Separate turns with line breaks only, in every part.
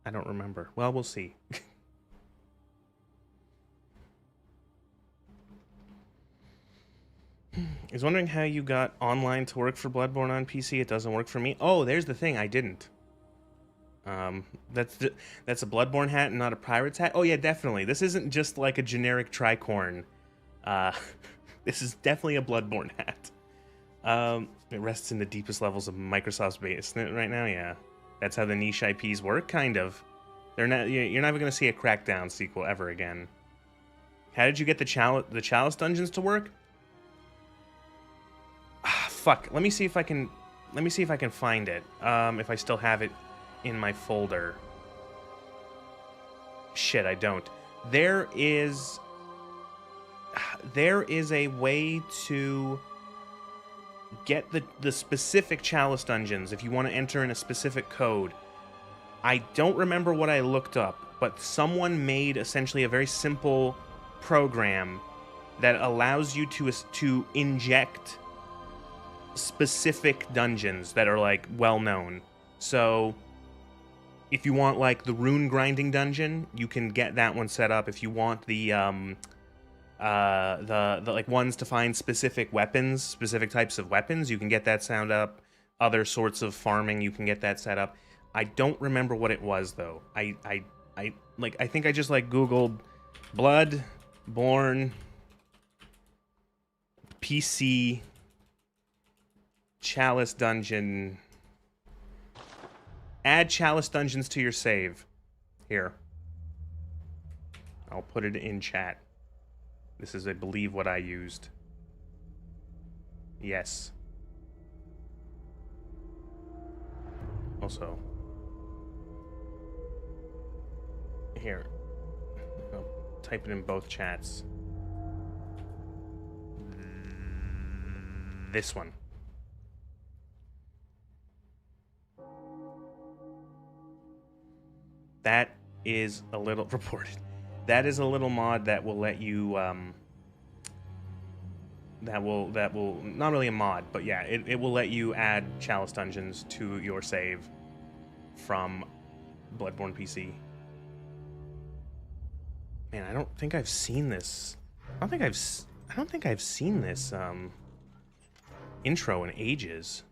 I don't remember. Well, we'll see. I was wondering how you got online to work for Bloodborne on PC. It doesn't work for me. Oh, there's the thing. I didn't. Um, that's a Bloodborne hat and not a pirate's hat. Oh yeah, definitely. This isn't just like a generic tricorn. Uh, this is definitely a Bloodborne hat. It rests in the deepest levels of Microsoft's basement right now. Yeah, that's how the niche IPs work. Kind of. They're not. You're never gonna see a Crackdown sequel ever again. How did you get the Chalice dungeons to work? Ah, fuck. Let me see if I can. Let me see if I can find it. If I still have it in my folder. Shit, I don't. There is a way to get the specific Chalice dungeons if you want to enter in a specific code. I don't remember what I looked up, but someone made essentially a very simple program that allows you to inject specific dungeons that are like well known. So if you want like the rune grinding dungeon, you can get that one set up. If you want the like ones to find specific weapons, specific types of weapons, you can get that sound up. Other sorts of farming, you can get that set up. I don't remember what it was though. I think I just like Googled Bloodborne PC Chalice dungeon. Add Chalice dungeons to your save. Here. I'll put it in chat. This is, I believe, what I used. Yes. Also. Here. I'll type it in both chats. This one. That is a little reported. That is a little mod that will let you that will not really a mod, but yeah, it will let you add Chalice dungeons to your save from Bloodborne PC. Man, I don't think I've seen this. I don't think I've seen this intro in ages.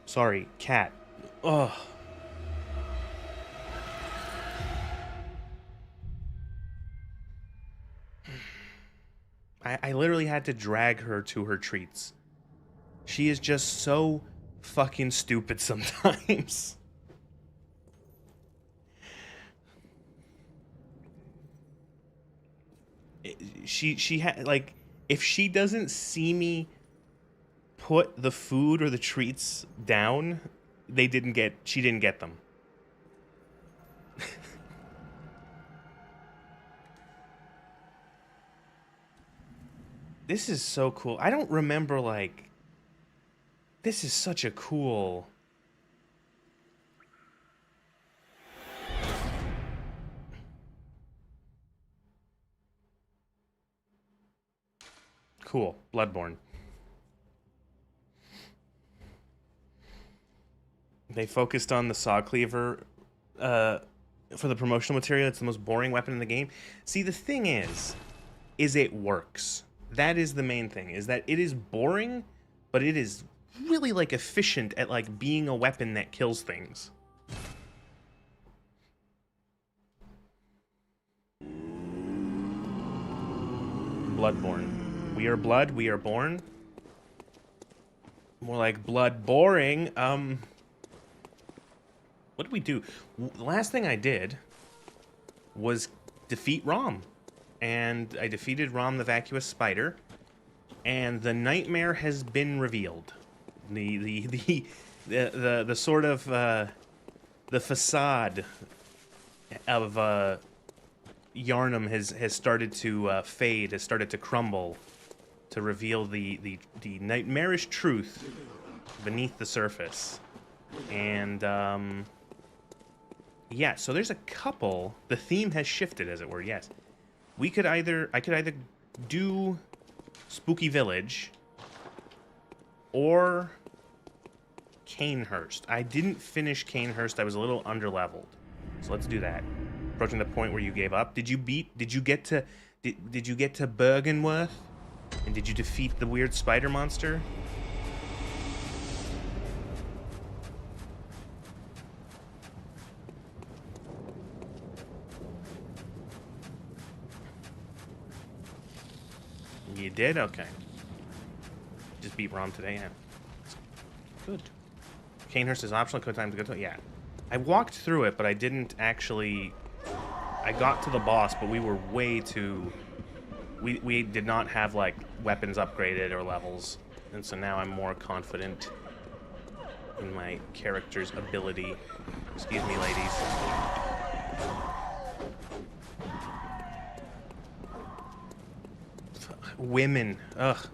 Sorry, cat. Ugh. I literally had to drag her to her treats. She is just so fucking stupid sometimes. She had like, if she doesn't see me put the food or the treats down, she didn't get them. This is so cool. I don't remember, like, this is such a cool... Cool. Bloodborne. They focused on the saw cleaver for the promotional material. It's the most boring weapon in the game. See, the thing is it works. That is the main thing, is that it is boring, but it is really, like, efficient at, like, being a weapon that kills things. Bloodborne. We are blood, we are born. More like blood boring. What did we do? The last thing I did was defeat Rom. And I defeated Rom the Vacuous Spider. And the nightmare has been revealed. The sort of the facade of Yarnum has started to fade, has started to crumble, to reveal the nightmarish truth beneath the surface. And yeah, so there's a couple. The theme has shifted, as it were. Yes, I could either do Spooky Village or Canehurst. I didn't finish Canehurst. I was a little underleveled, so let's do that. Approaching the point where you gave up. Did you get to Bergenworth? And did you defeat the weird spider monster? You did? Okay. Just beat Rom today, yeah. Good. Canehurst is optional, code time to go to it. Yeah. I walked through it, but I didn't actually... I got to the boss, but we were way too... We did not have, like, weapons upgraded or levels. And so now I'm more confident in my character's ability. Excuse me, ladies. Women. Ugh.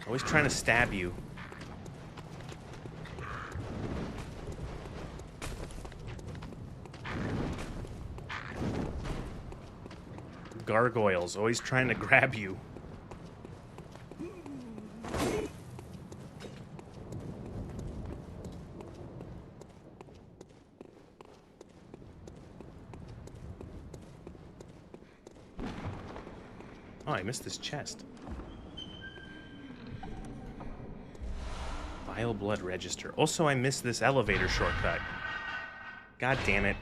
Always trying to stab you. Gargoyles. Always trying to grab you. Oh, I missed this chest. Vile Blood Register. Also, I missed this elevator shortcut. God damn it.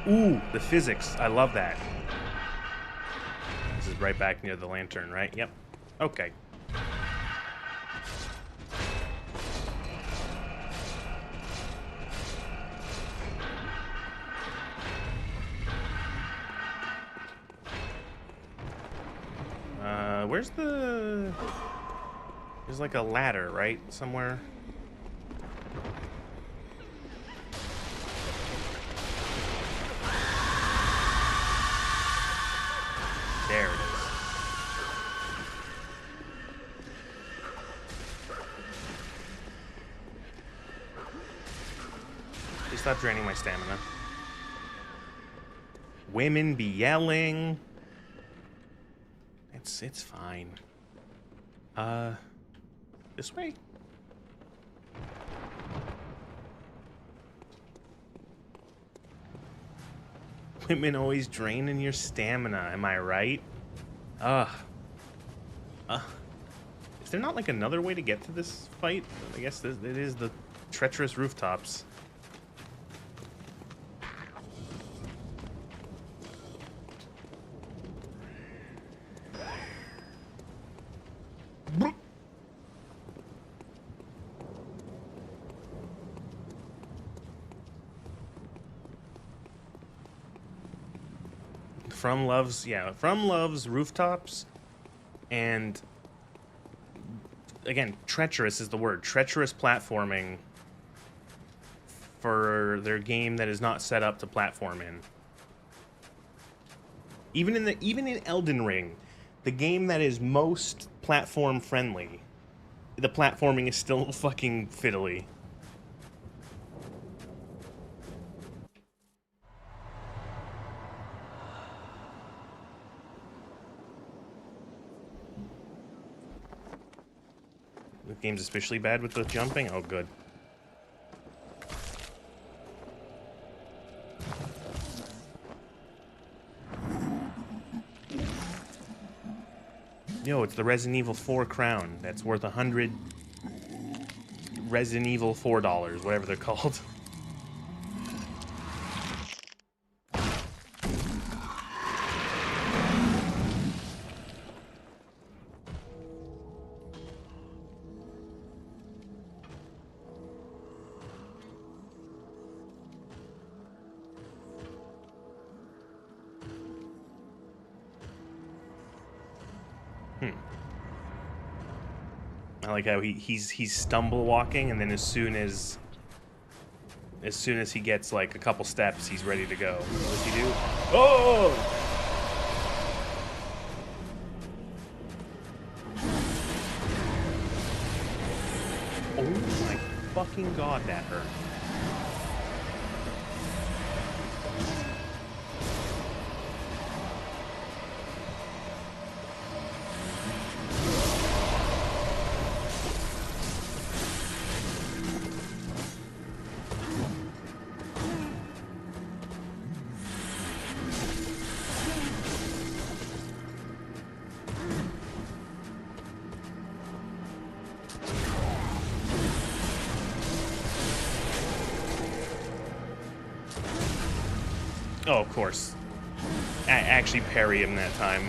Ooh, the physics. I love that. This is right back near the lantern, right? Yep. Okay. Where's the... There's like a ladder, right? Somewhere. There it is. Please stop draining my stamina. Women be yelling. It's fine. This way? Women always draining your stamina, am I right? Ugh. Is there not like another way to get to this fight? I guess it is the treacherous rooftops. From loves rooftops, and again, treacherous is the word. Treacherous platforming for their game that is not set up to platform in. Even in Elden Ring, the game that is most platform friendly, the platforming is still fucking fiddly. The game's especially bad with the jumping? Oh, good. Yo, it's the Resident Evil 4 crown. That's worth 100 Resident Evil $4, whatever they're called. I like how he's stumble walking, and then as soon as he gets like a couple steps, he's ready to go. What does he do? Oh! Oh my fucking god, that hurt. Oh, of course. Actually parry him that time.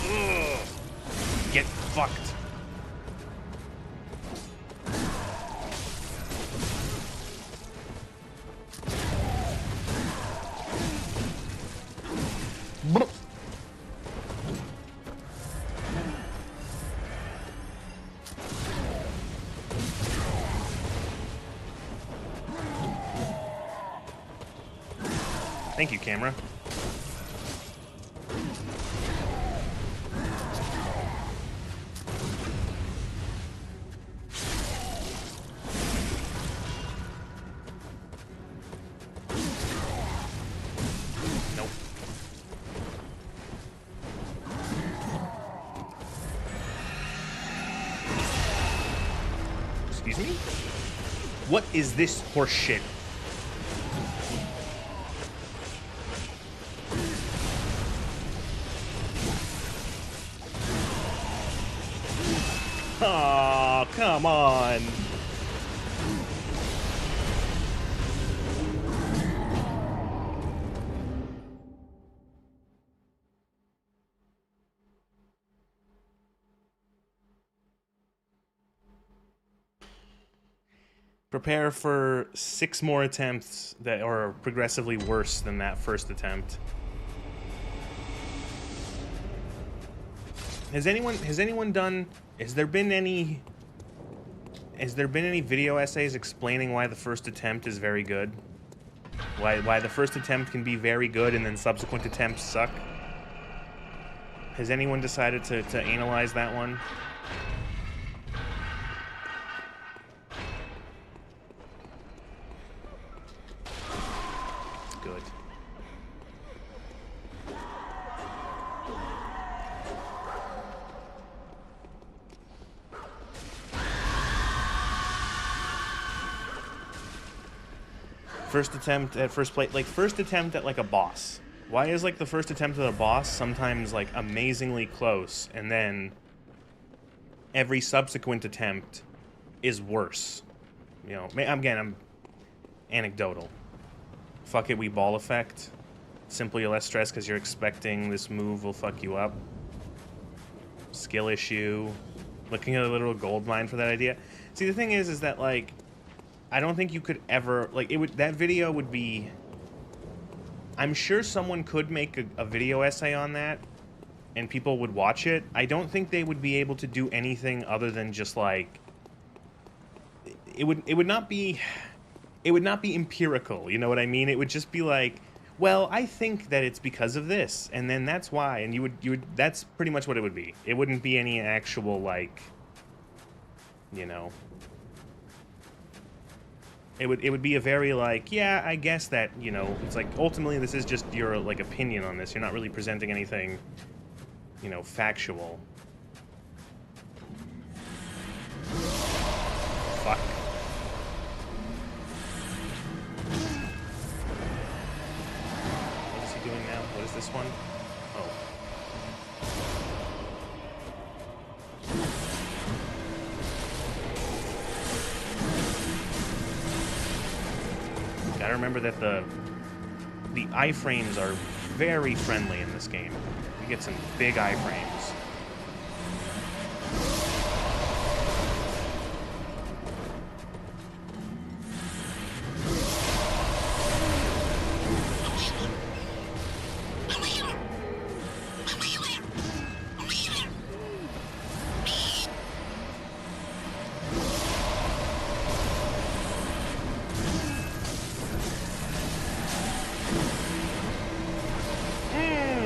Ugh. Get fucked. Thank you, camera. Nope. Excuse me? What is this horse shit? Oh, come on. Prepare for 6 more attempts that are progressively worse than that first attempt. Has there been any video essays explaining why the first attempt is very good? Why the first attempt can be very good and then subsequent attempts suck? Has anyone decided to analyze that one? Good. First attempt at first play, like first attempt at like a boss. Why is like the first attempt at a boss sometimes like amazingly close, and then every subsequent attempt is worse? You know, again, I'm anecdotal. Fuck it, we ball effect. Simply less stress because you're expecting this move will fuck you up. Skill issue. Looking at a literal gold mine for that idea. See, the thing is that like, I don't think you could ever, like, that video would be, I'm sure someone could make a video essay on that, and people would watch it. I don't think they would be able to do anything other than just, like, it would not be empirical, you know what I mean? It would just be like, well, I think that it's because of this, and then that's why, and you would, that's pretty much what it would be. It wouldn't be any actual, like, you know... It would be a very, like, yeah, I guess that, you know, it's like, ultimately this is just your, like, opinion on this. You're not really presenting anything, you know, factual. Fuck. What is he doing now? What is this one? Oh. Gotta remember that the iframes are very friendly in this game. You get some big iframes.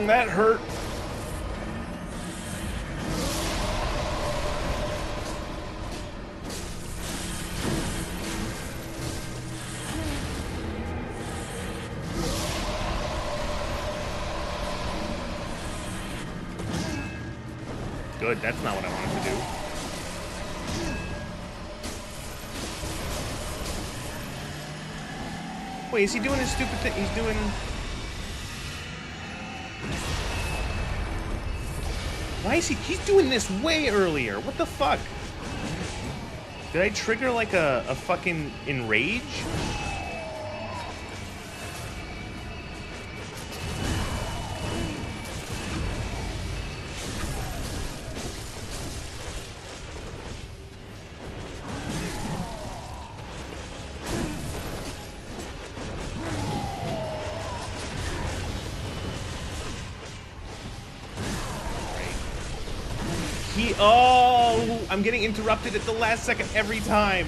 That hurt. Good, that's not what I wanted to do. Wait, is he doing his stupid thing? He's doing... Why is he... He's doing this way earlier. What the fuck? Did I trigger like a fucking enrage? Oh, I'm getting interrupted at the last second every time.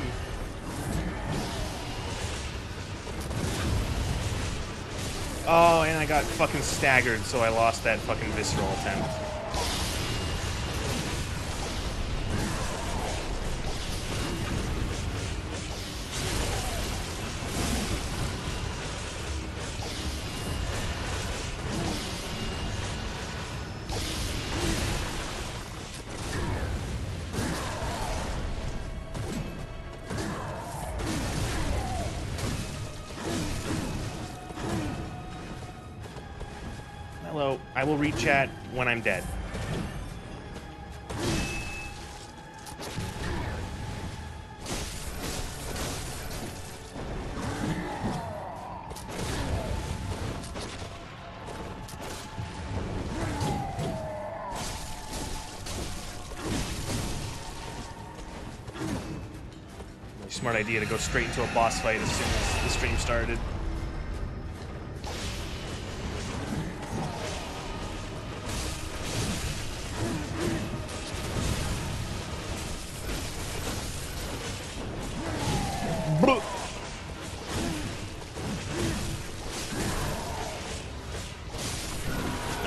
Oh, and I got fucking staggered, so I lost that fucking visceral attempt. Hello, I will read chat when I'm dead. Really smart idea to go straight into a boss fight as soon as the stream started.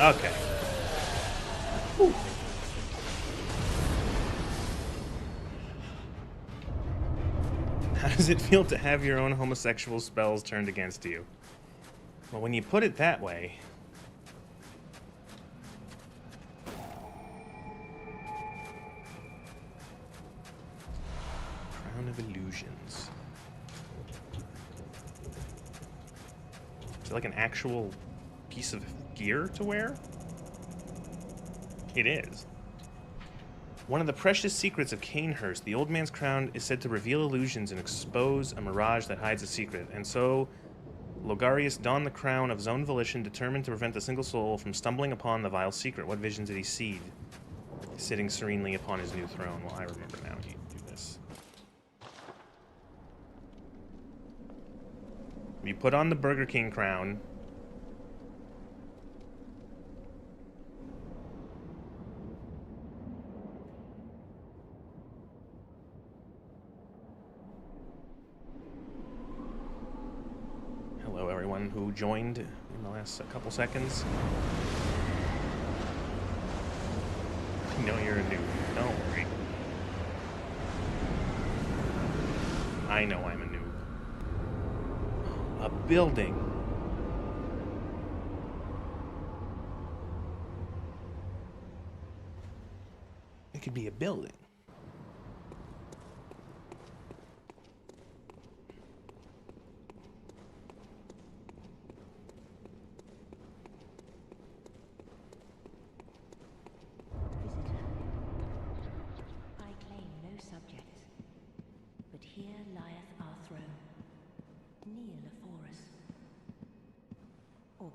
Okay. Whew. How does it feel to have your own homosexual spells turned against you? Well, when you put it that way... Crown of Illusions. Is it like an actual piece of gear to wear? It is. One of the precious secrets of Canehurst, the old man's crown is said to reveal illusions and expose a mirage that hides a secret. And so, Logarius donned the crown of his own volition, determined to prevent a single soul from stumbling upon the vile secret. What visions did he see? Sitting serenely upon his new throne. Well, I remember now. You do this. You put on the Burger King crown. Hello, everyone who joined in the last couple seconds. I know you're a noob. Don't worry. I know I'm a noob. A building. It could be a building.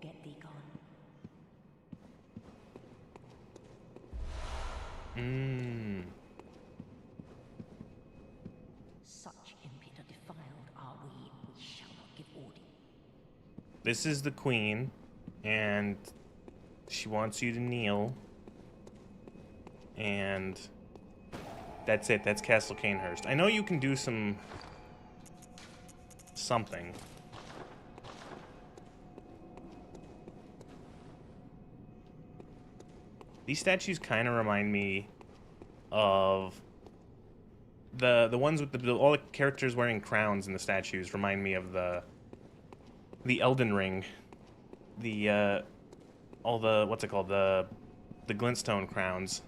get thee gone. Such impudent are defiled are we shall not give order.
This is the queen, and she wants you to kneel. And that's it. That's Castle Canehurst. I know you can do something. These statues kind of remind me of the ones with all the characters wearing crowns in the statues. Remind me of the Elden Ring, all the what's it called, the glintstone crowns.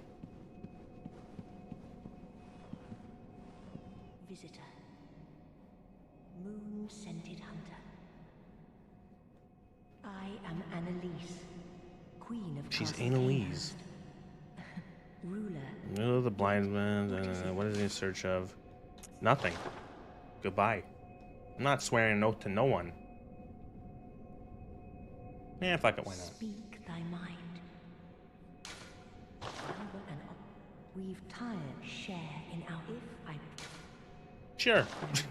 Visitor, moon-scented hunter. I am Annalise, queen of
She's
Castle
Annalise.
Ruler.
Oh, the blind man. What is he in search of? Nothing. Goodbye. I'm not swearing an oath to no one. Yeah, fuck it, why not?
Speak thy mind. We've tired share in our if I
Sure.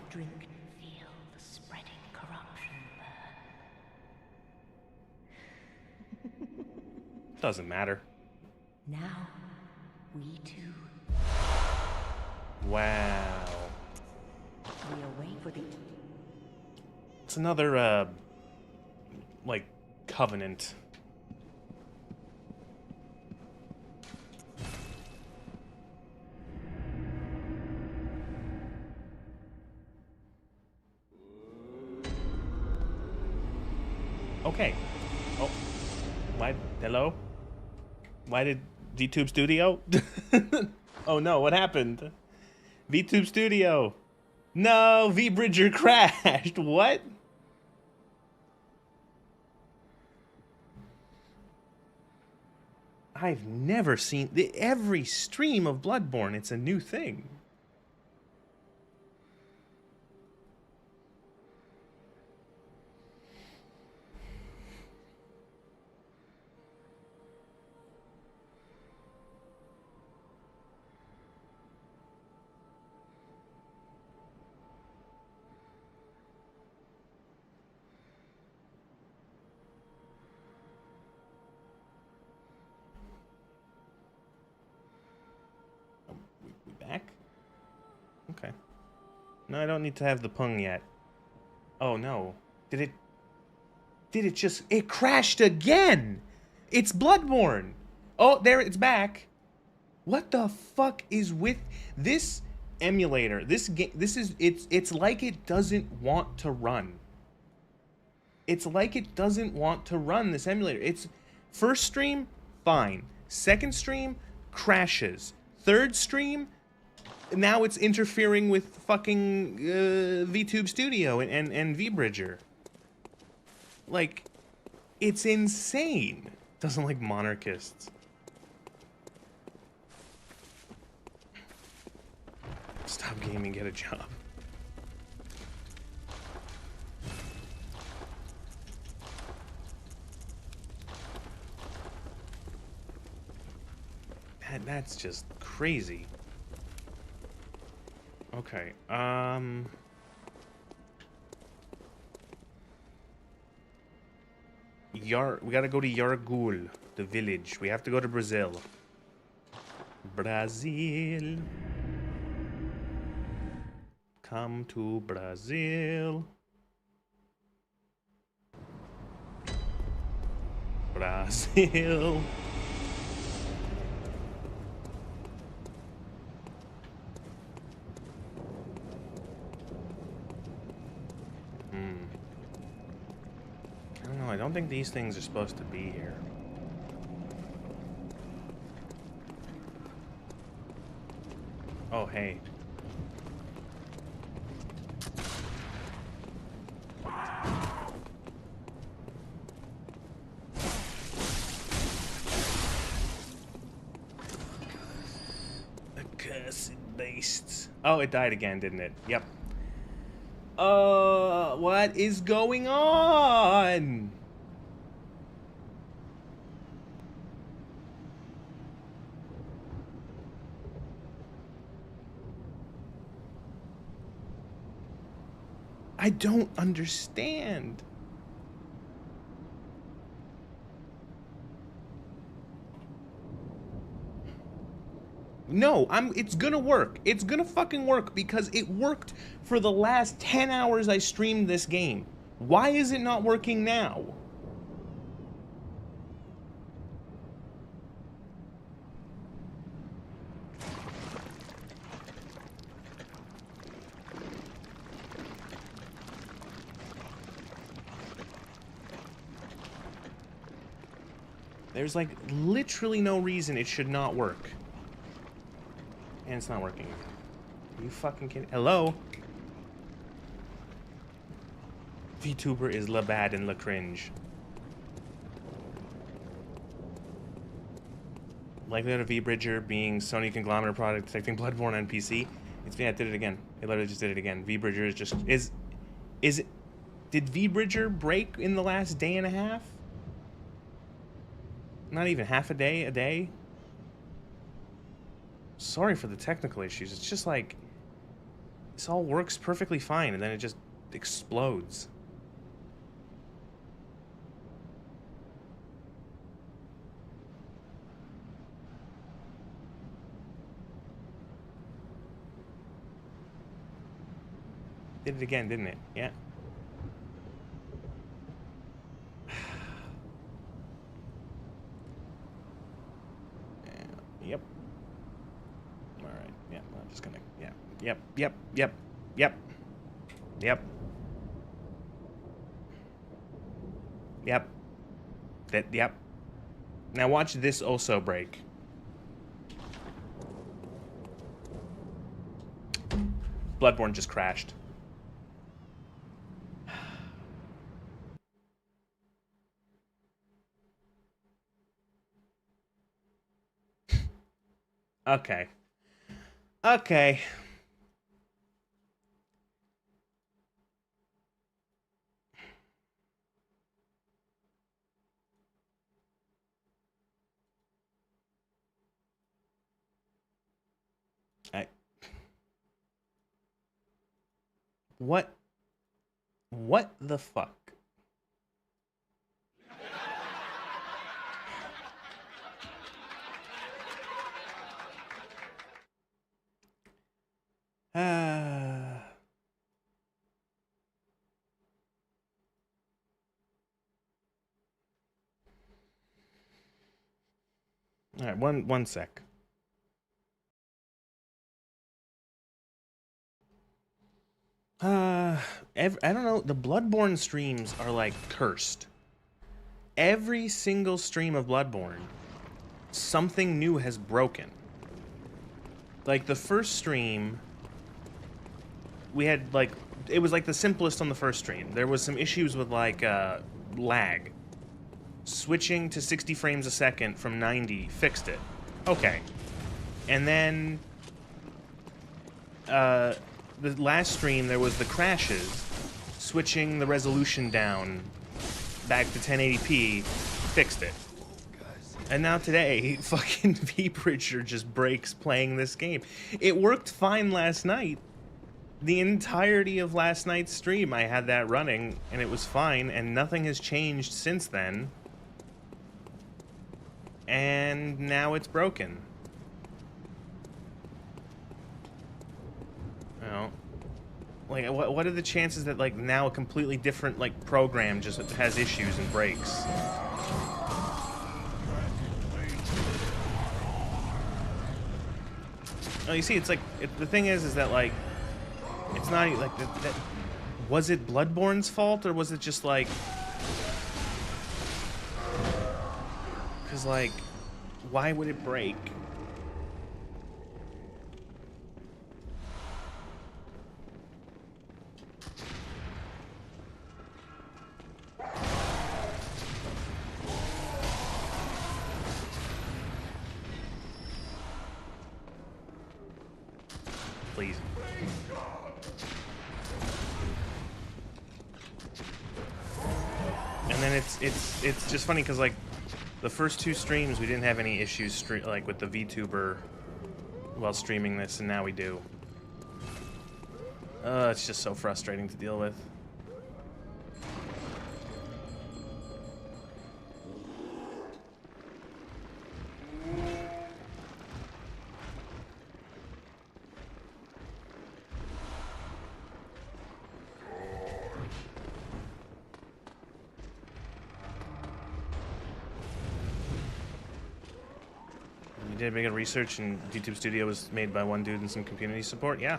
drink, feel the spreading corruption burn.
Doesn't matter.
Now, we too.
Wow.
We await for the...
It's another, like, covenant. Okay. Oh. Why? Hello? Why did VTube Studio? Oh no, what happened? VTube Studio. No, V-Bridger crashed. What? I've never seen every stream of Bloodborne. It's a new thing. We back? Okay. No, I don't need to have the pung yet. Oh no. Did it just... It crashed again! It's Bloodborne! Oh, there, it's back. What the fuck is with this emulator? This game, it's like it doesn't want to run. It's like it doesn't want to run, this emulator. It's first stream, fine. Second stream, crashes. Third stream, now it's interfering with fucking VTube Studio and V-Bridger. Like, it's insane. Doesn't like monarchists. Stop gaming, get a job. That's just crazy. Okay, we gotta go to Yargul, the village. We have to go to Brazil. Brazil. Come to Brazil. Brazil. I don't know, I don't think these things are supposed to be here. Oh, hey. Accursed beasts. Oh, it died again, didn't it? Yep. What is going on? I don't understand. No, it's gonna work. It's gonna fucking work because it worked for the last 10 hours I streamed this game. Why is it not working now? There's like literally no reason it should not work. And it's not working. Are you fucking kidding? Hello? VTuber is la bad and la cringe. Likelihood of V-Bridger being Sony conglomerate product detecting Bloodborne on PC. Yeah, it did it again. It literally just did it again. V-Bridger is just is it? Did V-Bridger break in the last day and a half? Not even half a day. A day. Sorry for the technical issues. It's just like this all works perfectly fine, and then it just explodes. Did it again, didn't it? Yeah. Yep. All right. Yeah. I'm just gonna. Yeah. Yep. Yep. Yep. Yep. Yep. Yep. That. Yep. Now watch this also break. Bloodborne just crashed. Okay. Okay. I. What? What the fuck? All right, one sec. I don't know. The Bloodborne streams are like cursed. Every single stream of Bloodborne, something new has broken. Like the first stream, we had like it was like the simplest on the first stream. There was some issues with like lag. Switching to 60 frames a second from 90 fixed it. Okay. And then the last stream there was the crashes. Switching the resolution down back to 1080p fixed it. And now today, fucking V-Bridger just breaks playing this game. It worked fine last night. The entirety of last night's stream, I had that running, and it was fine, and nothing has changed since then. And now it's broken. You know, like, what are the chances that, like, now a completely different, like, program just has issues and breaks? Oh, you see, it's like, the thing is that, like, it's not, like, was it Bloodborne's fault, or was it just, like... Because, like, why would it break? Please. And then it's just funny because, like, the first two streams we didn't have any issues like with the VTuber while streaming this, and now we do. It's just so frustrating to deal with. You did a bit of research, and YouTube Studio was made by one dude and some community support? Yeah.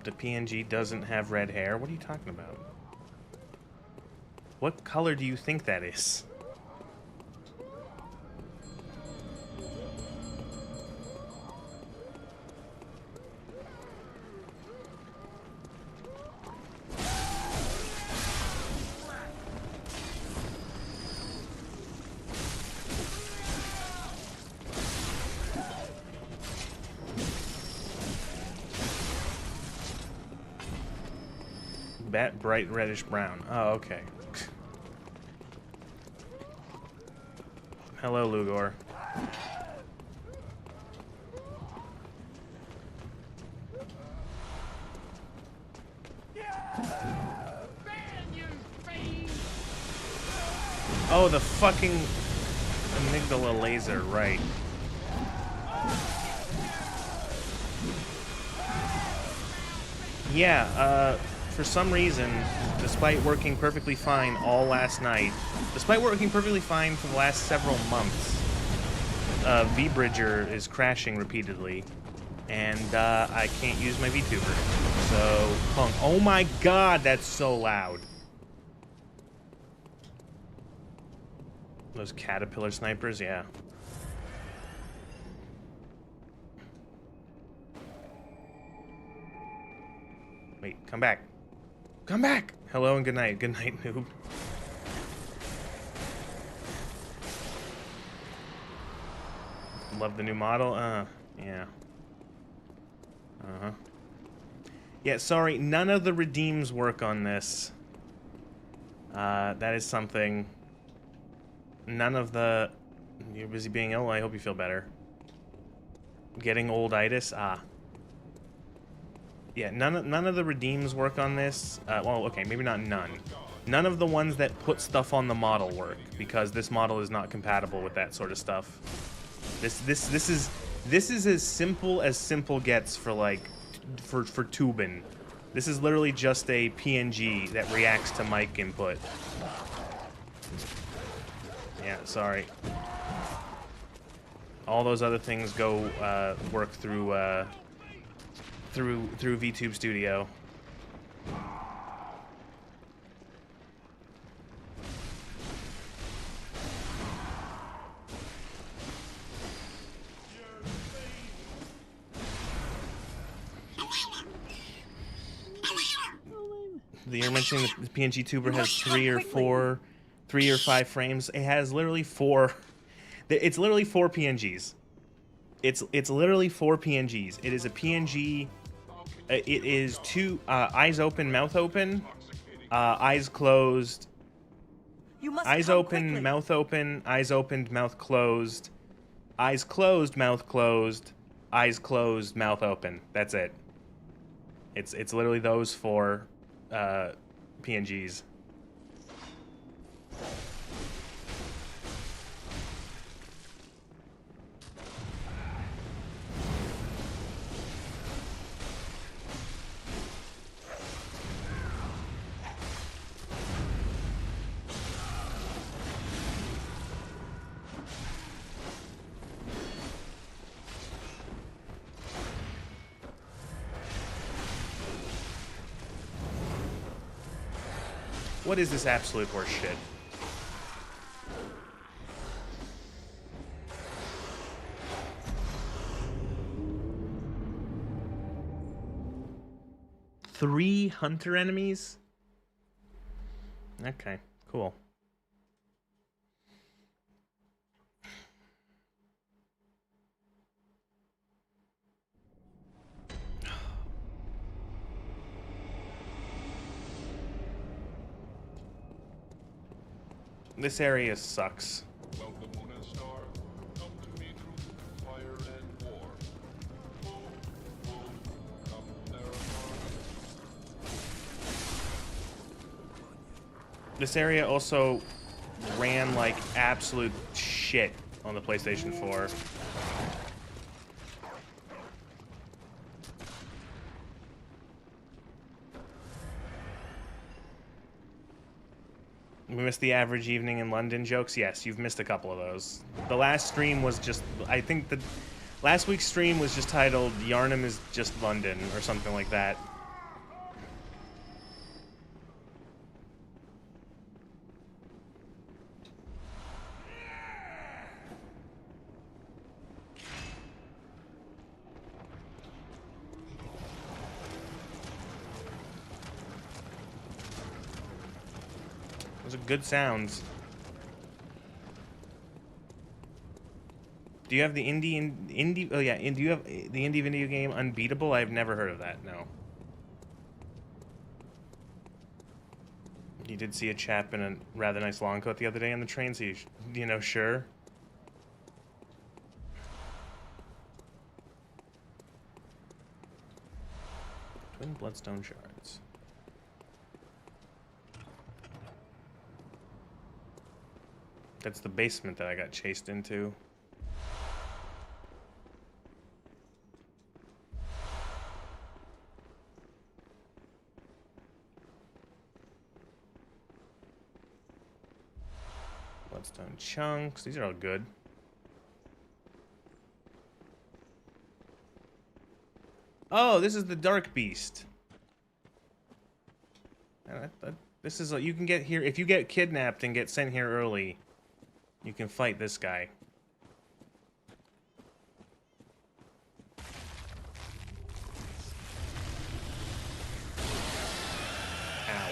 The PNG doesn't have red hair? What are you talking about? What color do you think that is? Bat bright reddish brown. Oh, okay. Hello, Lugor. Oh, the fucking amygdala laser, right. Yeah, for some reason, despite working perfectly fine all last night, despite working perfectly fine for the last several months, V-Bridger is crashing repeatedly, and I can't use my VTuber. So, punk. Oh my god, that's so loud. Those caterpillar snipers, yeah. Wait, come back. Come back! Hello and good night. Good night, noob. Love the new model? Yeah. Uh-huh. Yeah, sorry, none of the redeems work on this. That is something. None of the... You're busy being ill? I hope you feel better. Getting old-itis? Ah. Yeah, none of the redeems work on this. Well, okay, maybe not none. None of the ones that put stuff on the model work, because this model is not compatible with that sort of stuff. This is as simple gets for like for tubing. This is literally just a PNG that reacts to mic input. Yeah, sorry. All those other things go work through through VTube Studio. You're mentioning the PNG tuber has three or 5 frames. It has literally 4. It's literally 4 PNGs. It's literally 4 PNGs. It is a PNG. It is 2 eyes open, mouth open, eyes closed. Eyes open, mouth open, eyes opened, mouth closed, eyes closed, mouth closed, eyes closed, mouth open. That's it. It's literally those 4 PNGs. What is this absolute horse shit? Three hunter enemies? Okay, cool. This area sucks.
Welcome, Moon and Star. Come to me through fire and war. Come there.
This area also ran like absolute shit on the PlayStation 4. We missed the average evening in London jokes. Yes, you've missed a couple of those. The last stream was just, I think the last week's stream was just titled Yarnum is just London or something like that. Those are good sounds. Do you have the indie? Oh yeah, do you have the indie video game Unbeatable? I've never heard of that. No. You did see a chap in a rather nice long coat the other day on the train, so you know, sure. Twin bloodstone shards. That's the basement that I got chased into. Bloodstone chunks. These are all good. Oh, this is the Dark Beast. This is you can get here if you get kidnapped and get sent here early. You can fight this guy. Ow.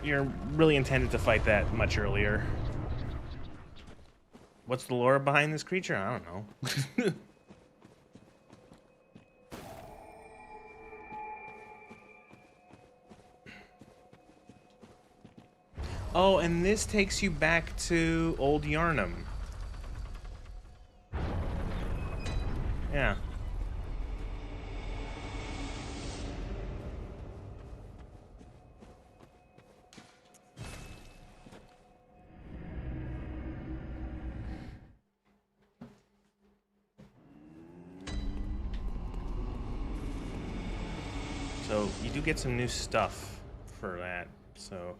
You're really intended to fight that much earlier. What's the lore behind this creature? I don't know. Oh, and this takes you back to Old Yarnum. Yeah. So you do get some new stuff for that. So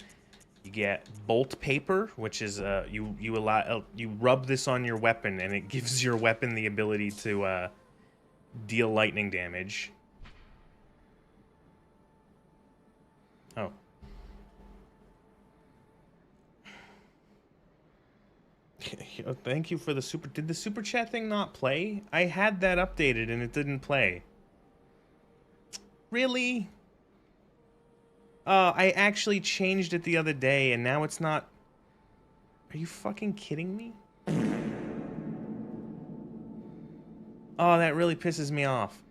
you get bolt paper, which is you rub this on your weapon, and it gives your weapon the ability to deal lightning damage. Oh. Thank you for the super. Did the super chat thing not play? I had that updated and it didn't play. Really? I actually changed it the other day and now it's not. Are you fucking kidding me? Oh, that really pisses me off.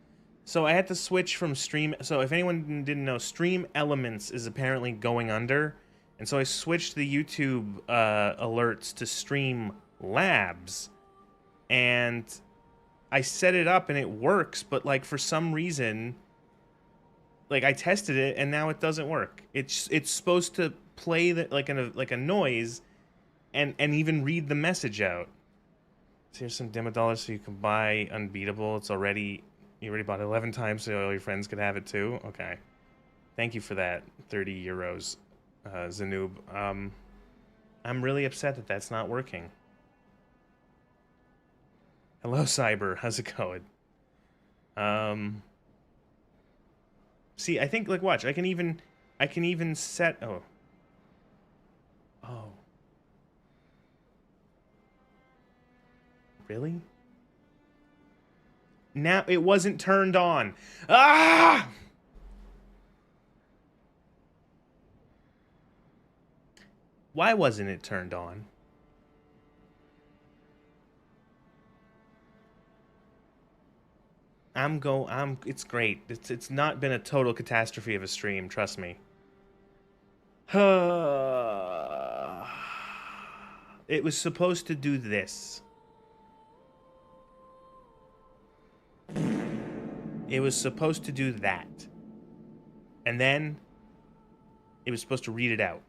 So I had to switch from Stream. So if anyone didn't know, Stream Elements is apparently going under. And so I switched the YouTube alerts to Stream Labs. and I set it up and it works, but like for some reason, like I tested it and now it doesn't work. It's supposed to play the, like a noise, and even read the message out. So here's some demo dollars so you can buy Unbeatable. You already bought it 11 times so all your friends could have it too. Okay, thank you for that. 30 euros, Zanoob. I'm really upset that that's not working. Hello, Cyber. How's it going? See, I think, like, watch. I can even set. Oh. Really? Now it wasn't turned on. Ah! Why wasn't it turned on? It's great. It's not been a total catastrophe of a stream, trust me. It was supposed to do this. It was supposed to do that. And then it was supposed to read it out.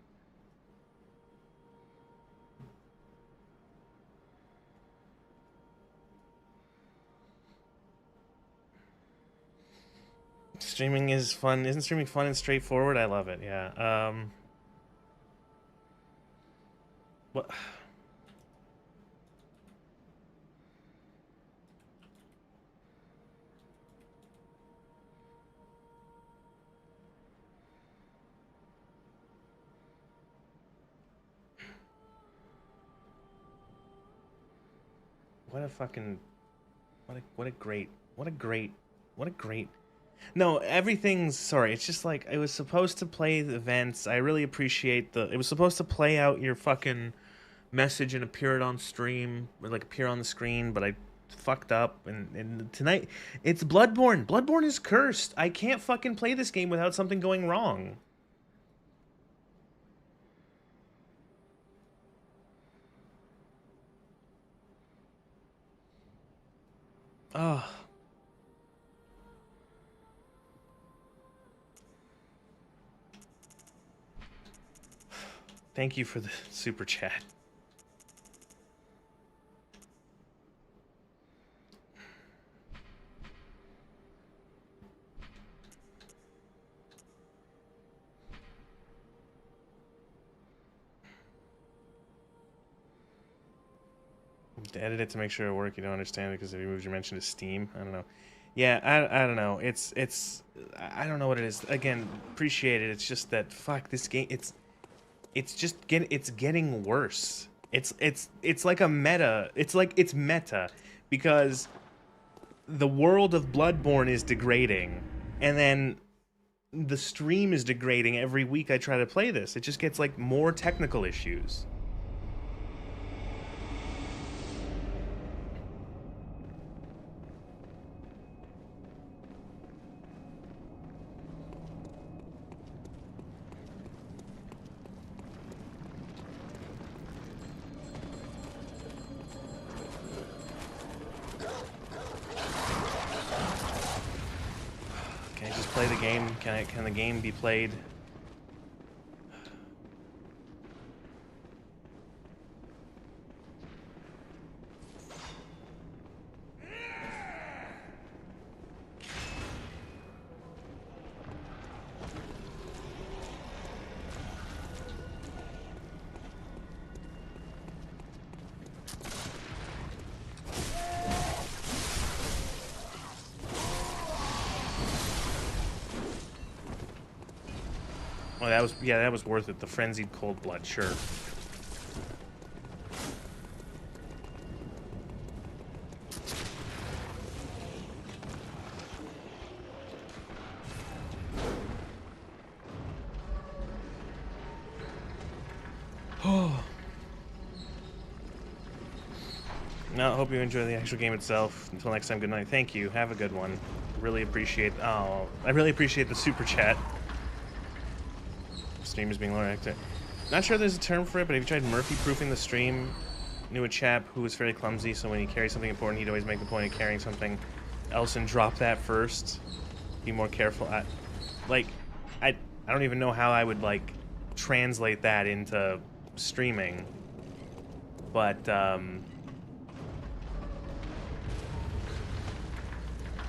Streaming is fun. Isn't streaming fun and straightforward? I love it. Yeah. What? What a fucking, what a great. No, everything's, sorry, it's just like, it was supposed to play the events. I really appreciate it was supposed to play out your fucking message and appear it on stream, or like appear on the screen, but I fucked up, and tonight, it's Bloodborne. Bloodborne is cursed. I can't fucking play this game without something going wrong. Ugh. Thank you for the super chat. To edit it to make sure it works, you don't understand it because it removes your mention to Steam. I don't know. Yeah, I don't know. I don't know what it is. Again, appreciate it. It's just that fuck this game. It's getting worse. It's like a meta. It's meta because the world of Bloodborne is degrading, and then the stream is degrading every week I try to play this. It just gets like more technical issues. Play the game? Can the game be played? Oh, that was worth it. The frenzied cold blood, sure. Oh. No, hope you enjoy the actual game itself. Until next time, good night. Thank you. Have a good one. Really appreciate. Oh, I really appreciate the super chat. Stream is being lower active. Not sure there's a term for it, but have you tried Murphy proofing the stream? knew a chap who was very clumsy, so when he carried something important, he'd always make the point of carrying something else and drop that first. Be more careful. I don't even know how I would, like, translate that into streaming. But,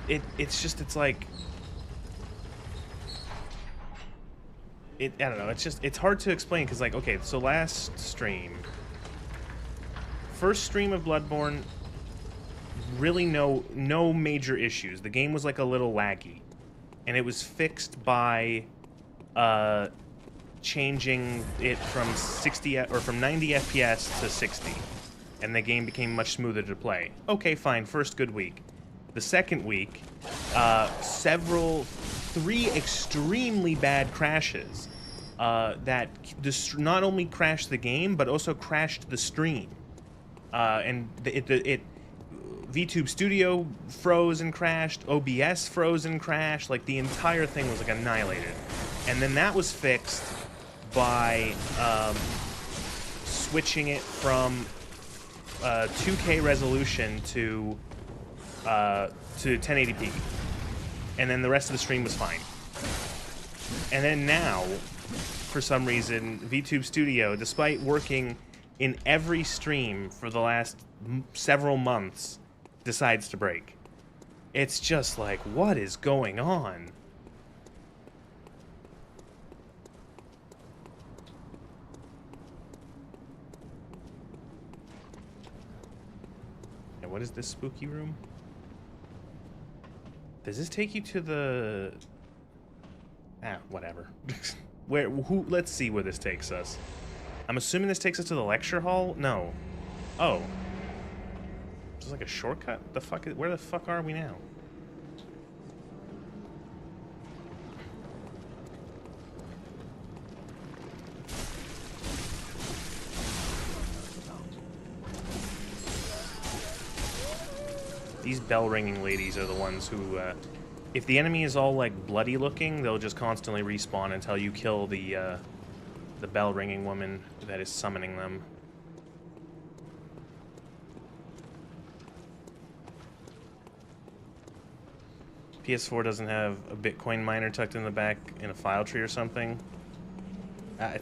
it's like... I don't know, it's hard to explain, because, like, okay, so last stream... First stream of Bloodborne, really no major issues. The game was, like, a little laggy. And it was fixed by, changing it from 60, or from 90 FPS to 60. And the game became much smoother to play. Okay, fine, first good week. The second week, three extremely bad crashes that not only crashed the game, but also crashed the stream. And VTube Studio froze and crashed, OBS froze and crashed, like the entire thing was like annihilated. And then that was fixed by switching it from 2K resolution to 1080p, and then the rest of the stream was fine. And then now, for some reason, VTube Studio, despite working in every stream for the last several months, decides to break. It's just like, what is going on? And what is this spooky room? Does this take you to the... whatever. Let's see where this takes us. I'm assuming this takes us to the lecture hall? No. Oh. This is like a shortcut? Where the fuck are we now? These bell-ringing ladies are the ones who, if the enemy is all, like, bloody-looking, they'll just constantly respawn until you kill the bell-ringing woman that is summoning them. PS4 doesn't have a Bitcoin miner tucked in the back in a file tree or something. I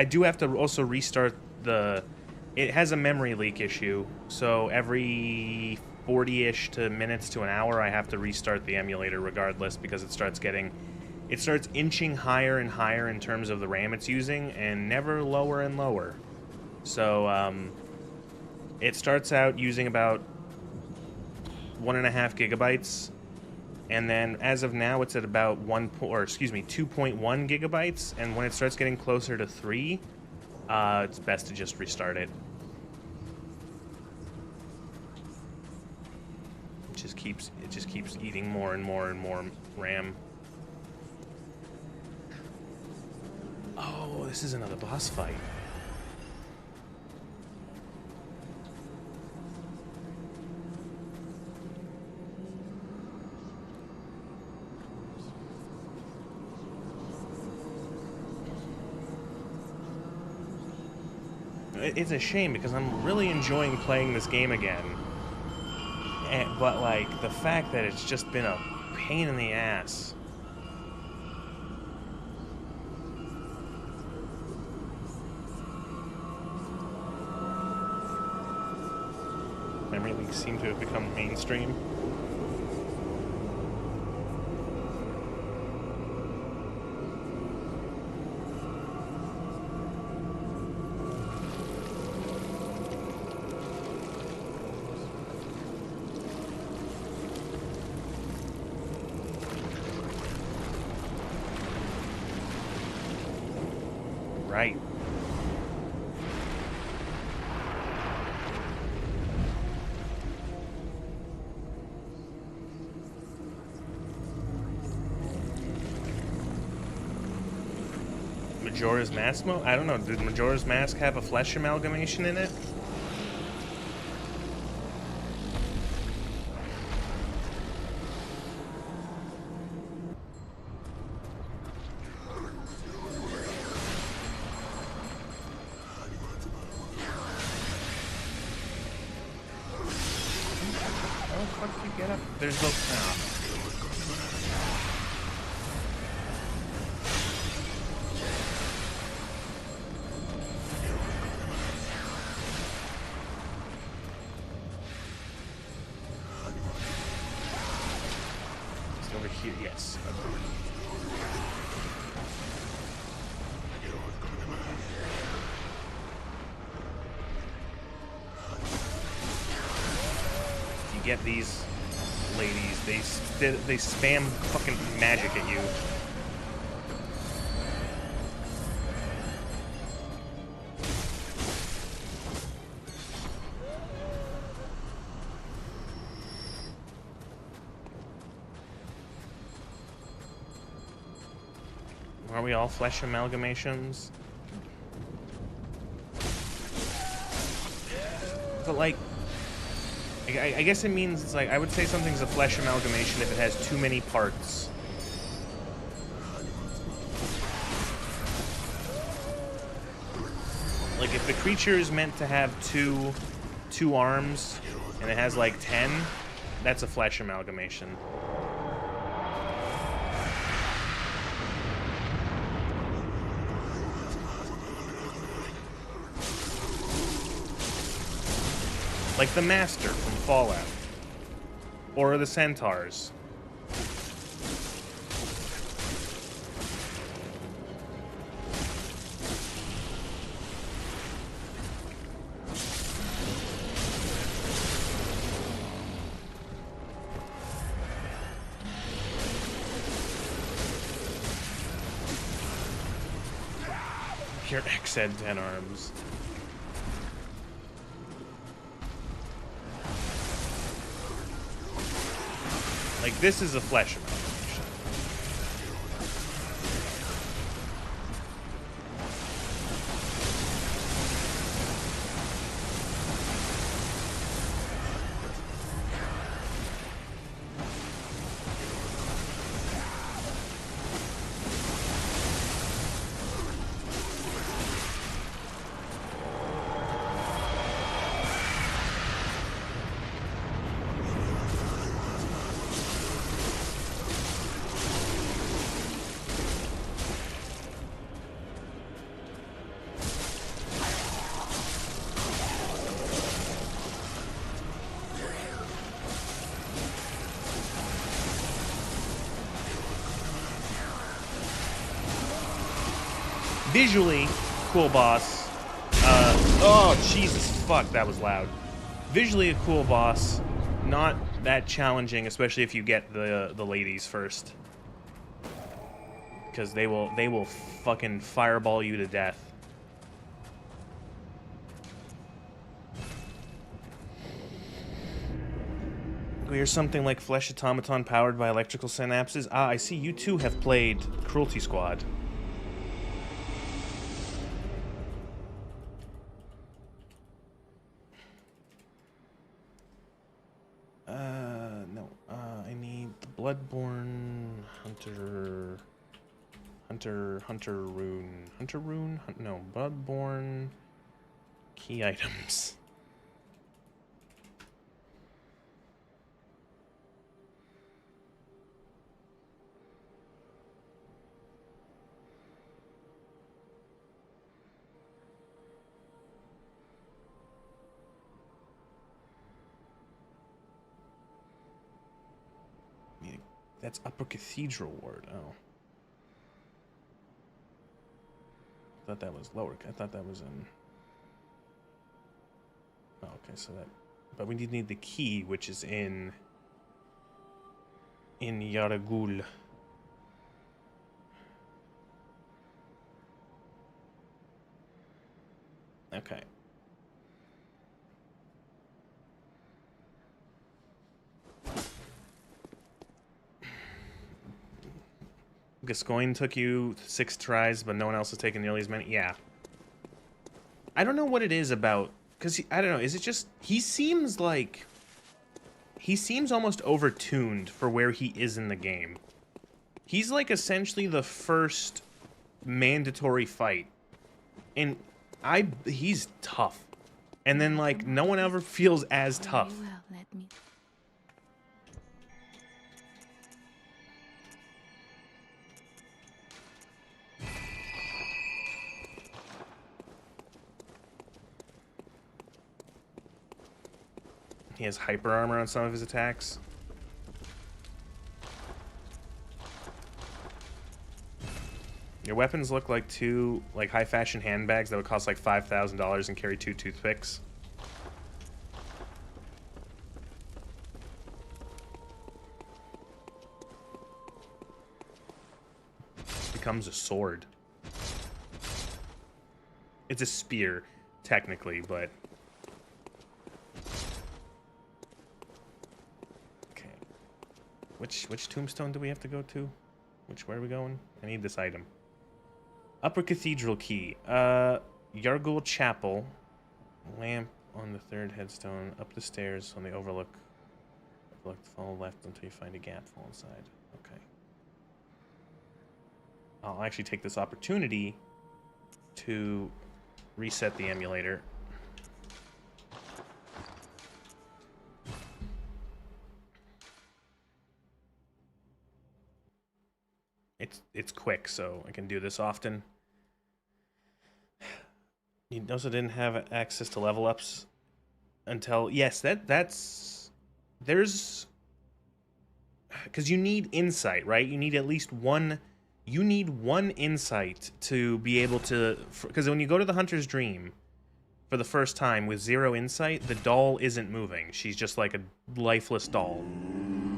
do have to also restart it has a memory leak issue, so every 40-ish to minutes to an hour I have to restart the emulator regardless, because it starts inching higher and higher in terms of the RAM it's using, and never lower and lower. So, it starts out using about 1.5 gigabytes, and then as of now it's at about 2.1 gigabytes, and when it starts getting closer to 3, it's best to just restart it. It just keeps eating more and more and more RAM. Oh, this is another boss fight. It's a shame because I'm really enjoying playing this game again. But, like, the fact that it's just been a pain in the ass. Memory leaks seem to have become mainstream. Right. Majora's Mask mode? I don't know. Did Majora's Mask have a flesh amalgamation in it? fuck do you get up? There's no... Oh. It's over here, yes. Get these ladies, they spam fucking magic at you. Are we all flesh amalgamations? But like, I guess it means it's like, I would say something's a flesh amalgamation if it has too many parts. Like if the creature is meant to have two arms and it has like 10, that's a flesh amalgamation. Like the Master from Fallout. Or the Centaurs. Your ex had 10 arms. Like, this is a flesh amalgamation. Visually, cool boss. Oh, Jesus, fuck, that was loud. Visually a cool boss, not that challenging, especially if you get the ladies first. Because they will fucking fireball you to death. Here's something like Flesh Automaton powered by electrical synapses. Ah, I see you two have played Cruelty Squad. No. I need the Bloodborne Hunter rune. No, Bloodborne key items. That's Upper Cathedral Ward. Oh. I thought that was lower. I thought that was in... Oh, okay, so that... But we need the key, which is in Yaragul. Okay. Gascoigne took you 6 tries, but no one else has taken nearly as many. Yeah. I don't know what it is about, because I don't know. Is it just he seems almost overtuned for where he is in the game. He's like essentially the first mandatory fight, and he's tough, and then like no one ever feels as tough. He has hyper armor on some of his attacks. Your weapons look like two high fashion handbags that would cost like $5,000 and carry 2 toothpicks. Becomes a sword. It's a spear, technically, but okay. Which tombstone do we have to go to? Where are we going? I need this item. Upper Cathedral Key. Yargul Chapel. Lamp on the 3rd headstone. Up the stairs on the overlook. Follow left until you find a gap. Fall inside. Okay. I'll actually take this opportunity to reset the emulator. It's quick, so I can do this often. You also didn't have access to level ups until there's because you need insight, right? You need at least one. You need one insight to be able to, because when you go to the Hunter's Dream for the first time with 0 insight, the doll isn't moving. She's just like a lifeless doll.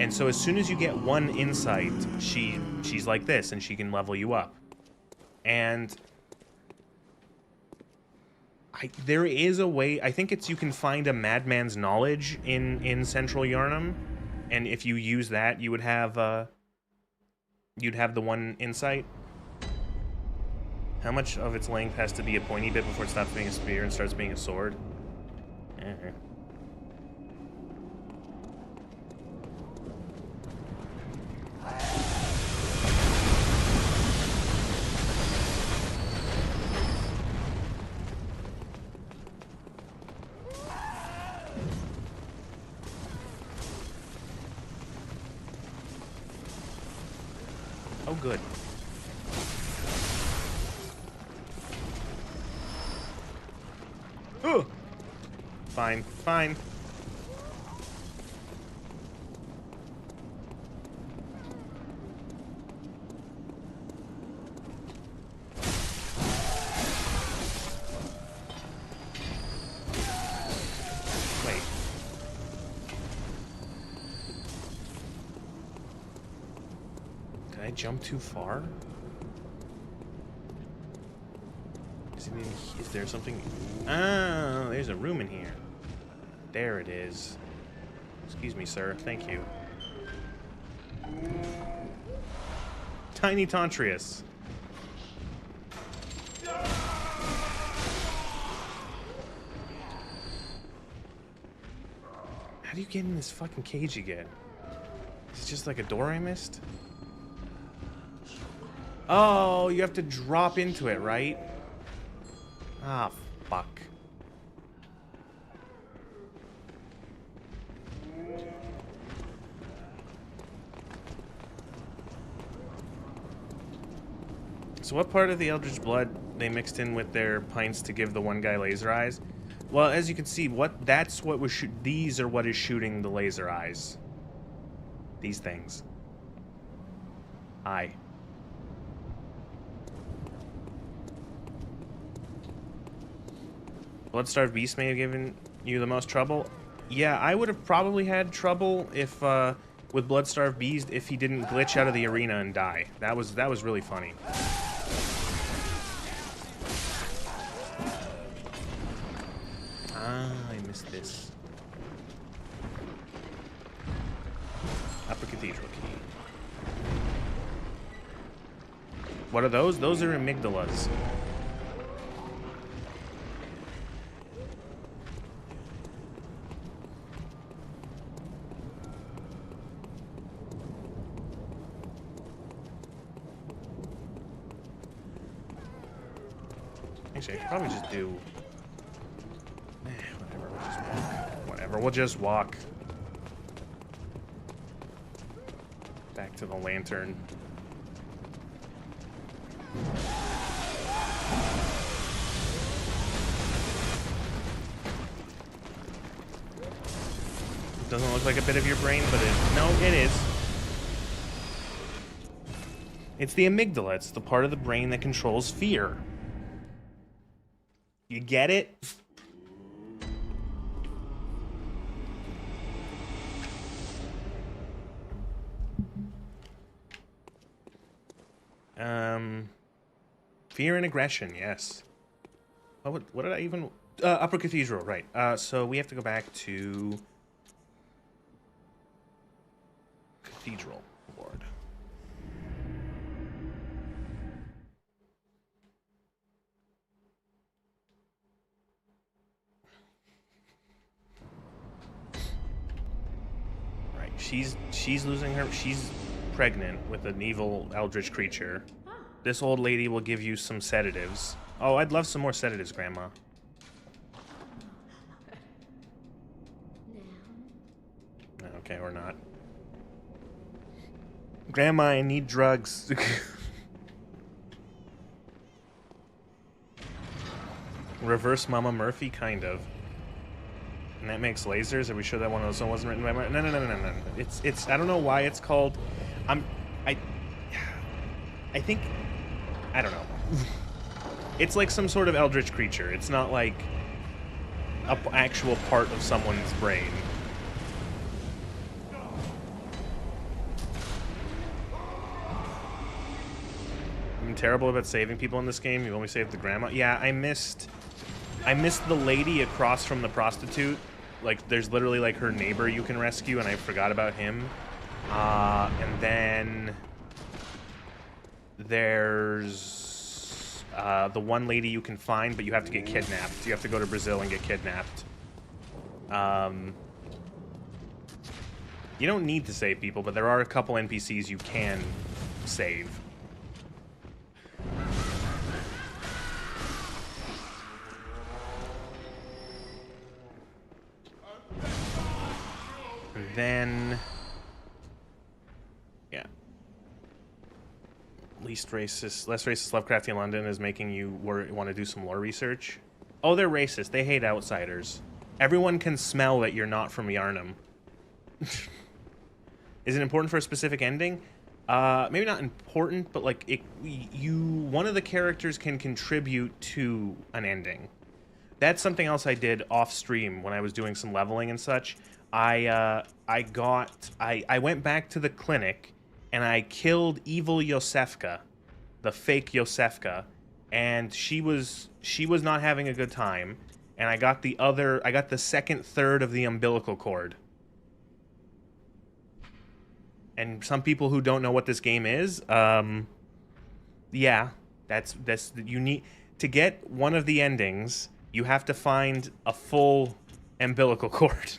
And so as soon as you get 1 insight, she's like this, and she can level you up. And there is a way, I think you can find a Madman's Knowledge in Central Yharnam, and if you use that, you would have, you'd have the 1 insight. How much of its length has to be a pointy bit before it stops being a spear and starts being a sword? Oh, good. Ooh! Fine, fine. Wait. Did I jump too far? Is there something? Oh, there's a room in here. There it is. Excuse me, sir. Thank you. Tiny Tantrius. How do you get in this fucking cage again? Is it just like a door I missed? Oh, you have to drop into it, right? Ah, fuck. So what part of the Eldritch Blood they mixed in with their pints to give the one guy laser eyes? Well, as you can see, these are what is shooting the laser eyes. These things. Aye. Bloodstarved Beast may have given you the most trouble. Yeah, I would have probably had trouble if with Bloodstarved Beast if he didn't glitch out of the arena and die. That was really funny. Ah, I missed this. Upper Cathedral Key. What are those? Those are amygdalas. Actually, I should probably just do... whatever, we'll just walk. Whatever, we'll just walk. Back to the lantern. Doesn't look like a bit of your brain, but no, it is. It's the amygdala. It's the part of the brain that controls fear. You get it? Fear and aggression, yes. Oh, what did I even... Upper Cathedral, right. So we have to go back to... Cathedral Ward. Right, she's losing her... She's pregnant with an evil eldritch creature. This old lady will give you some sedatives. Oh, I'd love some more sedatives, Grandma. Okay, or not. Grandma, I need drugs. Reverse Mama Murphy, kind of. And that makes lasers. Are we sure that one also wasn't written by Mar- No. It's I don't know why it's called. I think I don't know. It's like some sort of eldritch creature. It's not like a actual part of someone's brain. I'm terrible about saving people in this game. You only saved the grandma. Yeah, I missed the lady across from the prostitute. Like, there's literally like her neighbor you can rescue, and I forgot about him. And then there's the one lady you can find, but you have to get kidnapped. You have to go to Brazil and get kidnapped. You don't need to save people, but there are a couple NPCs you can save. And then... yeah. Less racist Lovecraftian London is making you want to do some lore research. Oh, they're racist. They hate outsiders. Everyone can smell that you're not from Yarnum. Is it important for a specific ending? Maybe not important, but like one of the characters can contribute to an ending. That's something else I did off stream when I was doing some leveling and such. I went back to the clinic and I killed evil Yosefka, the fake Yosefka, and she was not having a good time, and I got the second third of the umbilical cord. And some people who don't know what this game is, yeah, that's you need to get one of the endings. You have to find a full umbilical cord.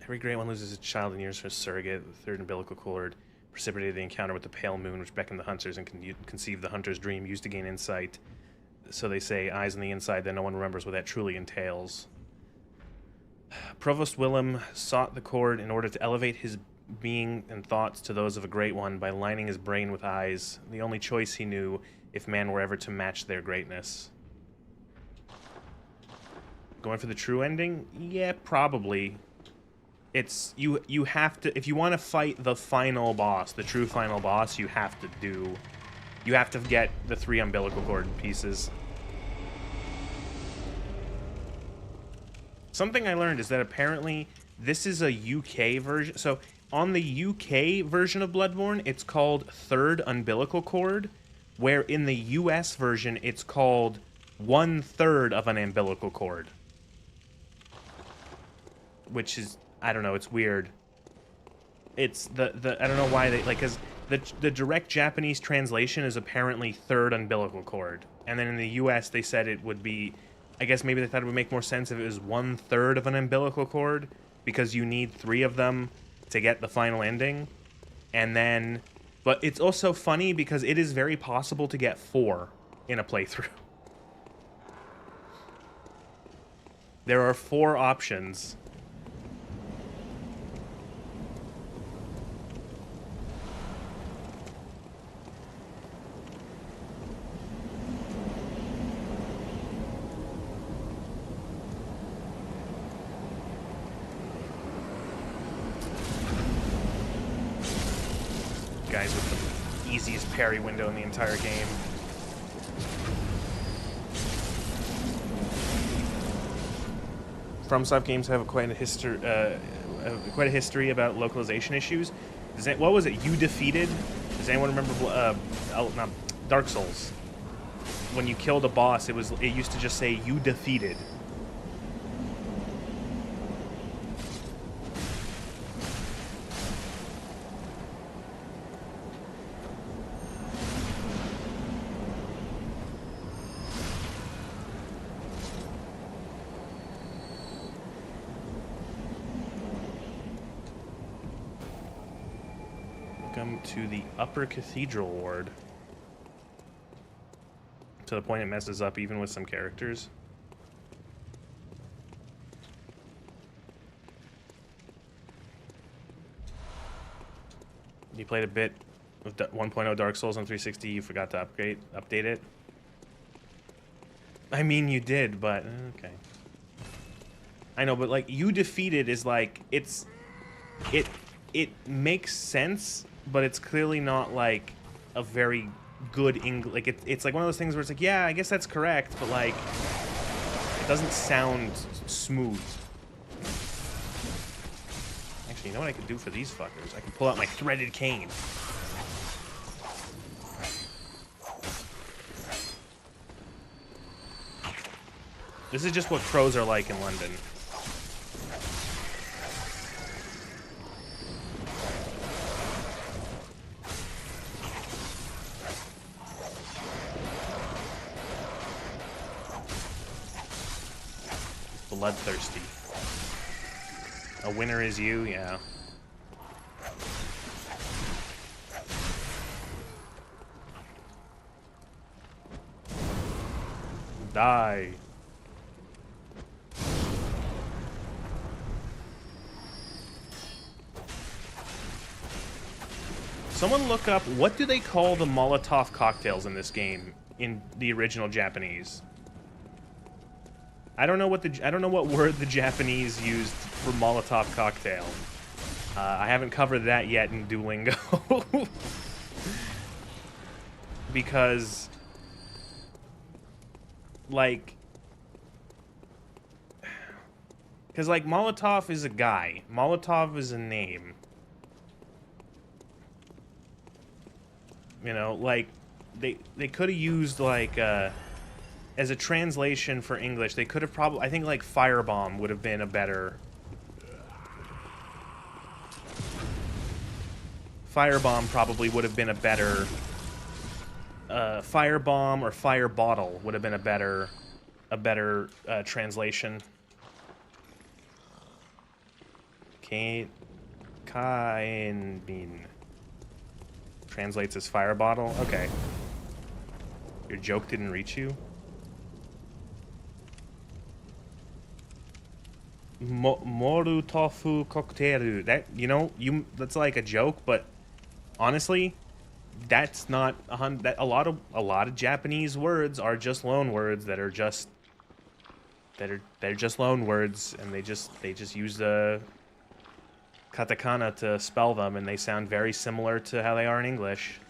Every great one loses a child in years for a surrogate. The third umbilical cord precipitated the encounter with the pale moon, which beckoned the hunters and conceived the hunter's dream, used to gain insight. So they say, eyes on the inside, that no one remembers what that truly entails. Provost Willem sought the cord in order to elevate his being and thoughts to those of a great one by lining his brain with eyes, the only choice he knew if man were ever to match their greatness. Going for the true ending? Yeah, probably. It's you have to, if you want to fight the final boss, the true final boss, you have to get the 3 umbilical cord pieces. Something I learned is that apparently this is a UK version. So on the UK version of Bloodborne, it's called third umbilical cord, where in the US version, it's called 1/3 of an umbilical cord. Which is, I don't know, it's weird. It's I don't know why they, like, because the direct Japanese translation is apparently third umbilical cord. And then in the US, they said it would be, I guess maybe they thought it would make more sense if it was 1/3 of an umbilical cord, because you need 3 of them to get the final ending. And then, but it's also funny because it is very possible to get 4 in a playthrough. There are 4 options. easiest parry window in the entire game. FromSoft games have quite a history about localization issues. What was it? You Defeated? Does anyone remember? Not Dark Souls. When you killed a boss, it used to just say "You defeated." Welcome to the Upper Cathedral Ward. To the point it messes up even with some characters. You played a bit of 1.0 Dark Souls on 360, you forgot to update it? I mean, you did, but okay. I know, but like, You Defeated is like, it makes sense, but it's clearly not like a very good English. Like it's like one of those things where it's like, yeah, I guess that's correct, but like it doesn't sound smooth. Actually, you know what I could do for these fuckers? I can pull out my threaded cane. This is just what crows are like in London. Bloodthirsty. A winner is you, yeah. Die. Someone look up, what do they call the Molotov cocktails in this game in the original Japanese? I don't know what word the Japanese used for Molotov cocktail. I haven't covered that yet in Duolingo. Because, like, Molotov is a guy. Molotov is a name. You know, like, they could have used, like, as a translation for English, they could have probably, I think, like, Firebomb would have been a better... Firebomb probably would have been a better... Firebomb or Fire Bottle would have been a better translation. Kainbin. Translates as Fire Bottle? Okay. Your joke didn't reach you? Moru tofu cocktail. That, you know, that's like a joke, but honestly, that's not a lot of Japanese words are just loan words that are just they're just loan words, and they just use the katakana to spell them, and they sound very similar to how they are in English.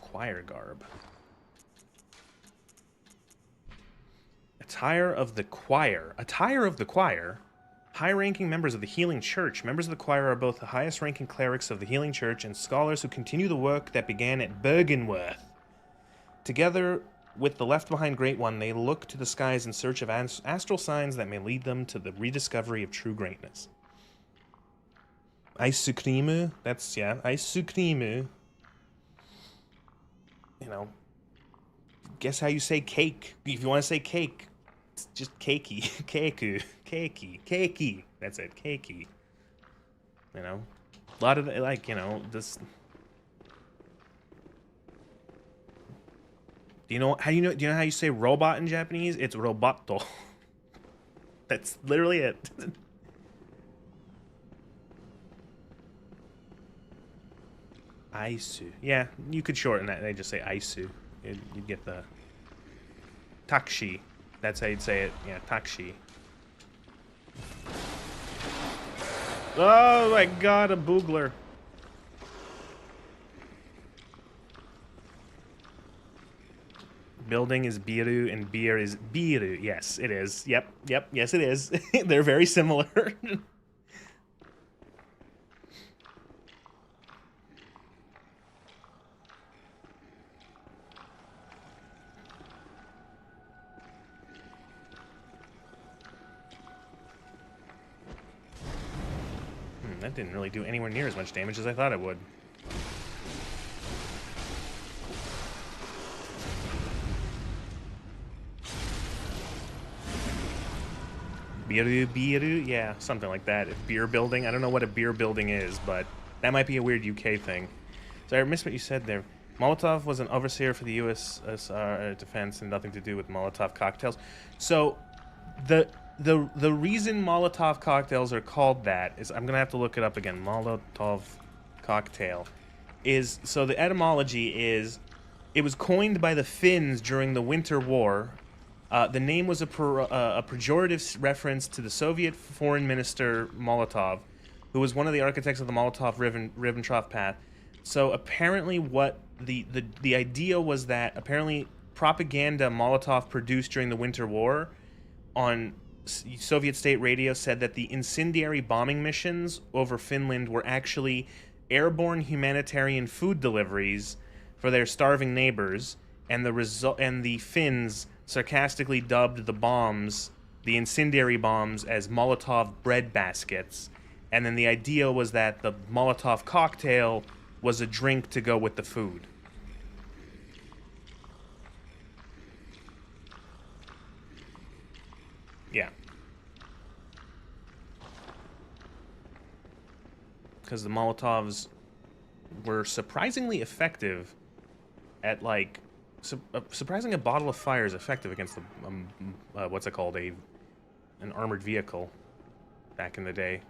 Choir garb. Attire of the choir. Attire of the choir? High-ranking members of the Healing Church. Members of the choir are both the highest-ranking clerics of the Healing Church and scholars who continue the work that began at Bergenworth. Together with the left-behind Great One, they look to the skies in search of astral signs that may lead them to the rediscovery of true greatness. Aisukrimu? That's, yeah, Aisukrimu. You know, guess how you say cake. If you want to say cake, it's just cakey. Keiku. Keiki. Keiki. That's it. Keiki. You know, a lot of the, like, you know, this. Do you know how do you know how you say robot in Japanese? It's roboto. That's literally it. Aisu. Yeah, you could shorten that. They just say Aisu. You'd get the Takshi. That's how you'd say it. Yeah, Takshi. Oh my god, a boogler. Building is biru and beer is biru. Yes, it is. Yep, yes it is. They're very similar. That didn't really do anywhere near as much damage as I thought it would. Biru, yeah, something like that. Beer building, I don't know what a beer building is, but that might be a weird UK thing. So I missed what you said there. Molotov was an overseer for the USSR defense and nothing to do with Molotov cocktails. So the reason Molotov cocktails are called that is, I'm gonna have to look it up again. Molotov cocktail is, so the etymology is, it was coined by the Finns during the Winter War. The name was a pejorative reference to the Soviet foreign minister Molotov, who was one of the architects of the Molotov-Ribbentrop Pact. So apparently what the idea was that apparently propaganda Molotov produced during the Winter War on Soviet state radio said that the incendiary bombing missions over Finland were actually airborne humanitarian food deliveries for their starving neighbors, and the Finns sarcastically dubbed the bombs, the incendiary bombs, as Molotov bread baskets. And then the idea was that the Molotov cocktail was a drink to go with the food. Yeah. Because the Molotovs were surprisingly effective at, like, surprisingly a bottle of fire is effective against the, what's it called, an armored vehicle back in the day.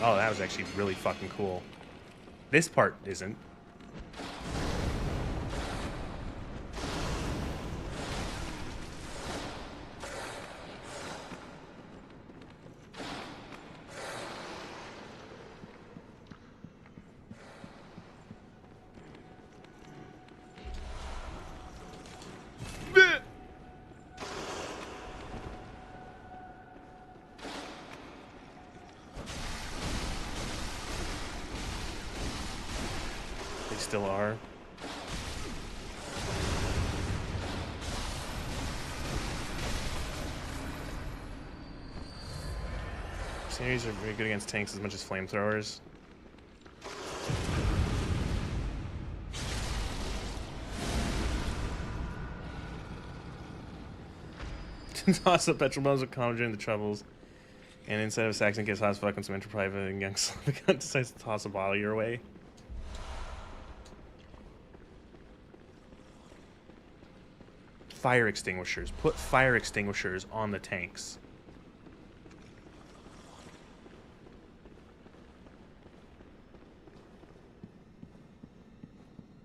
Oh, that was actually really fucking cool. This part isn't. Still are. Series are very good against tanks as much as flamethrowers. Toss up petrol bombs with common during the troubles. And instead of Saxon gets hot as fuck when some enterprise and young Slavic decides to toss a bottle your way. Fire extinguishers. Put fire extinguishers on the tanks.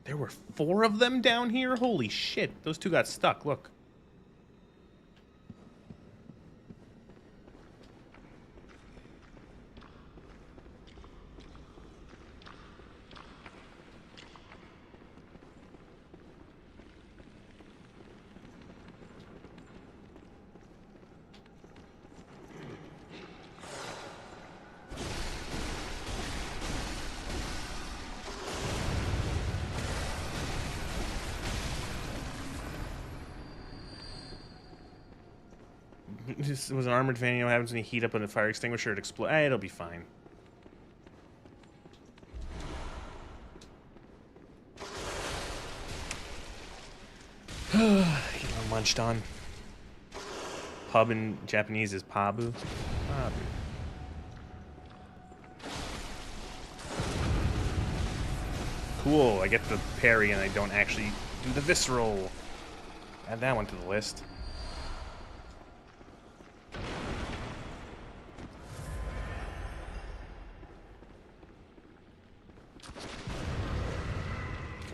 There were 4 of them down here? Holy shit. Those 2 got stuck. Look. It was an armored van. You know what happens when you heat up a fire extinguisher? It explodes. It'll be fine. Munched on. Pub in Japanese is pabu. Pabu. Cool, I get the parry and I don't actually do the visceral. Add that one to the list.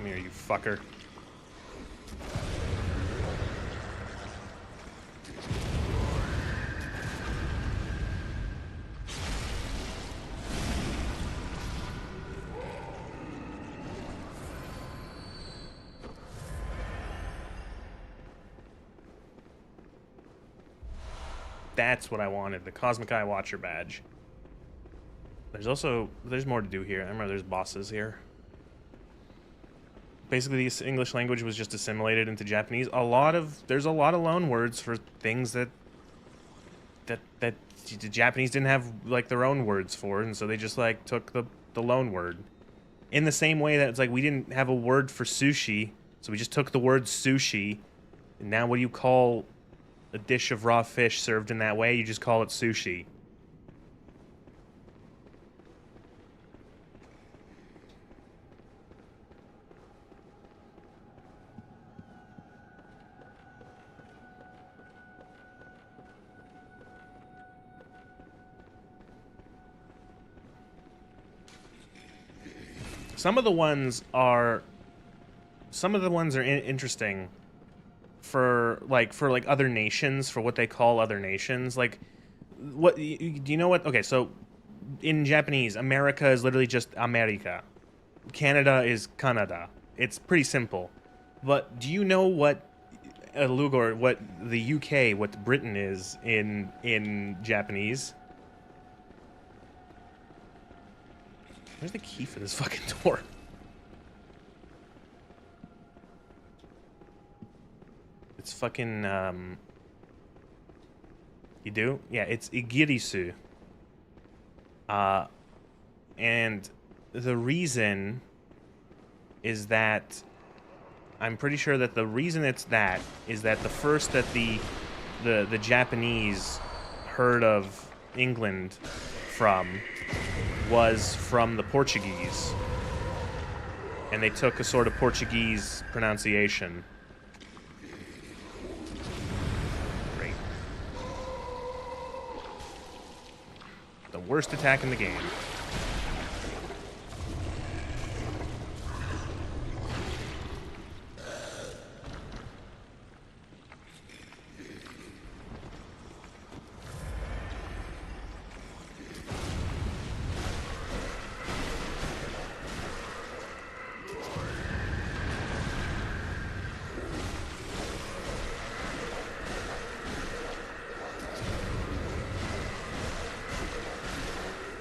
here, you fucker. That's what I wanted, the Cosmic Eye Watcher badge. There's more to do here. I remember there's bosses here. Basically, the English language was just assimilated into Japanese. There's a lot of loan words for things that the Japanese didn't have like their own words for, and so they just like took the loan word. In the same way that it's like we didn't have a word for sushi, so we just took the word sushi. And now what do you call a dish of raw fish served in that way? You just call it sushi. Some of the ones are interesting for other nations, for what they call other nations. Like, do you know what? Okay, so in Japanese, America is literally just America. Canada is Canada. It's pretty simple. But do you know what Lugor, what the UK, what Britain is in Japanese? Where's the key for this fucking door? It's fucking, you do? Yeah, it's Igirisu. And the reason is that I'm pretty sure that the reason it's that is that the first that the Japanese heard of England from was from the Portuguese, and they took a sort of Portuguese pronunciation. Great. The worst attack in the game.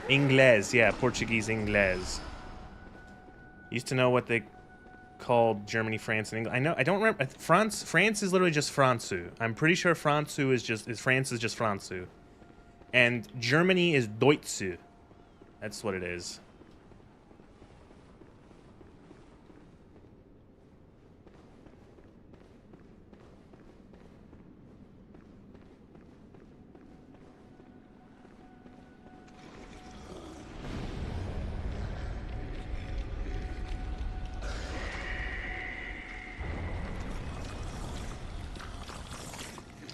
Inglés, yeah, Portuguese Inglés. Used to know what they called Germany, France, and England. I don't remember. France is literally just Francu. I'm pretty sure France is just Francu. And Germany is Deutsche. That's what it is.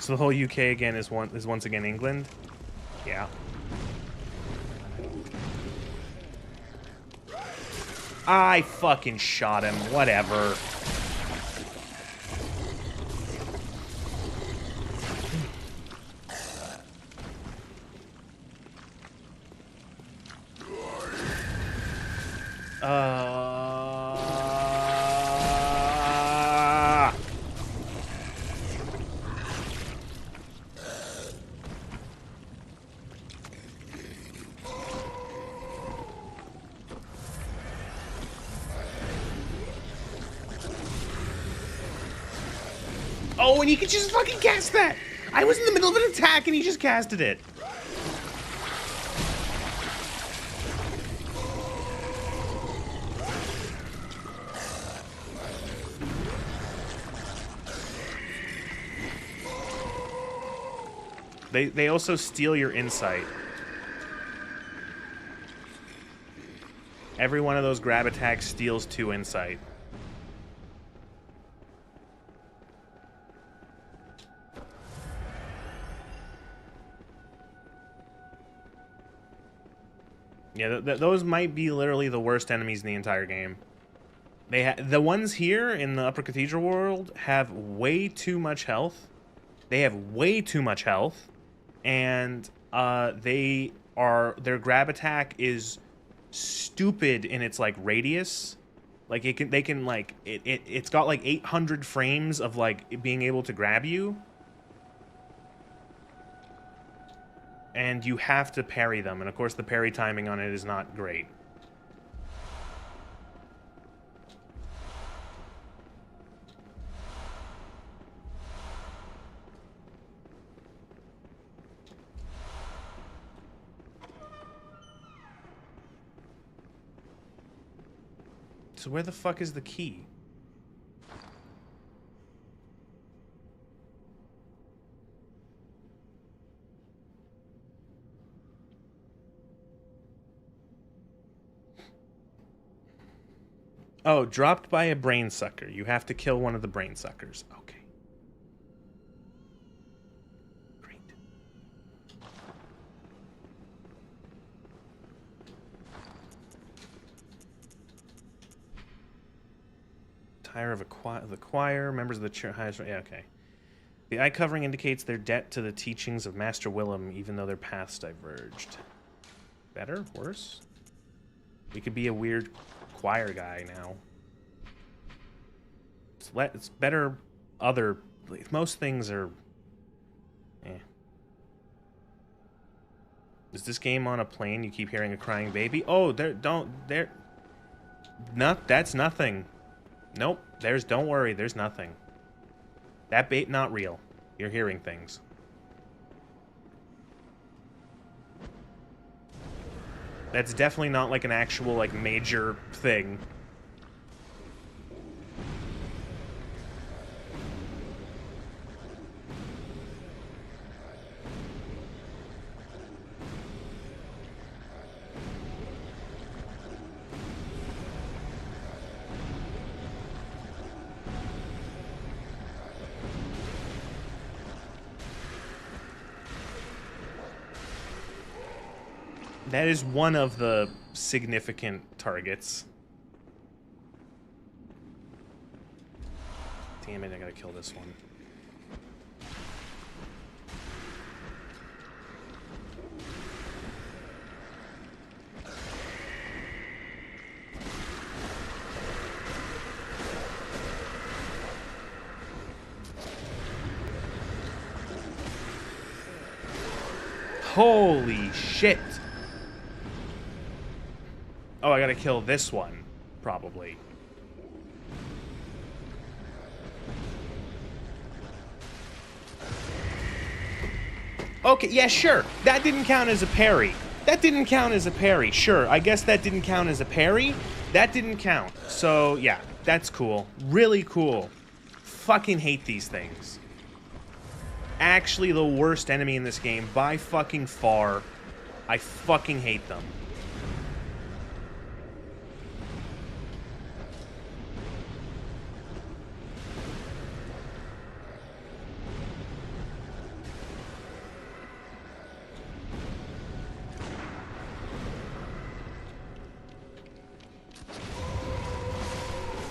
So the whole UK again is once again England? Yeah. I fucking shot him. Whatever. Oh, and he could just fucking cast that! I was in the middle of an attack and he just casted it. They also steal your insight. Every one of those grab attacks steals 2 insight. Yeah, those might be literally the worst enemies in the entire game. The ones here in the Upper Cathedral world have way too much health. They have way too much health, and their grab attack is stupid in its like radius. Like it's got like 800 frames of like being able to grab you, and you have to parry them. And of course, the parry timing on it is not great. So where the fuck is the key? Oh, dropped by a brain sucker. You have to kill one of the brain suckers. Okay. Great. Tire of the choir, members of the church. Yeah, okay. The eye covering indicates their debt to the teachings of Master Willem, even though their paths diverged. Better? Worse? We could be a weird choir guy now. It's better. Most things are. Eh. Is this game on a plane? You keep hearing a crying baby. Oh, that's nothing. Nope. Don't worry. There's nothing. That bait not real. You're hearing things. That's definitely not like an actual like major thing. That is one of the significant targets. Damn it, I gotta kill this one. Holy shit! Oh, I gotta kill this one, probably. Okay, yeah, sure. That didn't count as a parry. That didn't count as a parry. Sure, I guess that didn't count as a parry. That didn't count. So, yeah, that's cool. Really cool. Fucking hate these things. Actually the worst enemy in this game by fucking far. I fucking hate them.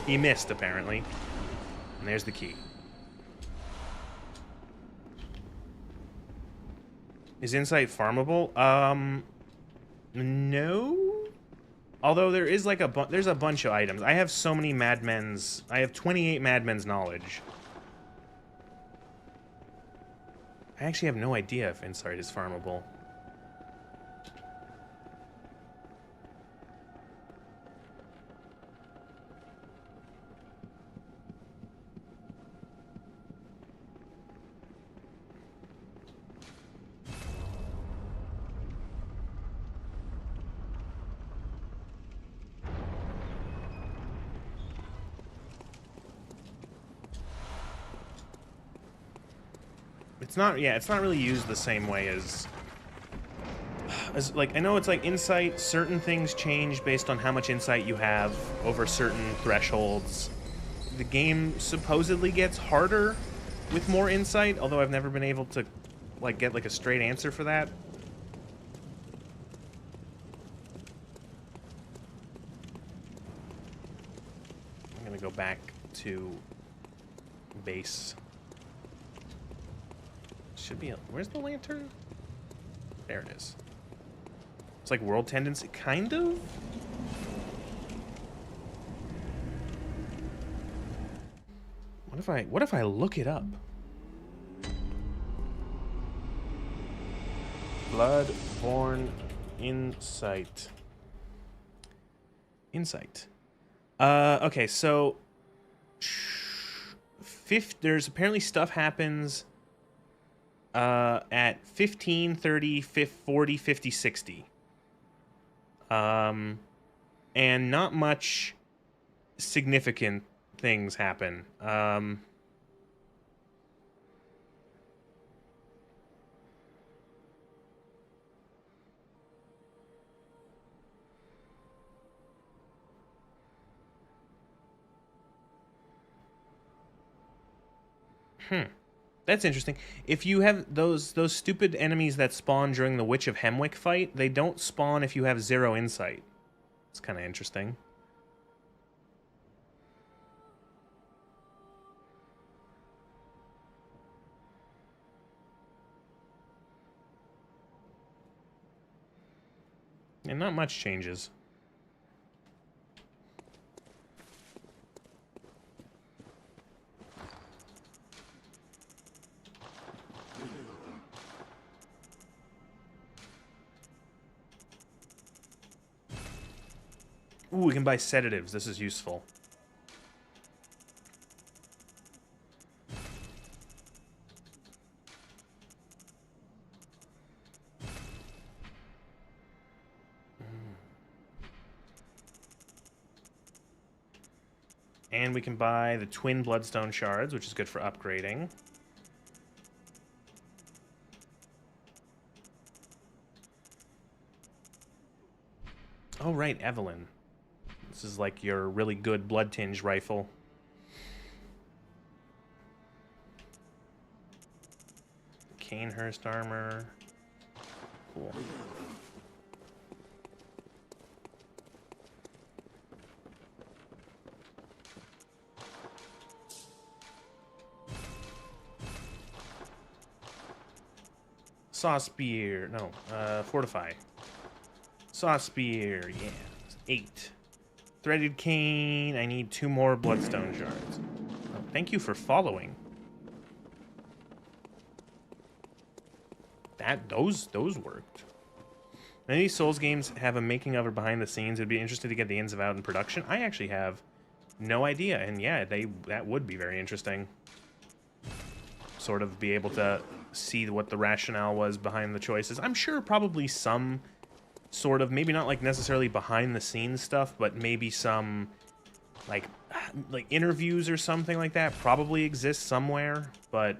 He missed, apparently. And there's the key. Is Insight farmable? No? Although there is like there's a bunch of items. I have so many Madmen's. I have 28 Madmen's knowledge. I actually have no idea if Insight is farmable. It's not, yeah, it's not really used the same way as like, I know it's like Insight, certain things change based on how much insight you have over certain thresholds. The game supposedly gets harder with more insight, although I've never been able to, like, get, like, a straight answer for that. go back to base. Should be... Where's the lantern? There it is. It's like world tendency, kind of? What if I look it up? Bloodborne Insight. Okay, so there's apparently stuff happens at 15, 30, 40, 50, 60. And not much significant things happen. That's interesting. If you have those stupid enemies that spawn during the Witch of Hemwick fight, they don't spawn if you have 0 insight. It's kind of interesting. And not much changes. Ooh, we can buy sedatives. This is useful. And we can buy the twin bloodstone shards, which is good for upgrading. Oh, right, Evelyn. This is like your really good blood tinge rifle. Canehurst armor. Cool. Saw spear. No, fortify. Saw spear. Yeah. 8. Threaded cane. I need 2 more bloodstone shards. Oh, thank you for following. Those worked. Many of these Souls games have a making of or behind the scenes. It'd be interesting to get the ins and outs in production. I actually have no idea, and yeah, that would be very interesting. Sort of be able to see what the rationale was behind the choices. I'm sure probably some sort of, maybe not like necessarily behind the scenes stuff, but maybe some like interviews or something like that probably exists somewhere, but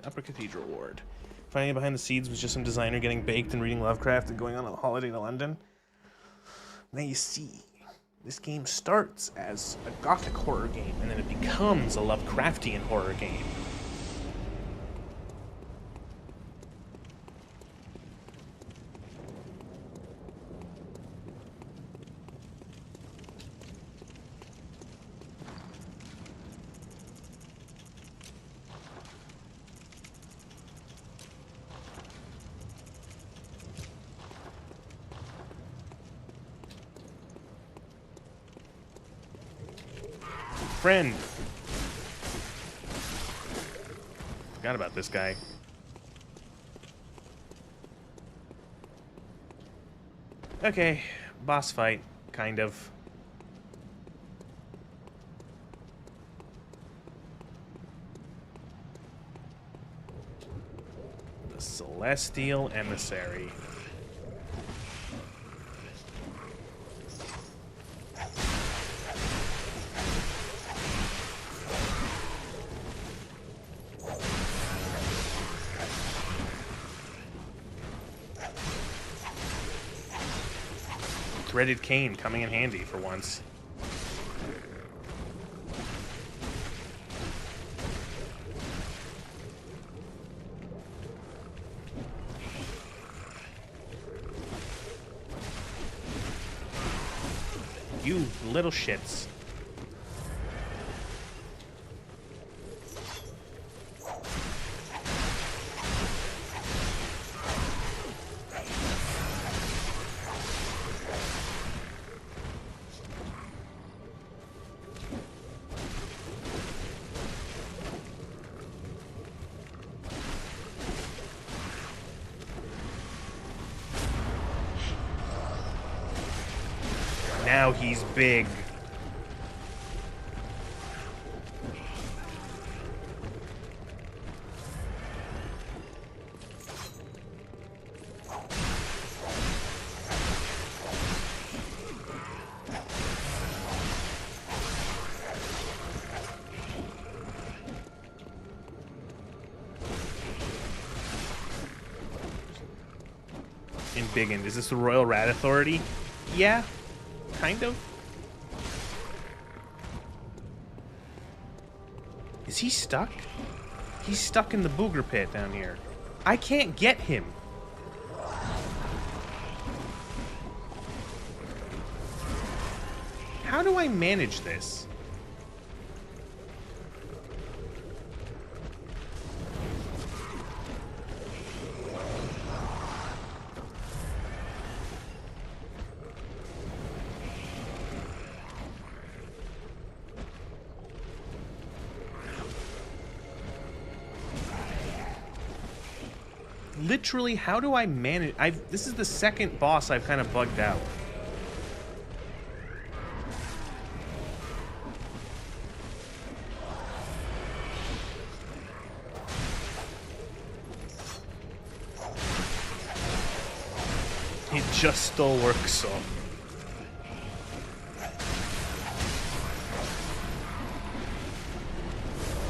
Upper Cathedral Ward. Finding behind the scenes was just some designer getting baked and reading Lovecraft and going on a holiday to London. Now you see, this game starts as a gothic horror game, and then it becomes a Lovecraftian horror game. Friend. Forgot about this guy. Okay, boss fight, kind of. The Celestial Emissary. Threaded cane coming in handy for once. You little shits. Now he's big. Embiggened. Is this the Royal Rat Authority? Yeah, kind of. Is he stuck? He's stuck in the booger pit down here. I can't get him. How do I manage this? Literally, how do I manage? This is the second boss I've kind of bugged out. It just still works, so.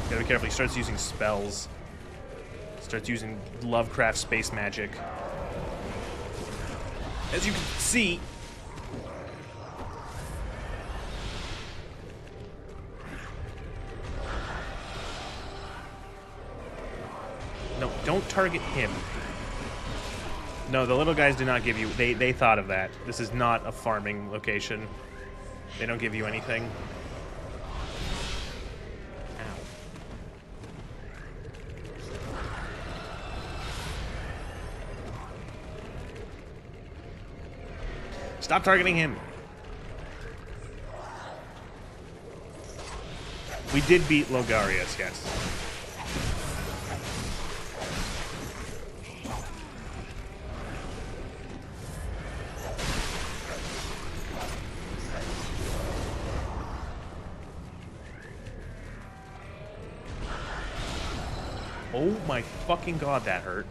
Gotta be careful, he starts using spells. Starts using Lovecraft space magic. As you can see... No, don't target him. No, the little guys do not give you... They thought of that. This is not a farming location. They don't give you anything. Stop targeting him. We did beat Logarius, yes. Oh my fucking god, that hurt.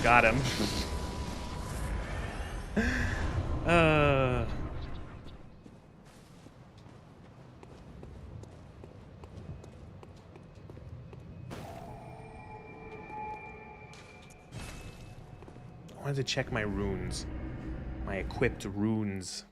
Got him. I wanted to check my runes. My equipped runes.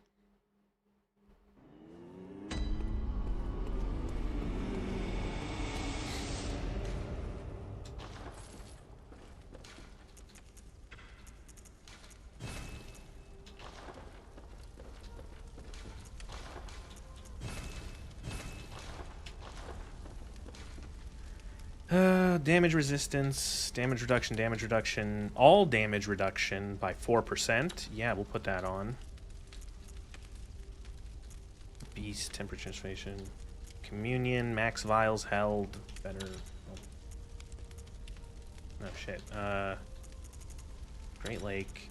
Damage resistance, damage reduction, all damage reduction by 4%. Yeah, we'll put that on. Beast, temperature transformation, communion, max vials held, better. Oh shit. Great Lake.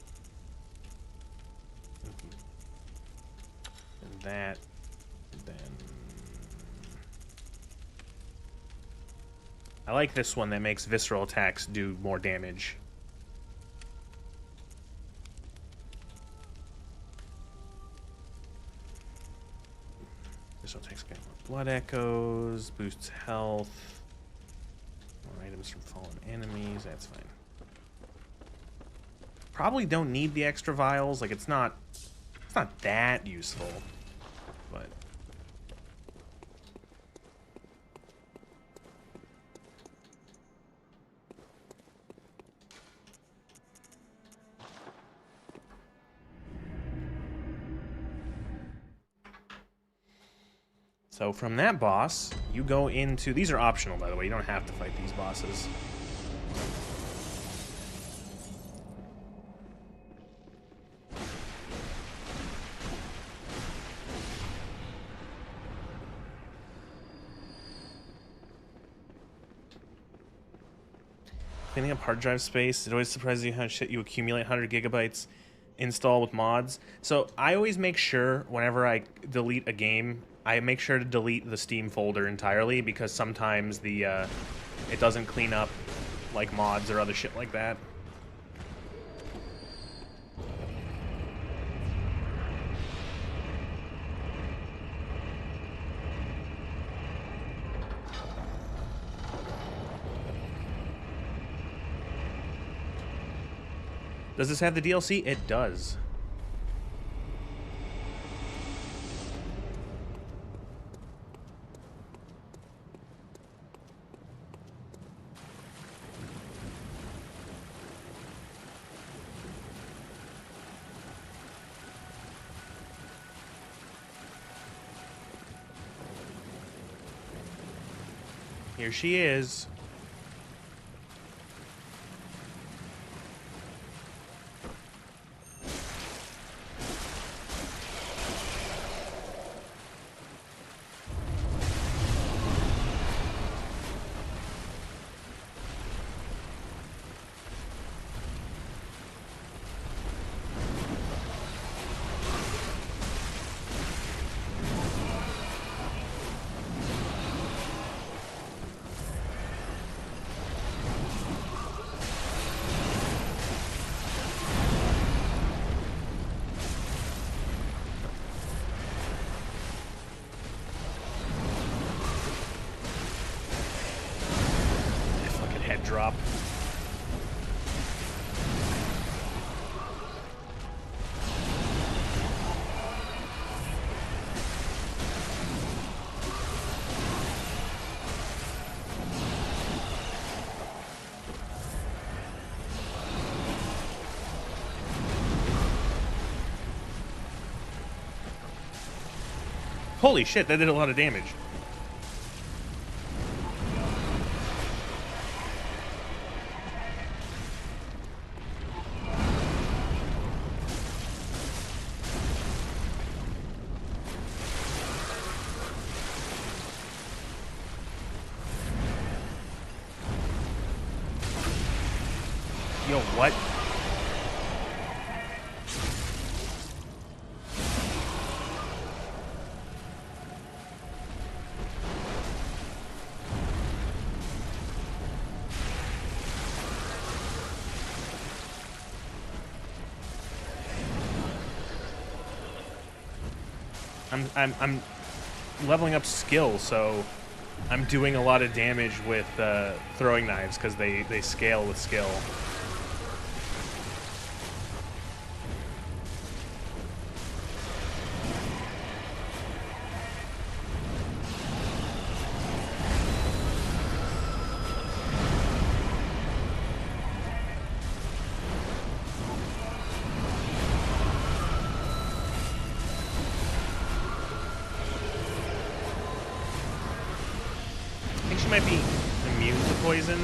And that. And then. I like this one that makes visceral attacks do more damage. Visceral attacks get more blood echoes, boosts health. More items from fallen enemies, that's fine. Probably don't need the extra vials, like it's not that useful, but so from that boss, you go into... These are optional, by the way. You don't have to fight these bosses. Cleaning up hard drive space. It always surprises you how much shit you accumulate 100 gigabytes install with mods. So I always make sure whenever I delete a game, I make sure to delete the Steam folder entirely, because sometimes the it doesn't clean up like mods or other shit like that. Does this have the DLC? It does. Here she is. Drop. Holy shit, that did a lot of damage. Yo, what? I'm leveling up skill, so I'm doing a lot of damage with throwing knives because they scale with skill. She might be immune to poison.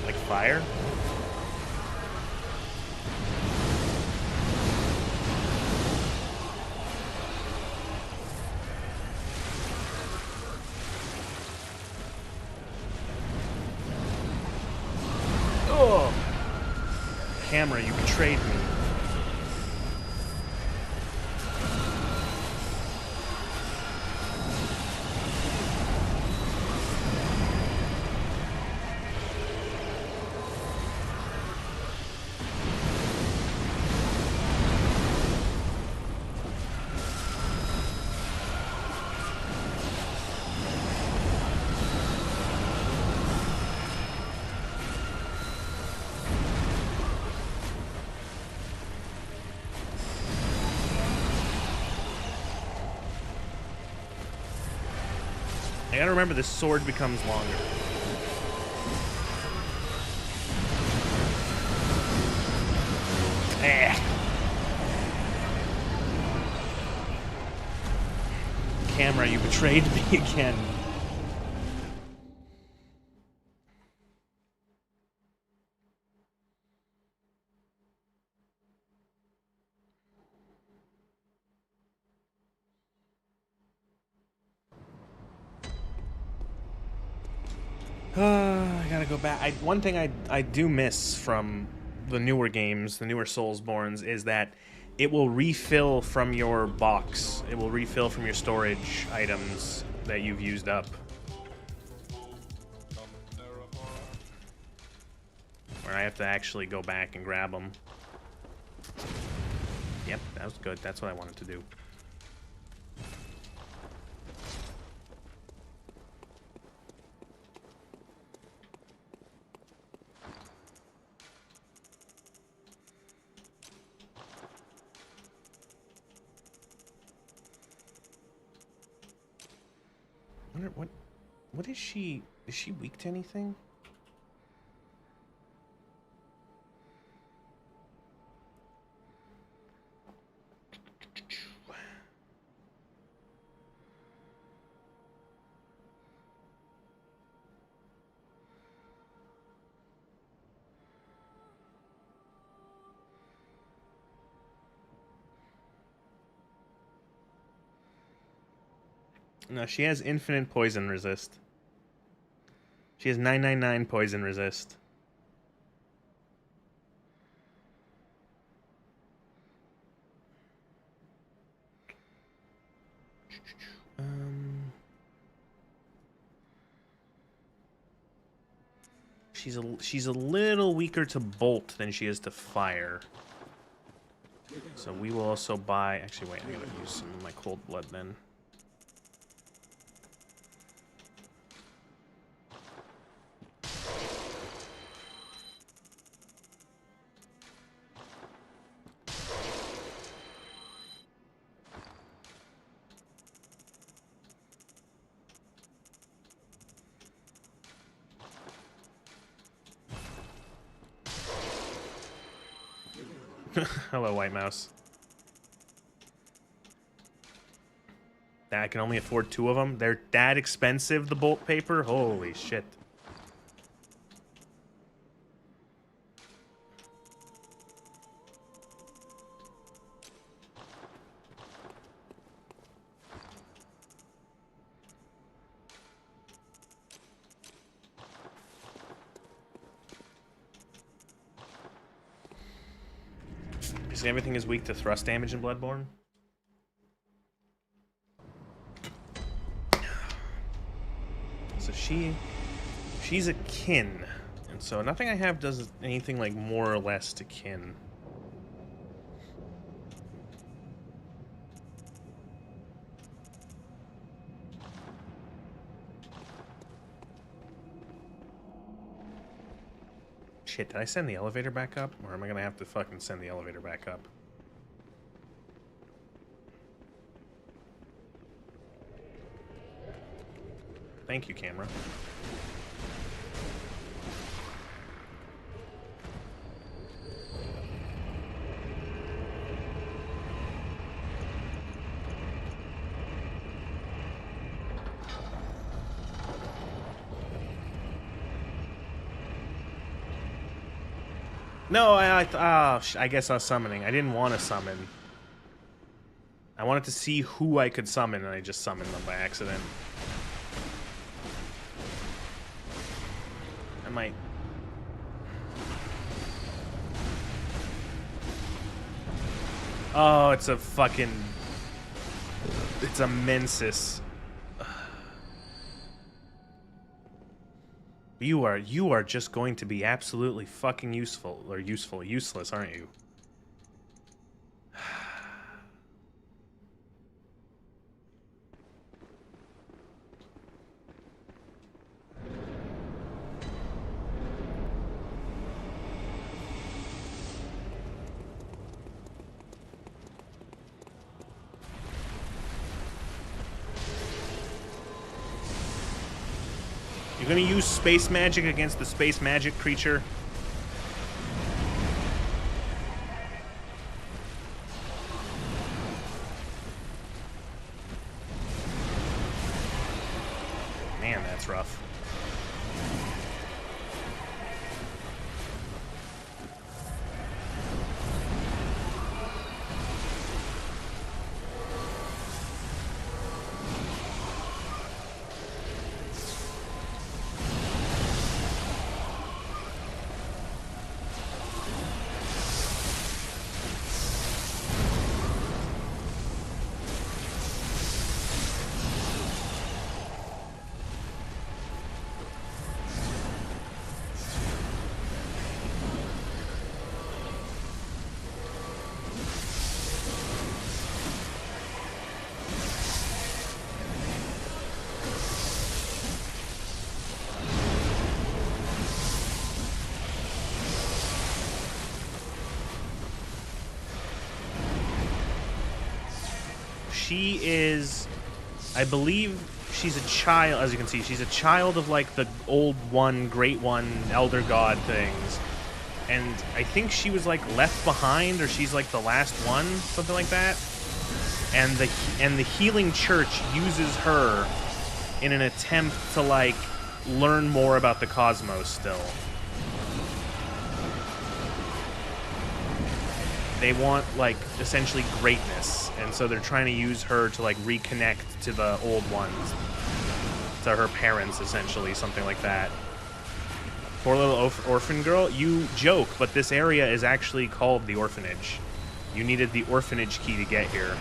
Like fire? Oh! Camera, you betrayed me. I gotta remember this sword becomes longer. Camera, you betrayed me again. I gotta go back. One thing I do miss from the newer games, the newer Soulsborns, is that it will refill from your box. It will refill from your storage items that you've used up. Where I have to actually go back and grab them. Yep, that was good. That's what I wanted to do. I wonder what is she? Is she weak to anything? No, she has infinite poison resist. She has 999 poison resist. She's a little weaker to bolt than she is to fire. So we will also buy. Actually, wait. I gotta use some of my cold blood then. Hello, White Mouse. I can only afford 2 of them. They're that expensive, the bolt paper? Holy shit. Because everything is weak to thrust damage in Bloodborne? So she's a kin. And so nothing I have does anything like more or less to kin. shit, did I send the elevator back up? Or am I gonna have to fucking send the elevator back up? Thank you, camera. No, I guess I was summoning. I didn't want to summon. I wanted to see who I could summon, and I just summoned them by accident. I might... Oh, it's a fucking... It's a Mensis. You are just going to be absolutely fucking useless, aren't you? You're gonna use space magic against the space magic creature? Man, that's rough. She is, I believe she's a child, as you can see, she's a child of like the old one, great one, elder god things. And I think she was like left behind, or she's like the last one, something like that. And the healing church uses her in an attempt to like learn more about the cosmos still. They want, like, essentially greatness, and so they're trying to use her to, like, reconnect to the old ones. To her parents, essentially, something like that. Poor little orphan girl, you joke, but this area is actually called the orphanage. You needed the orphanage key to get here.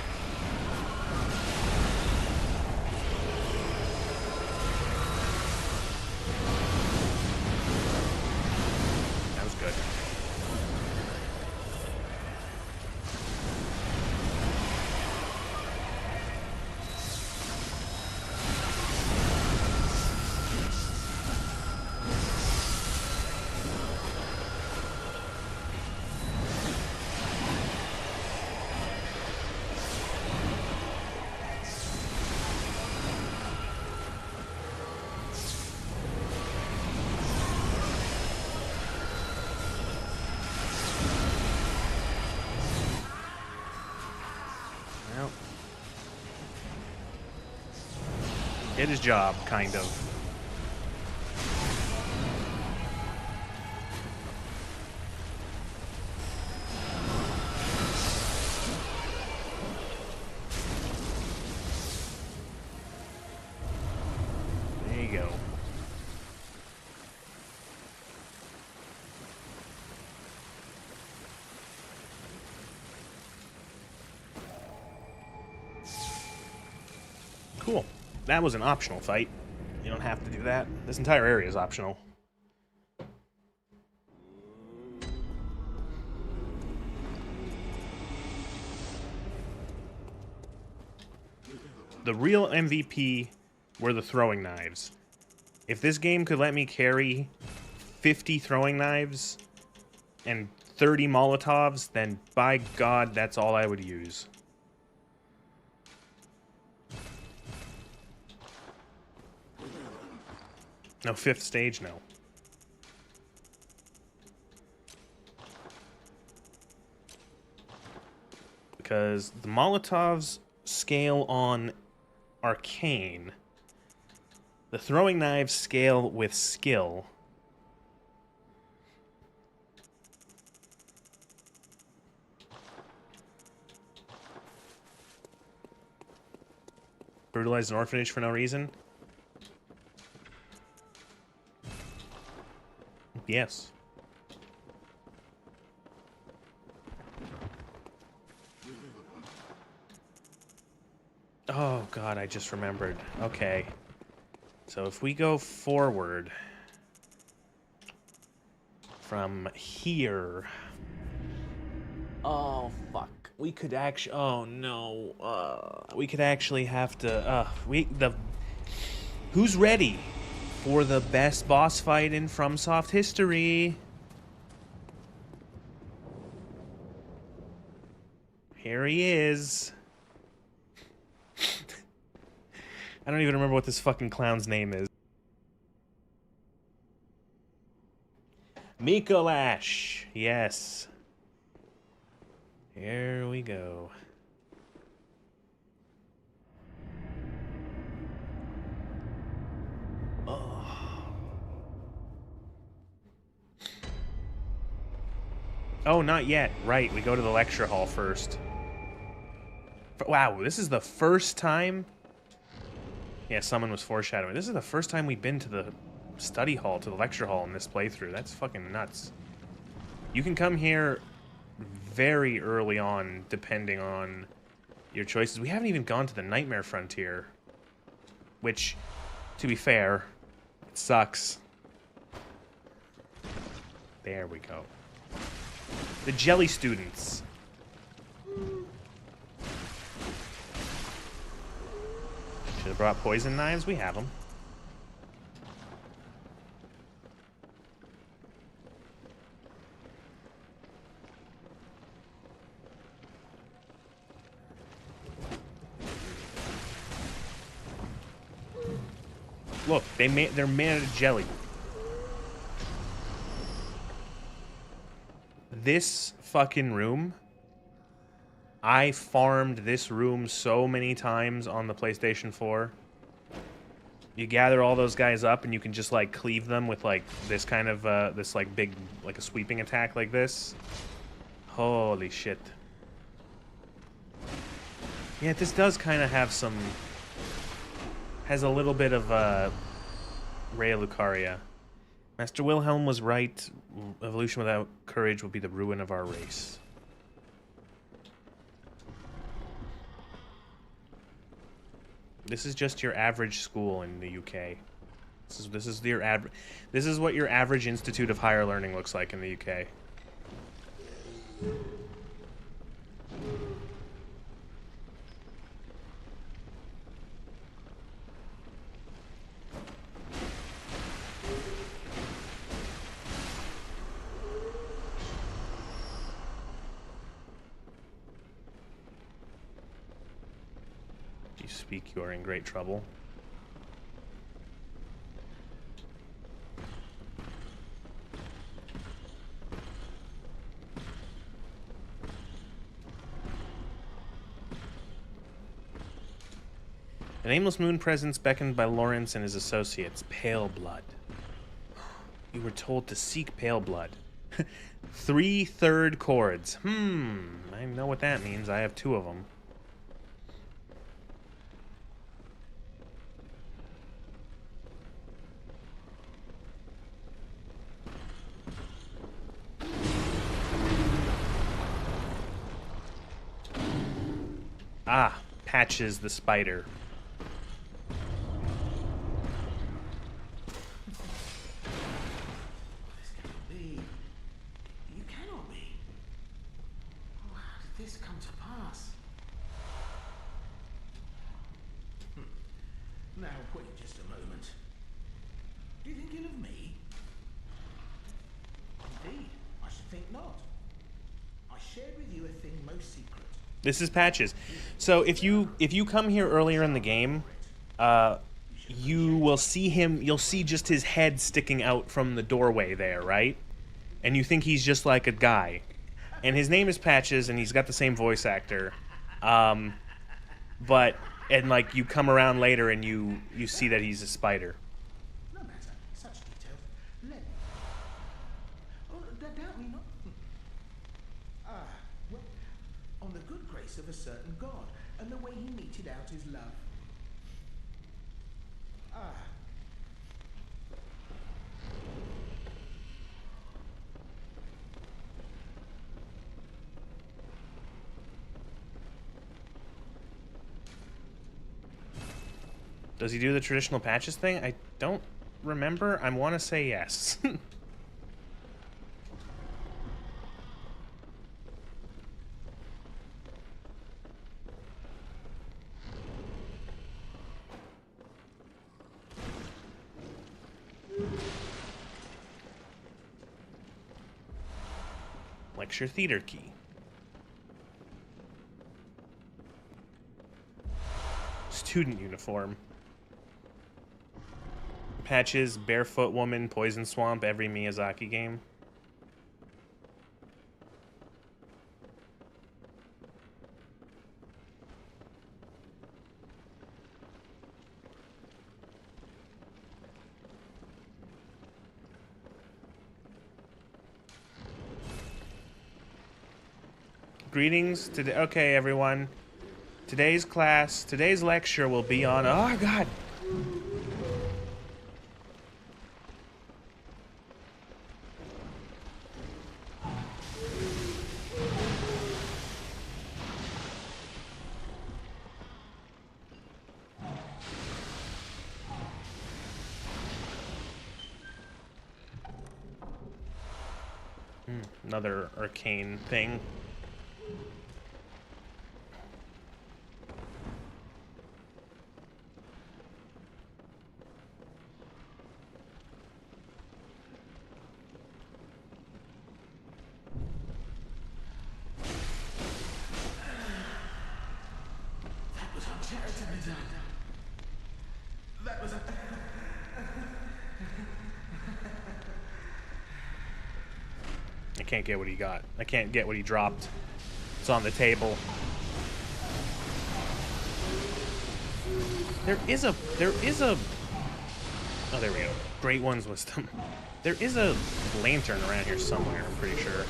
That was good. Did his job, kind of. There you go. Cool. That was an optional fight. You don't have to do that. This entire area is optional. The real MVP were the throwing knives. If this game could let me carry 50 throwing knives and 30 Molotovs, then by God, that's all I would use. No, 5th stage, no. Because the Molotovs scale on arcane. The throwing knives scale with skill. Brutalize an orphanage for no reason? Yes. Oh god, I just remembered. Okay. So if we go forward from here... Oh, fuck. We could actually... Oh, no. We could actually have to... Who's ready for the best boss fight in FromSoft history? Here he is. I don't even remember what this fucking clown's name is. Mikolash. Yes. Here we go. Oh, not yet. Right, we go to the lecture hall first. Wow, this is the first time... Yeah, someone was foreshadowing. This is the first time we've been to the study hall, to the lecture hall in this playthrough. That's fucking nuts. You can come here very early on, depending on your choices. We haven't even gone to the Nightmare Frontier. Which, to be fair, it sucks. There we go. The jelly students. Should have brought poison knives. We have them. Look, they're made out of jelly. This fucking room, I farmed this room so many times on the PlayStation 4. You gather all those guys up and you can just like cleave them with like this kind of this like big, like a sweeping attack like this. Holy shit. Yeah, this does kind of have some, has a little bit of Rhea Lucaria. Master Wilhelm was right. Evolution without courage will be the ruin of our race. This is just your average school in the UK. This is what your average Institute of Higher Learning looks like in the UK. You speak, you are in great trouble. A nameless moon presence beckoned by Lawrence and his associates. Pale blood. You were told to seek pale blood. 3 third chords. I know what that means. I have 2 of them. Ah, Patches the spider.
You cannot be. Oh, how did this come to pass? Now, wait just a moment. Do you think ill of me? Indeed, I should think not. I shared with you a thing most secret.
This is Patches. So if you come here earlier in the game, you will see him. You'll see just his head sticking out from the doorway there, right? And you think he's just like a guy. And his name is Patches, and he's got the same voice actor. But and like you come around later and you see that he's a spider.
No matter, such details. Let Oh, doubt me not. Well, on the good grace of a certain god, and the way he meted out his love.
Does he do the traditional Patches thing? I don't remember. I want to say yes. Lecture theater key. Student uniform. Patches, Barefoot Woman, Poison Swamp, every Miyazaki game. Greetings today. Okay, everyone. Today's lecture will be on. Oh, God. Another arcane thing.
That was uncharitably done. That was
I can't get what he got. I can't get what he dropped. It's on the table. There is a oh, there we go. Great One's Wisdom. There is a lantern around here somewhere, I'm pretty sure.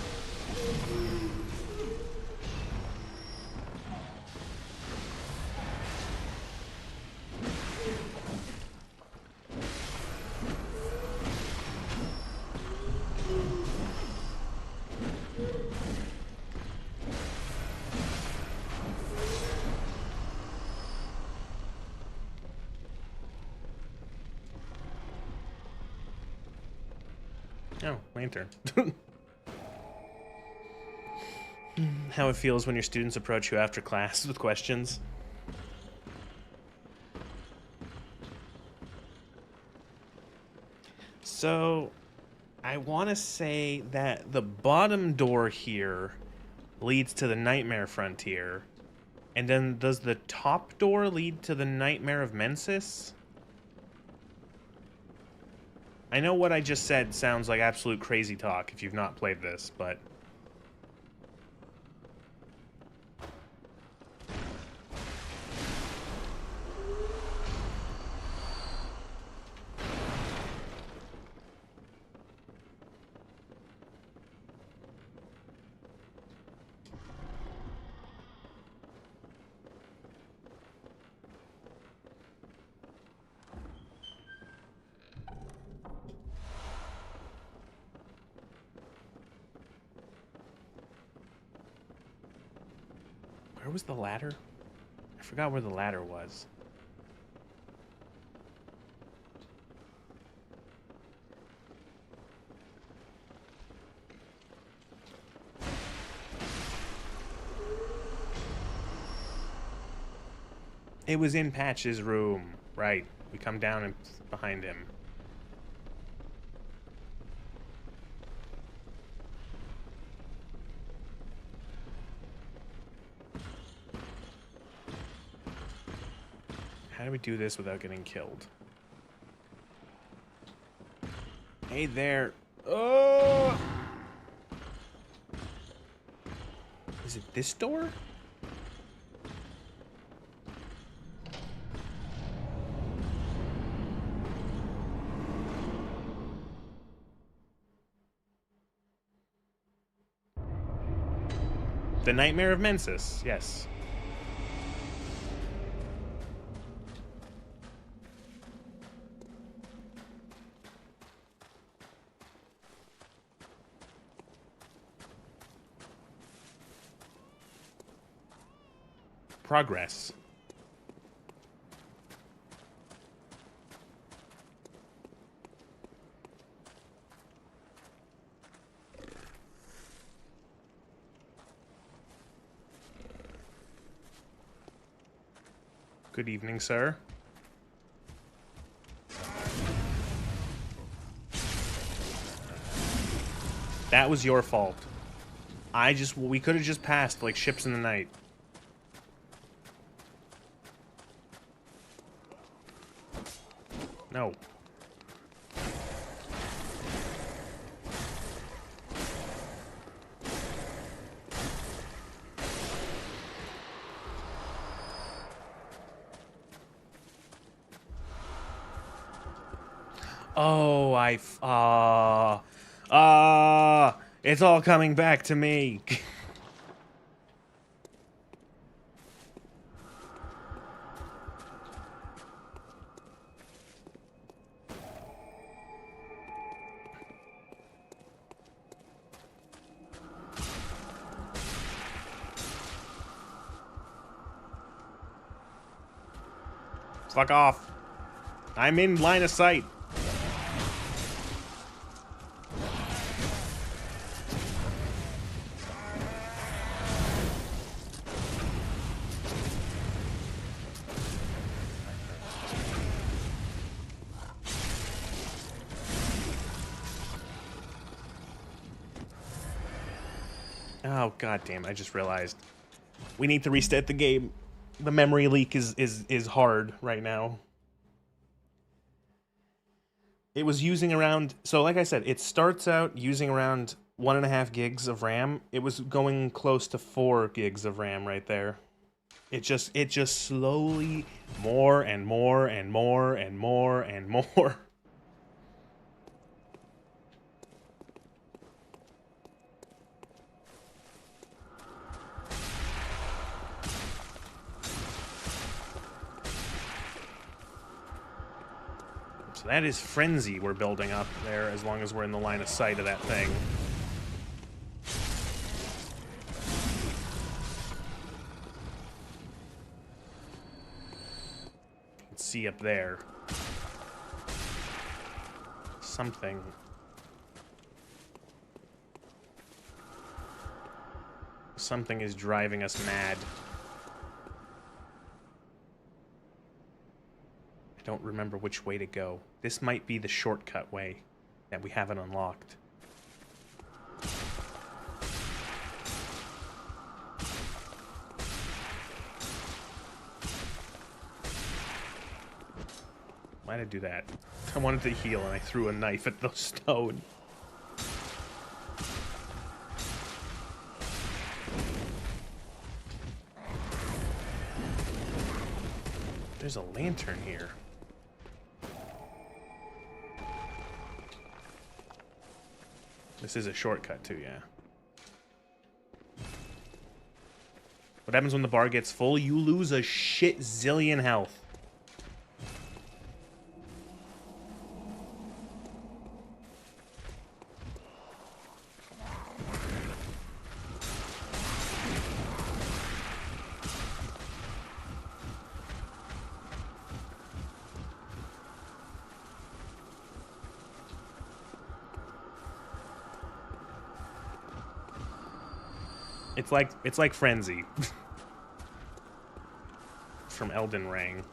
Oh, lantern. How it feels when your students approach you after class with questions. So, I want to say that the bottom door here leads to the Nightmare Frontier. And then does the top door lead to the Nightmare of Mensis? I know what I just said sounds like absolute crazy talk if you've not played this, but... Where was the ladder? I forgot where the ladder was. It was in Patch's room. Right. We come down and behind him. do we do this without getting killed? Hey there. Oh! Is it this door? The Nightmare of Mensis, yes. Progress. Good evening, sir. That was your fault. We could have just passed like ships in the night. No. Oh, it's all coming back to me. Fuck off. I'm in line of sight. Oh, god damn, I just realized. We need to reset the game. The memory leak is hard right now. It was using around, so like I said, it starts out using around 1.5 gigs of RAM. It was going close to 4 gigs of RAM right there. It just slowly more and more and more and more and more. So that is frenzy we're building up there, as long as we're in the line of sight of that thing. Let's see up there. Something. Something is driving us mad. I don't remember which way to go. This might be the shortcut way that we haven't unlocked. Why did I do that? I wanted to heal and I threw a knife at the stone. There's a lantern here. This is a shortcut too, yeah. What happens when the bar gets full? You lose a shit zillion health. It's like Frenzy from Elden Ring.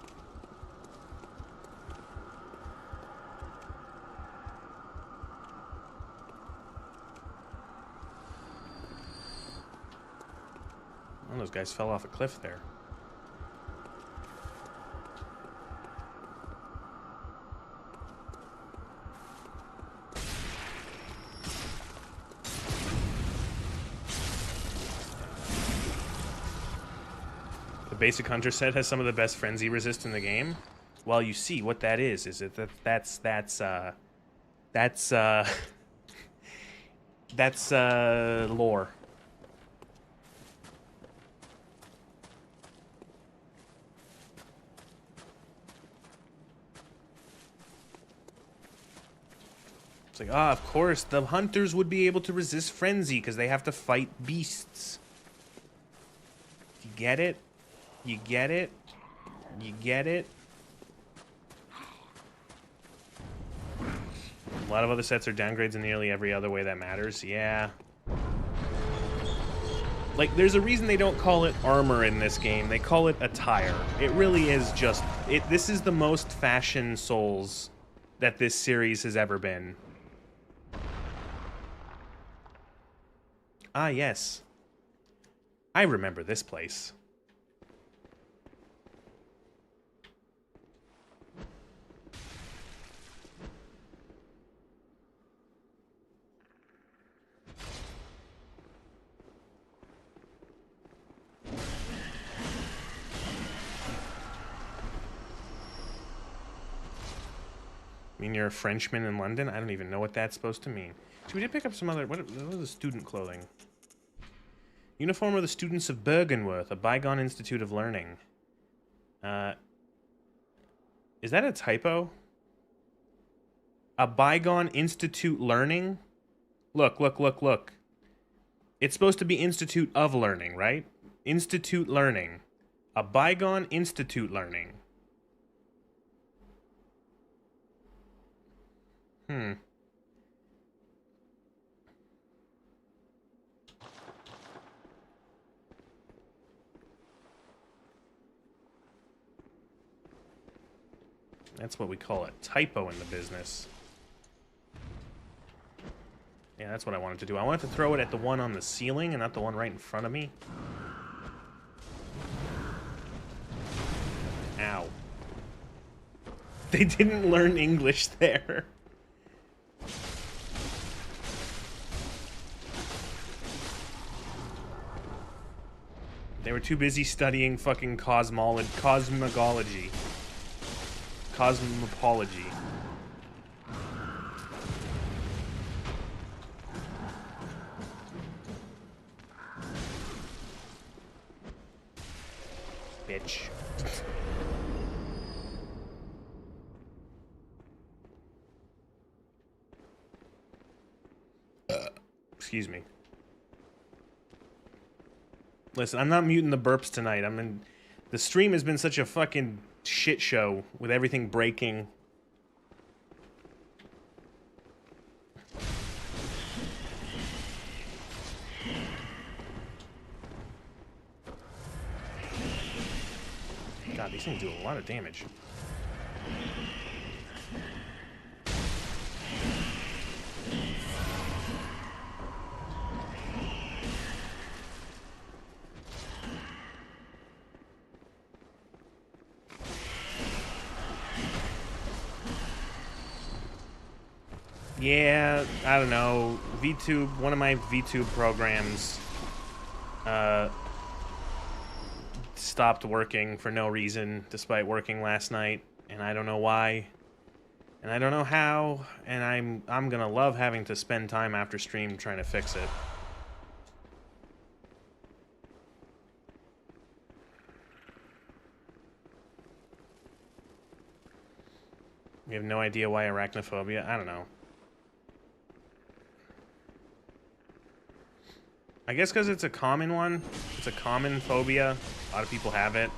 One of those guys fell off a cliff there. The basic hunter set has some of the best frenzy resist in the game. Well, you see what that is it that's that's lore. It's like, ah, of course, the hunters would be able to resist frenzy because they have to fight beasts. You get it? You get it? You get it? A lot of other sets are downgrades in nearly every other way that matters. Yeah. Like, there's a reason they don't call it armor in this game. They call it attire. It really is just... This is the most fashion Souls that this series has ever been. Ah, yes. I remember this place. I mean, you're a Frenchman in London? I don't even know what that's supposed to mean. So we did pick up some other... What was the student clothing? Uniform of the students of Bergenworth, a bygone institute of learning. Is that a typo? A bygone institute learning? Look, look, look, look. It's supposed to be institute of learning, right? Institute learning. A bygone institute learning. That's what we call a typo in the business. Yeah, that's what I wanted to do. I wanted to throw it at the one on the ceiling and not the one right in front of me. Ow. They didn't learn English there. They were too busy studying fucking cosmology. Cosmopology. Bitch. Excuse me. Listen, I'm not muting the burps tonight. The stream has been such a fucking shit show with everything breaking. God, these things do a lot of damage. Yeah, I don't know. VTube, one of my VTube programs, stopped working for no reason, despite working last night, and I don't know why, and I don't know how, and I'm gonna love having to spend time after stream trying to fix it. We have no idea why arachnophobia. I don't know. I guess because it's a common one. It's a common phobia. A lot of people have it.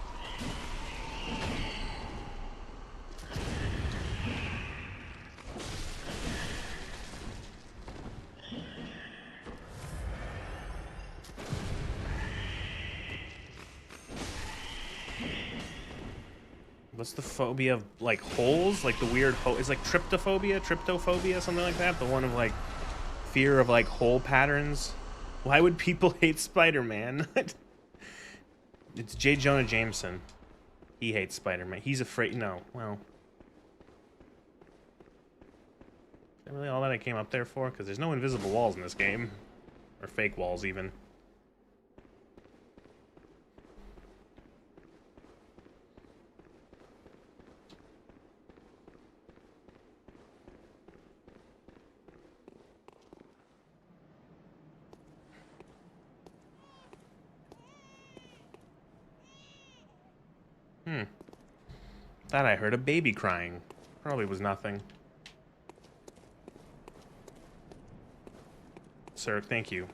What's the phobia of, like, holes? Like the weird hole? It's like tryptophobia, something like that? The one of, like, fear of, like, hole patterns? Why would people hate Spider-Man? It's J. Jonah Jameson. He hates Spider-Man. He's afraid... No, well... Is that really all that I came up there for? Because there's no invisible walls in this game. Or fake walls, even. Thought I heard a baby crying. Probably was nothing. Sir, thank you.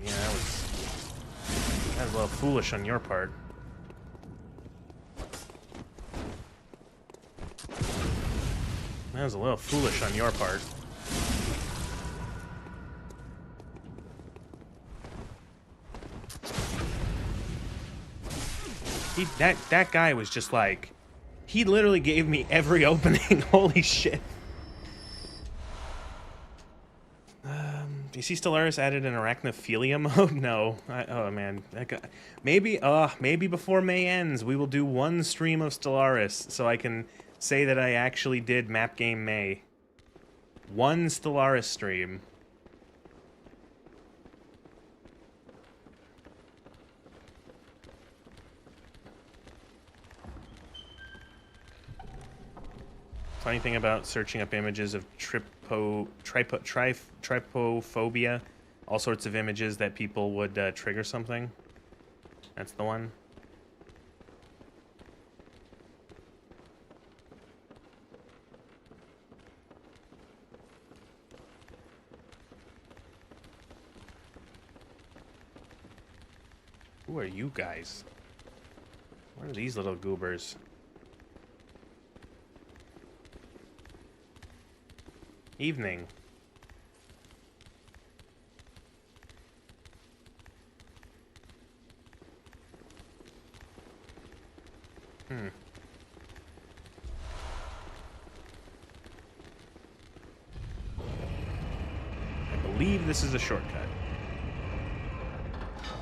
Yeah, that was a little foolish on your part. That was a little foolish on your part. That guy was just like, he literally gave me every opening. Holy shit. Do you see Stellaris added an arachnophilia mode? No. Oh man, that guy. Maybe before May ends, we will do one stream of Stellaris, so I can say that I actually did Map Game May. One Stellaris stream. Funny thing about searching up images of trypophobia, all sorts of images that people would trigger something. That's the one. Who are you guys? What are these little goobers? Evening. I believe this is a shortcut.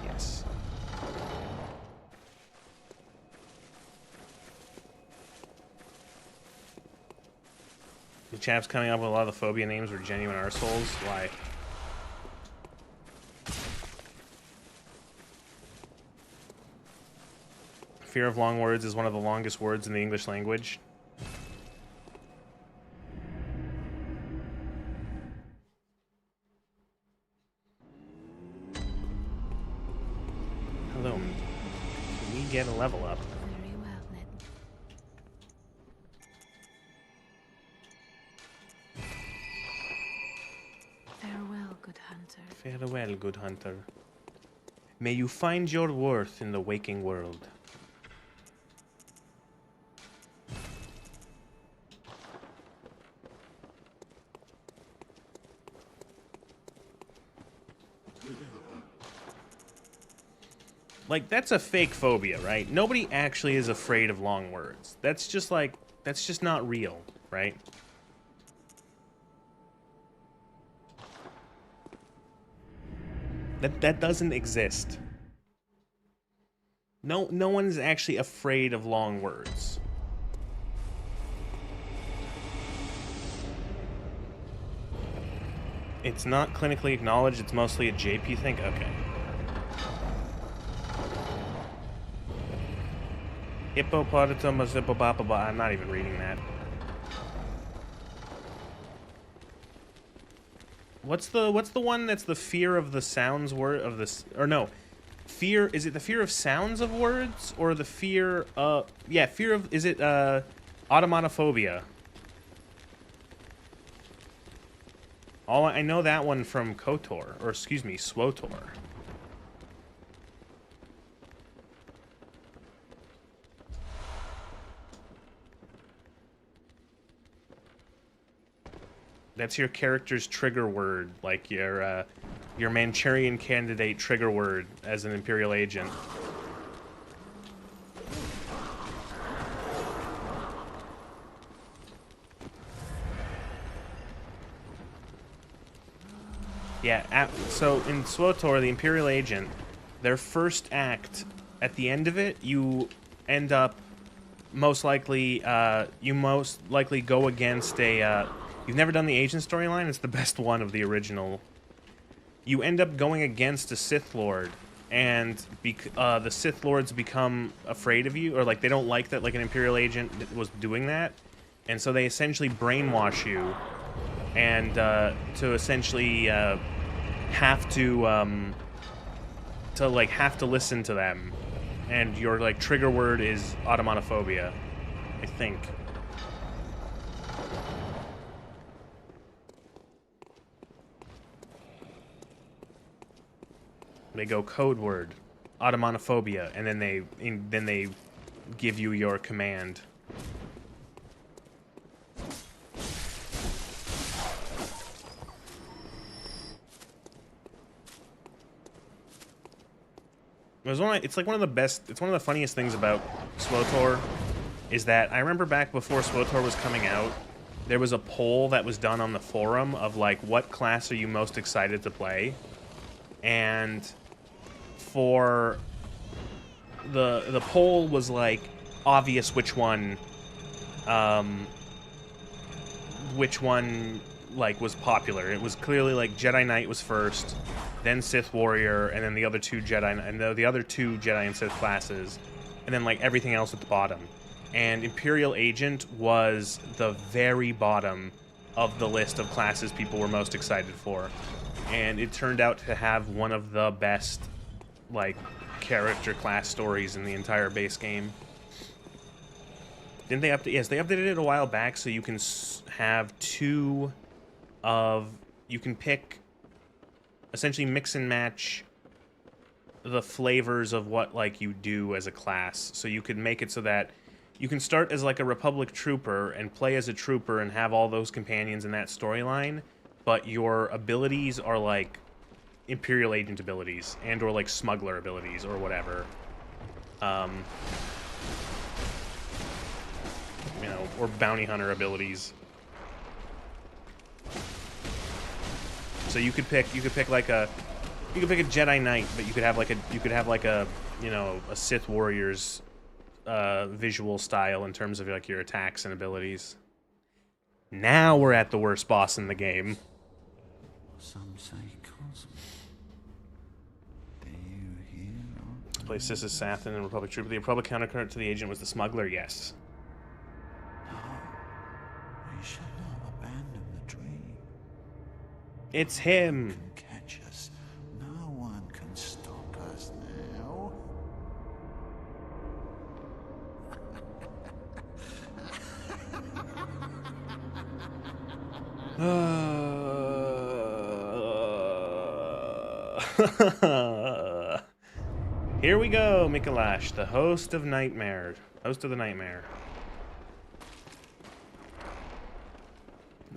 Yes. The chaps coming up with a lot of the phobia names were genuine arseholes. Why? Fear of long words is one of the longest words in the English language. Hello. Can we get a level up?
Very well, then. Farewell, good hunter.
Farewell, good hunter. May you find your worth in the waking world. Like, that's a fake phobia, right? Nobody actually is afraid of long words. That's just like, that's just not real, right? That doesn't exist. No one is actually afraid of long words. It's not clinically acknowledged, it's mostly a JP thing? Okay. Hippopotamus hippopopapa. I'm not even reading that. What's the one that's the fear of the sounds word of this, or no, fear, is it the fear of sounds of words or the fear yeah, fear of, is it automatophobia? I know that one from KOTOR, or excuse me, SWOTOR. That's your character's trigger word, like your Manchurian Candidate trigger word as an Imperial agent. Yeah, so in SWOTOR, the Imperial agent, their first act, at the end of it, you end up most likely go against a, you've never done the agent storyline? It's the best one of the original. You end up going against a Sith Lord, and the Sith Lords become afraid of you, or like they don't like that like an Imperial agent was doing that, and so they essentially brainwash you, and to essentially have to to like have to listen to them, and your like trigger word is automonophobia, I think. They go code word, automonophobia, and then they give you your command. It's like one of the best. It's one of the funniest things about SWTOR is that I remember back before SWTOR was coming out, there was a poll that was done on the forum of like, what class are you most excited to play? And for the poll was like obvious which one like was popular. It was clearly like Jedi Knight was first, then Sith Warrior, and then the other two Jedi and Sith classes, and then like everything else at the bottom. And Imperial Agent was the very bottom of the list of classes people were most excited for. And it turned out to have one of the best like character class stories in the entire base game. Didn't they update? Yes, they updated it a while back, so you can have you can pick, essentially mix and match the flavors of what like you do as a class. So you could make it so that you can start as like a Republic trooper and play as a trooper and have all those companions in that storyline, but your abilities are like Imperial Agent abilities and or like smuggler abilities or whatever. You know, or bounty hunter abilities. So you could pick like a Jedi Knight, but you could have like a you know, a Sith Warrior's visual style in terms of like your attacks and abilities. Now we're at the worst boss in the game.
Some say cosmic. Do you hear?
Play Sis's Sathan and Republic Trooper. The Republic countercurrent to the agent was the smuggler, yes.
No, we shall not abandon the dream.
It's him.
Can catch us. No one can stop us now.
Here we go, Mikolash, the host of Nightmare. Host of the Nightmare.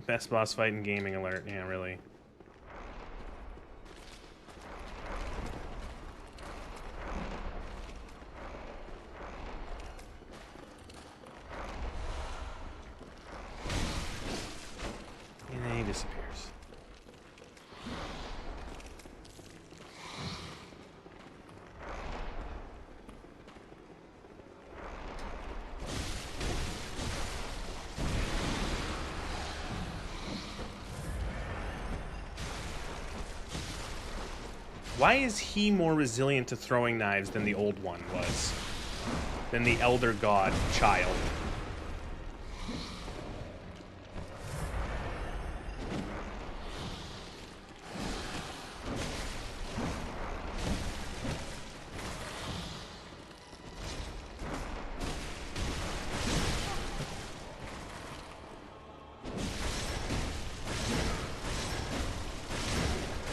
Best boss fight in gaming alert. Yeah, really. And then he disappears. Why is he more resilient to throwing knives than the old one was? Than the Elder God child?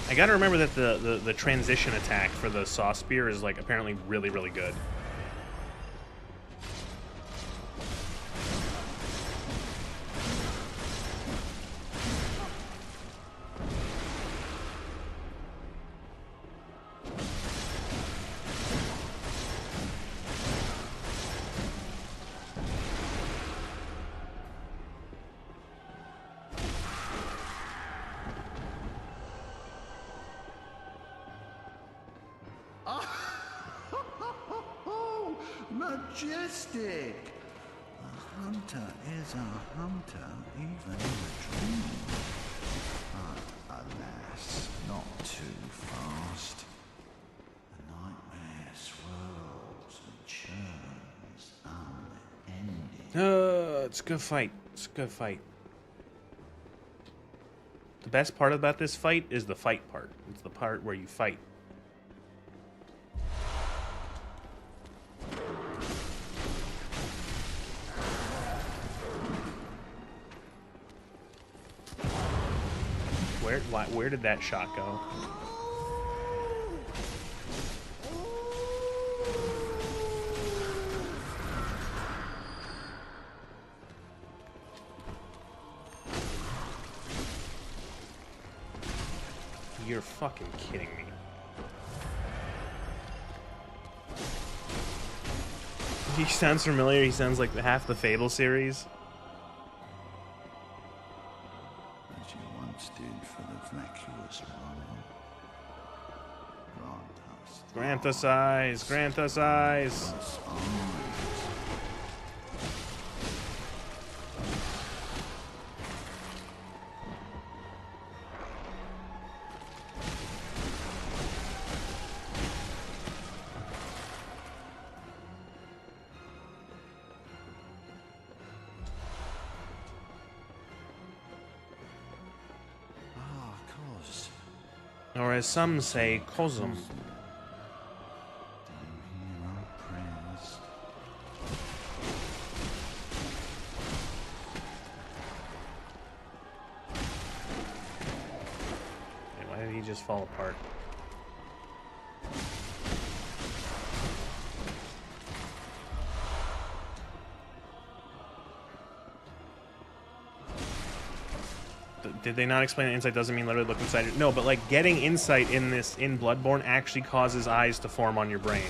I gotta remember that the transition attack for the Saw Spear is like apparently really, really good.
Majestic! A hunter is a hunter, even in a dream. But alas, not too fast. The nightmare swirls and churns unending.
It's a good fight. It's a good fight. The best part about this fight is the fight part. It's the part where you fight. Where did that shot go? You're fucking kidding me. He sounds familiar. He sounds like half the Fable series.
As you once did for the vacuous one.
Grant us eyes. Grant us eyes. Or as some say, Cosm. Why did he just fall apart? Did they not explain that insight doesn't mean literally look inside it? No, but like getting insight in Bloodborne actually causes eyes to form on your brain.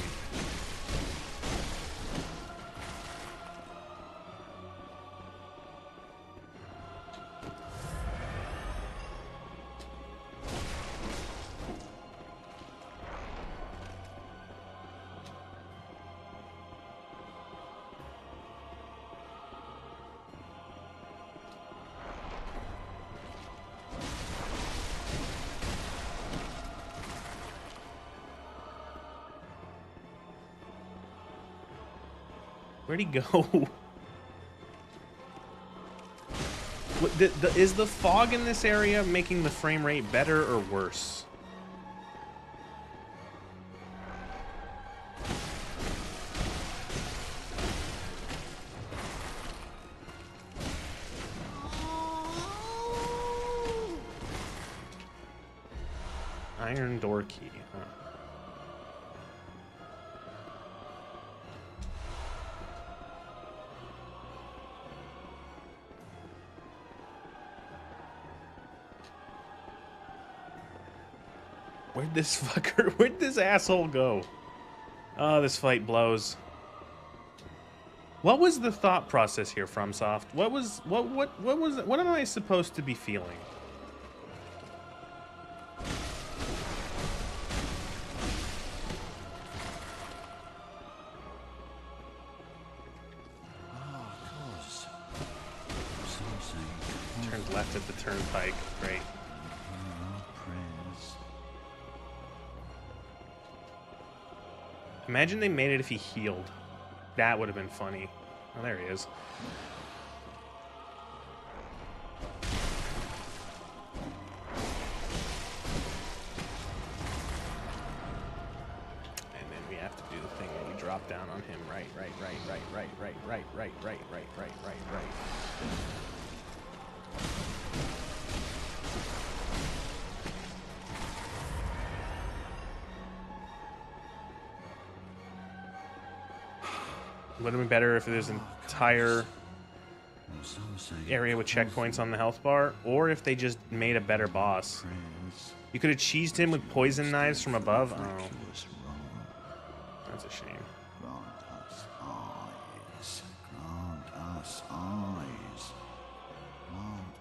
Where'd he go? Is the fog in this area making the frame rate better or worse? Iron door key, huh? Where'd this asshole go? Oh, this fight blows. What was the thought process here, FromSoft? What am I supposed to be feeling? Turned left at the turnpike. Great. Imagine they made it if he healed. That would have been funny. Oh, there he is. And then we have to do the thing where we drop down on him. Right. Would have been better if there's an entire area with checkpoints on the health bar, or if they just made a better boss. You could have cheesed him with poison knives from above. Oh, that's a shame.
Grant us eyes. Grant us eyes. Grant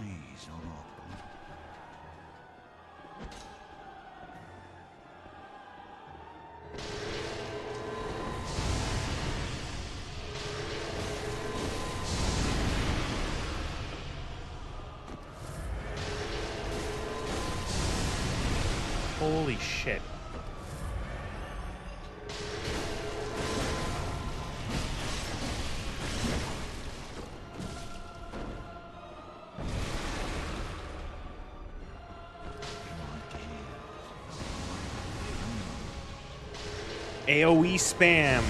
eyes, oh.
Holy shit. AoE spam.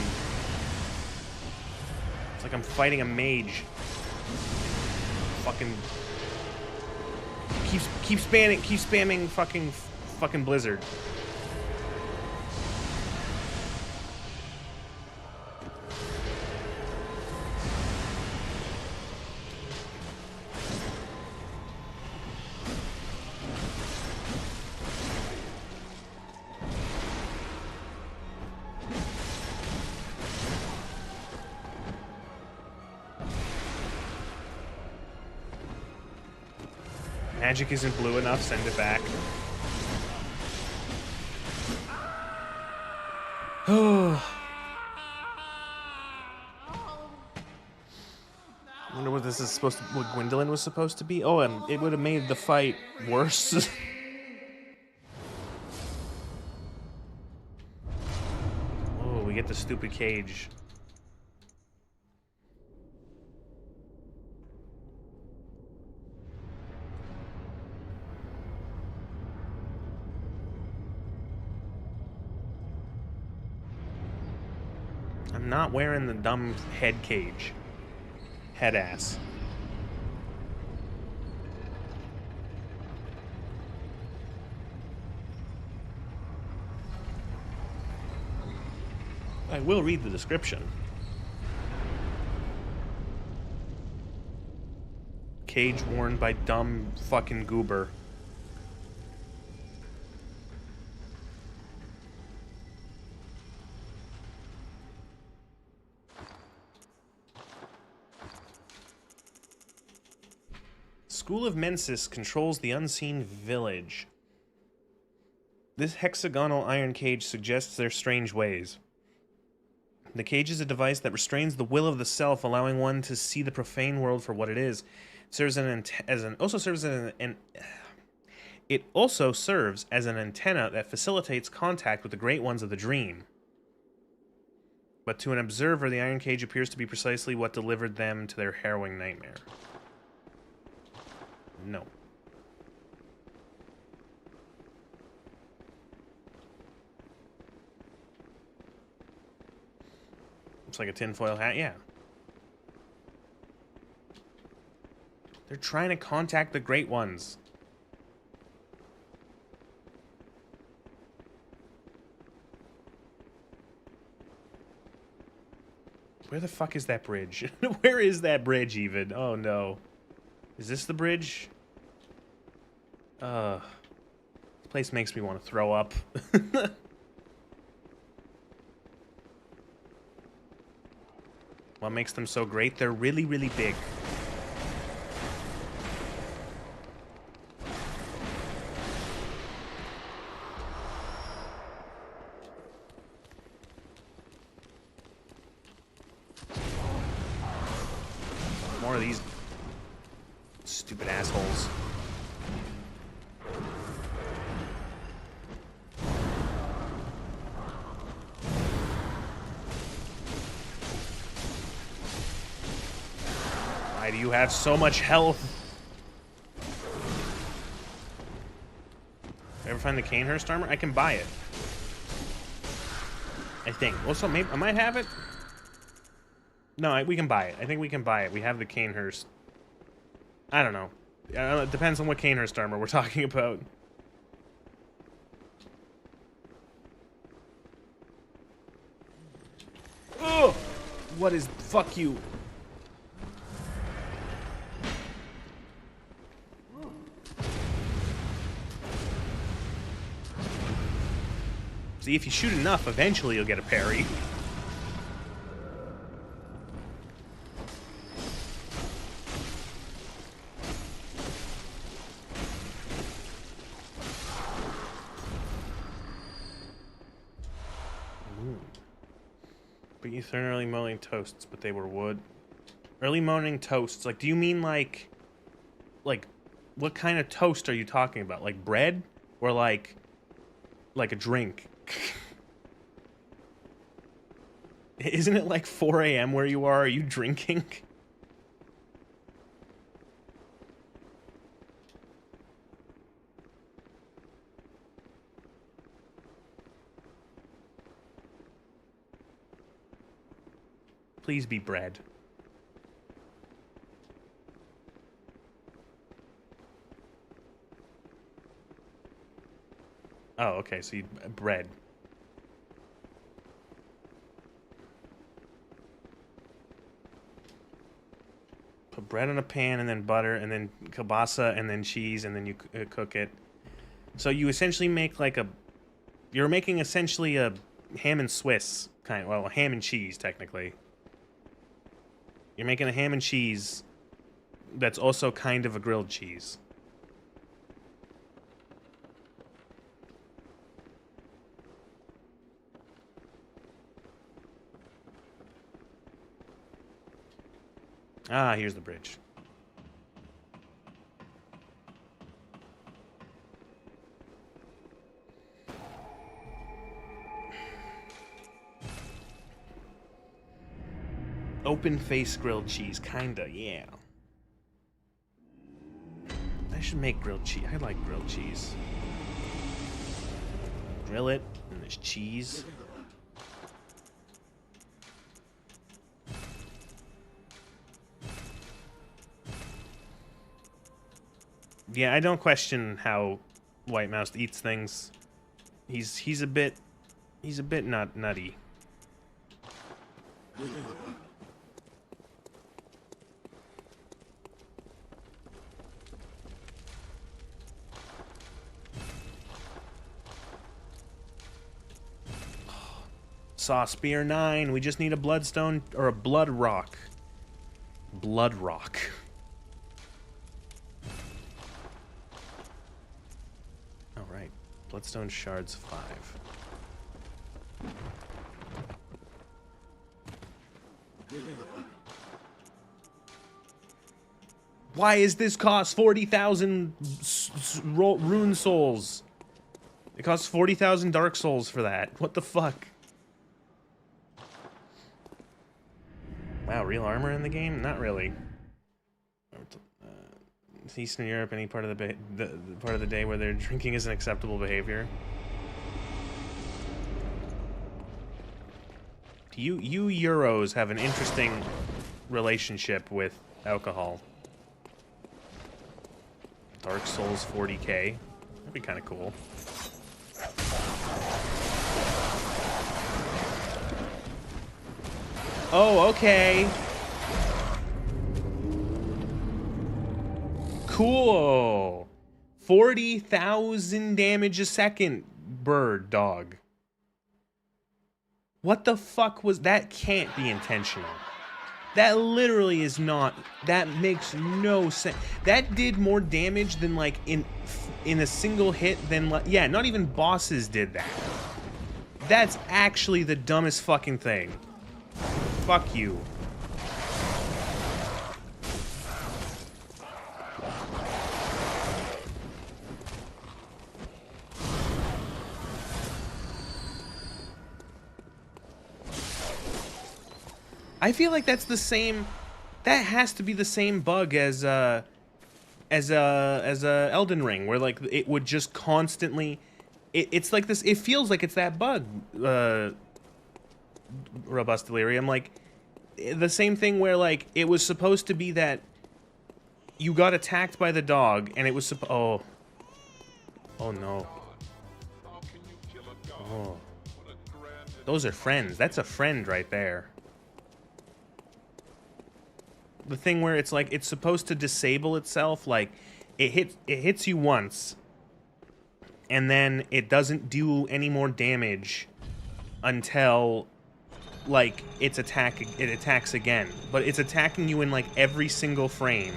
It's like I'm fighting a mage. Fucking keep spamming fucking Blizzard. Magic isn't blue enough, send it back. I wonder what this is supposed to, what Gwendolyn was supposed to be. Oh, and it would have made the fight worse. Oh, we get the stupid cage. I'm not wearing the dumb head cage. Head ass. I will read the description. Cage worn by dumb fucking goober. School of Mensis controls the unseen village. This hexagonal iron cage suggests their strange ways. The cage is a device that restrains the will of the self, allowing one to see the profane world for what it is. It also serves as an antenna that facilitates contact with the great ones of the dream. But to an observer, the iron cage appears to be precisely what delivered them to their harrowing nightmare. No. Looks like a tinfoil hat, yeah. They're trying to contact the Great Ones. Where the fuck is that bridge? Where is that bridge even? Oh no. Is this the bridge? This place makes me want to throw up. What makes them so great? They're really, really big. More of these stupid assholes. Why do you have so much health? Ever find the Canehurst armor? I can buy it. I think. Also, maybe I might have it. No, we can buy it. I think we can buy it. We have the Canehurst. I don't know. It depends on what Canehurst armor we're talking about. Oh! What is... Fuck you. See, if you shoot enough, eventually you'll get a parry. But you threw early morning toasts, but they were wood. Early morning toasts, like, do you mean like, what kind of toast are you talking about? Like bread? Or like a drink? Isn't it like 4 a.m. where you are? Are you drinking? Please be bread. Oh, okay, so you bread. Put bread on a pan, and then butter, and then kielbasa, and then cheese, and then you cook it. So you essentially make like a... You're making essentially a ham and Swiss kind of... Well, ham and cheese, technically. You're making a ham and cheese that's also kind of a grilled cheese. Ah, here's the bridge. Open face grilled cheese, kinda, yeah. I should make grilled cheese. I like grilled cheese. Grill it, and there's cheese. Yeah, I don't question how White Mouse eats things. He's a bit nutty. Saw Spear 9. We just need a bloodstone or a blood rock. Blood rock. All right. Bloodstone shards 5. Why is this cost 40,000 rune souls? It costs 40,000 dark souls for that. What the fuck? Wow, real armor in the game? Not really. Eastern Europe, any part of the part of the day where they're drinking is an acceptable behavior. You Euros have an interesting relationship with alcohol. Dark Souls 40k. That'd be kind of cool. Oh, okay. Cool. 40,000 damage a second, bird dog. What the fuck was that? Can't be intentional. That literally is not. That makes no sense. That did more damage than like in a single hit than like, yeah, not even bosses did that. That's actually the dumbest fucking thing. Fuck you. I feel like that's the same. That has to be the same bug as Elden Ring, where like it would just constantly. It's like this. It feels like it's that bug. Robust Delirium, like the same thing where like it was supposed to be that you got attacked by the dog, and it was oh no.
How can you kill a god?
Oh,
What a grand
those are friends. That's a friend right there. The thing where it's like it's supposed to disable itself, like it hits you once, and then it doesn't do any more damage until like it attacks again. But it's attacking you in like every single frame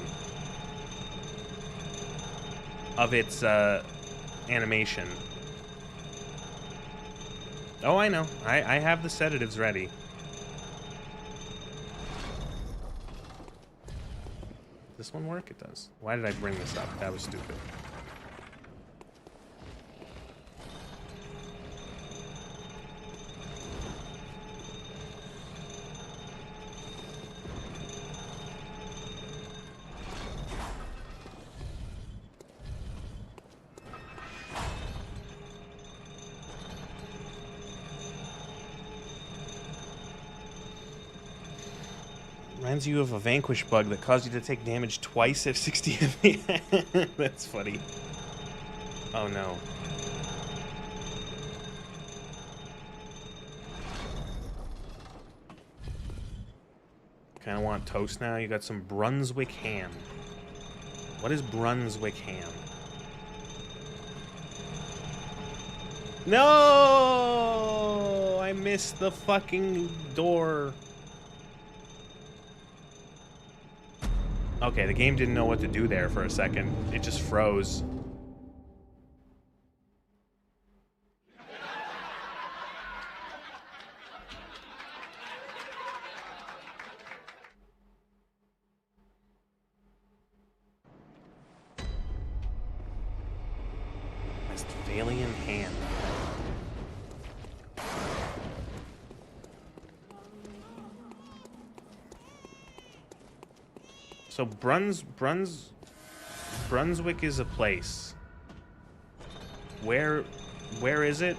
of its animation. Oh, I know. I have the sedatives ready. Does this one work? It does. Why did I bring this up? That was stupid. Reminds you of a Vanquish bug that caused you to take damage twice at 60 FPS. That's funny. Oh no. Kind of want toast now. You got some Brunswick ham. What is Brunswick ham? No! I missed the fucking door. Okay, the game didn't know what to do there for a second. It just froze. Westphalian ham. So Brunswick is a place. Where is it?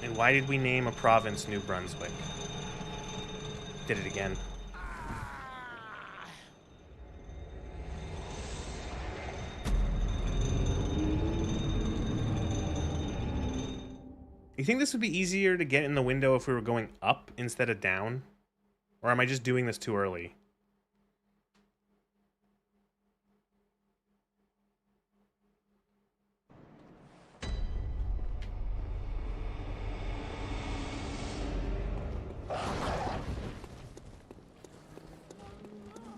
And why did we name a province New Brunswick? Did it again. You think this would be easier to get in the window if we were going up instead of down? Or am I just doing this too early?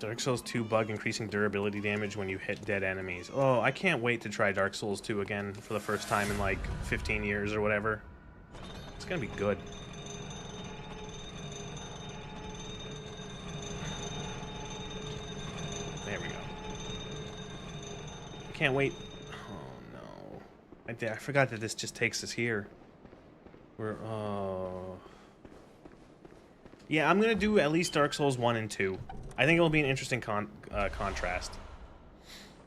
Dark Souls 2 bug increasing durability damage when you hit dead enemies. Oh, I can't wait to try Dark Souls 2 again for the first time in like 15 years or whatever. It's gonna be good. There we go. Can't wait. Oh no. I forgot that this just takes us here. Oh. Yeah, I'm gonna do at least Dark Souls 1 and 2. I think it'll be an interesting contrast.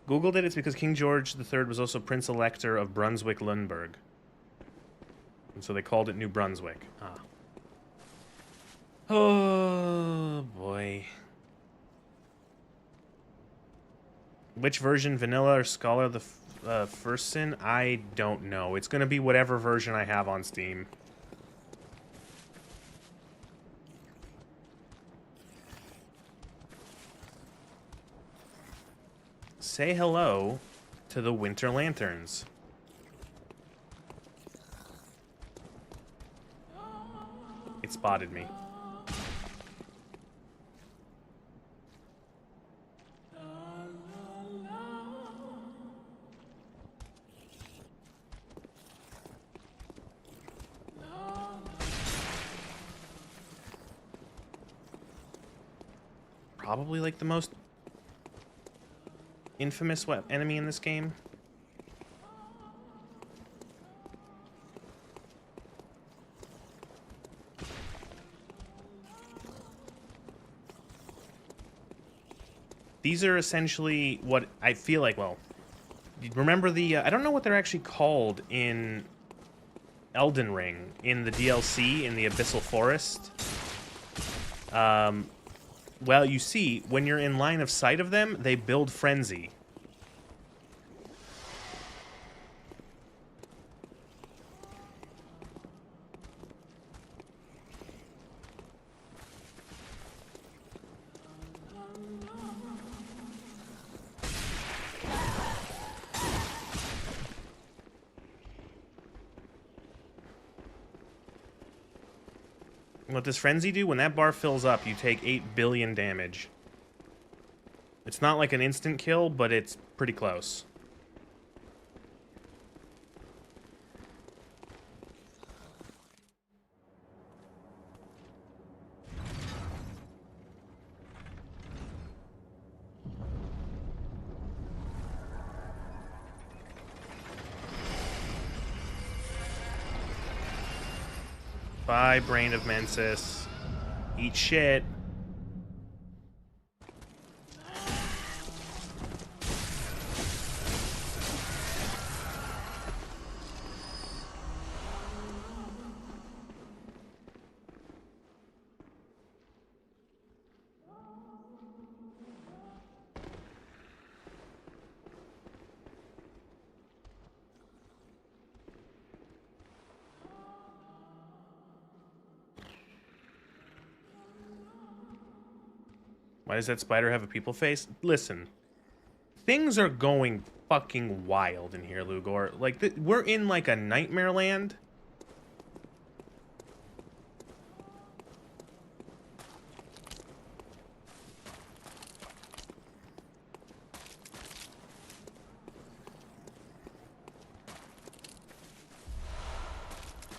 Googled it, it's because King George III was also Prince Elector of Brunswick-Lunenburg. And so they called it New Brunswick. Ah. Oh, boy. Which version, Vanilla or Scholar the First Sin? I don't know. It's gonna be whatever version I have on Steam. Say hello to the Winter Lanterns. It spotted me. Probably like the most infamous enemy in this game. These are essentially what I feel like, well, remember the, I don't know what they're actually called in Elden Ring, in the DLC, in the Abyssal Forest. Well, you see, when you're in line of sight of them, they build frenzy. What does Frenzy do? When that bar fills up, you take 8 billion damage. It's not like an instant kill, but it's pretty close. Bye, Brain of Mensis. Eat shit. Why does that spider have a people face? Listen, things are going fucking wild in here, Lugor. Like, we're in, like, a nightmare land.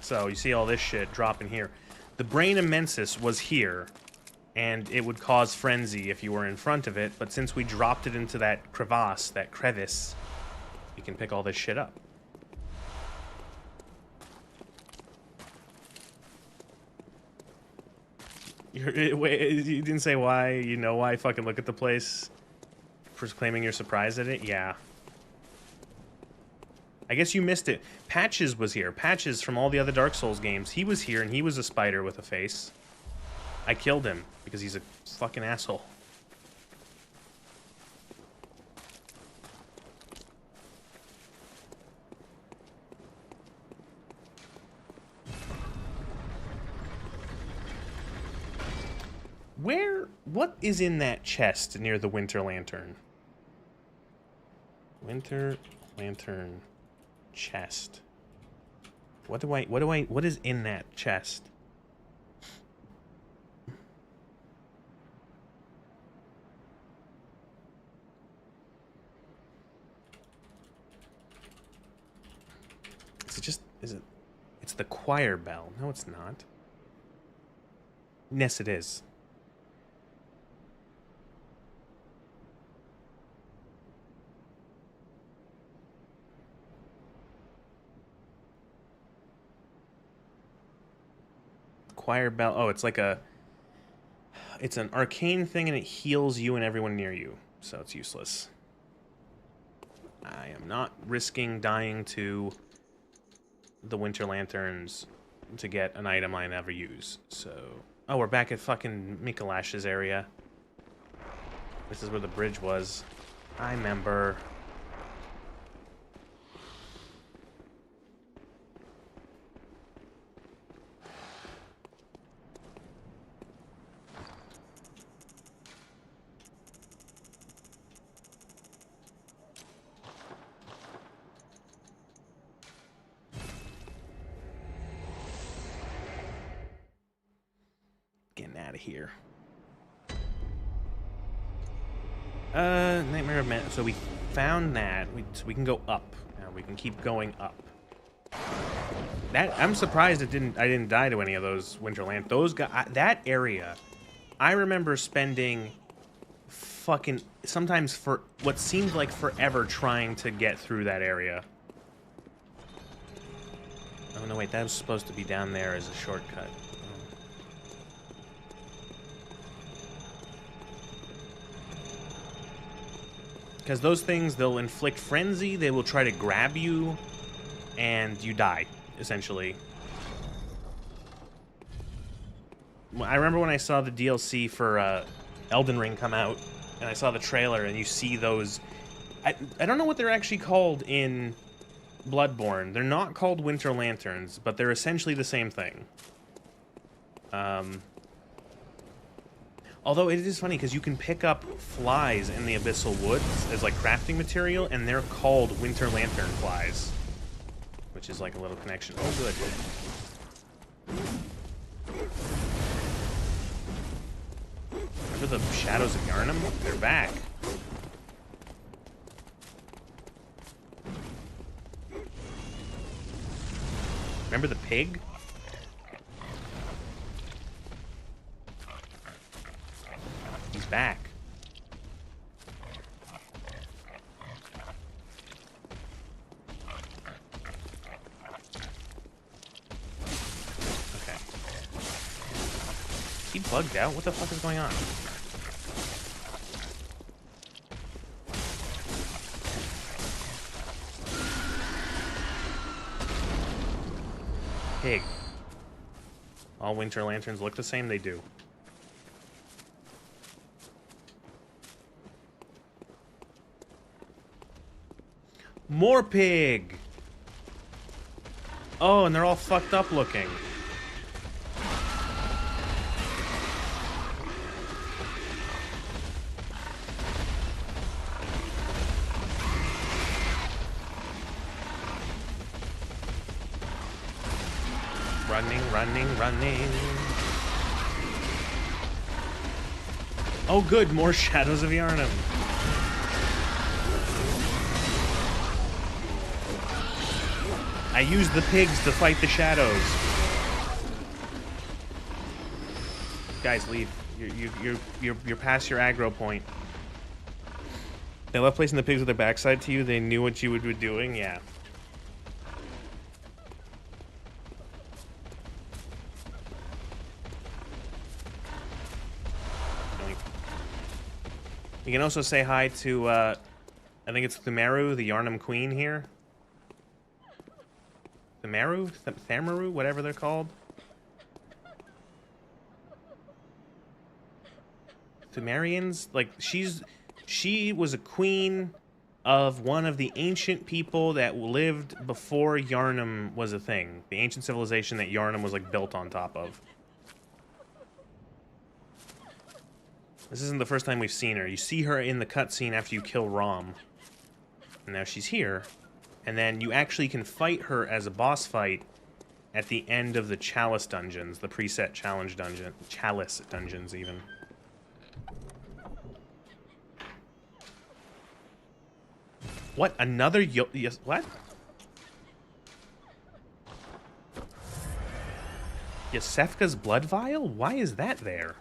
So, you see all this shit dropping here. The brain immensis was here, and it would cause frenzy if you were in front of it, but since we dropped it into that crevice, you can pick all this shit up. Wait, you didn't say why, you know why, fucking look at the place, proclaiming you're surprised at it? Yeah. I guess you missed it. Patches was here. Patches from all the other Dark Souls games. He was here, and he was a spider with a face. I killed him, because he's a fucking asshole. What is in that chest near the Winter Lantern? Winter Lantern chest. What is in that chest? It's the choir bell. No, it's not. Yes, it is. Choir bell. Oh, it's like it's an arcane thing and it heals you and everyone near you. So it's useless. I am not risking dying to the Winter Lanterns to get an item I never use. So, oh, we're back at fucking Mikolash's area. This is where the bridge was. I remember. Out of here. Nightmare of Man. So we found that. So we can go up. Now we can keep going up. I'm surprised I didn't die to any of those Winter Lanterns. Those guys, that area, I remember spending fucking sometimes for what seemed like forever trying to get through that area. Oh no, wait, that was supposed to be down there as a shortcut. Because those things, they'll inflict frenzy, they will try to grab you, and you die, essentially. I remember when I saw the DLC for Elden Ring come out, and I saw the trailer, and you see those... I don't know what they're actually called in Bloodborne. They're not called Winter Lanterns, but they're essentially the same thing. Although it is funny, because you can pick up flies in the Abyssal Woods as, like, crafting material, and they're called Winter Lantern flies. Which is, like, a little connection. Oh, good. Remember the Shadows of Yharnam? They're back. Remember the pig? He's back. Okay. Is he bugged out? What the fuck is going on? Pig. All Winter Lanterns look the same? They do. More pig! Oh, and they're all fucked up looking. Running, running, running. Oh good, more Shadows of Yharnam. I used the pigs to fight the shadows. Guys, leave. You're past your aggro point. They love placing the pigs with their backside to you. They knew what you would be doing. Yeah. You can also say hi to, I think it's Thumeru, the Yharnam Queen here. Thumeru? Thamaru? Whatever they're called. Thumerians? Like, she was a queen of one of the ancient people that lived before Yharnam was a thing. The ancient civilization that Yharnam was, like, built on top of. This isn't the first time we've seen her. You see her in the cutscene after you kill Rom. And now she's here. And then you actually can fight her as a boss fight at the end of the Chalice dungeons, the preset challenge dungeon, Chalice dungeons even. What? Another yes, what? Yosefka's blood vial? Why is that there?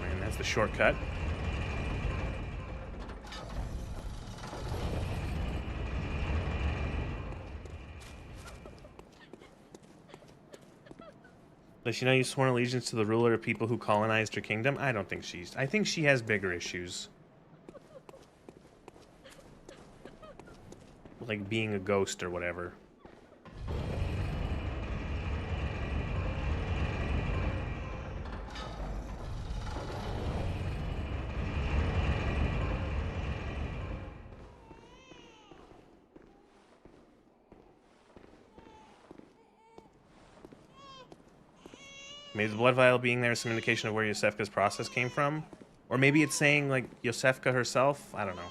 And that's the shortcut. Does she know you sworn allegiance to the ruler of people who colonized her kingdom? I don't think she's... I think she has bigger issues. Like being a ghost or whatever. Maybe the blood vial being there is some indication of where Yosefka's process came from. Or maybe it's saying, like, Yosefka herself? I don't know.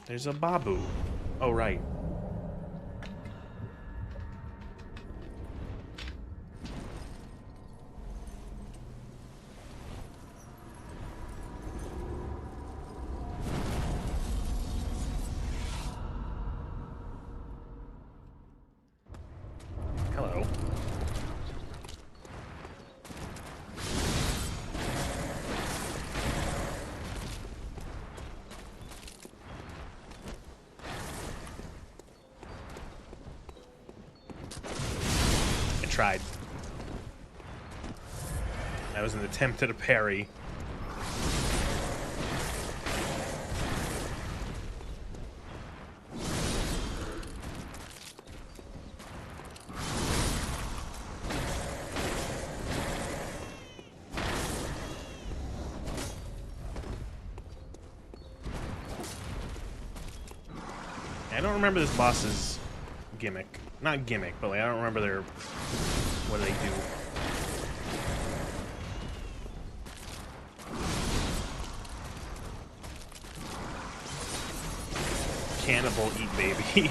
There's a Babu. Oh, right. Hello. I tried. That was an attempt at a parry. I don't remember this boss's gimmick. Not gimmick, but like, I don't remember their... What do they do? Cannibal eat baby.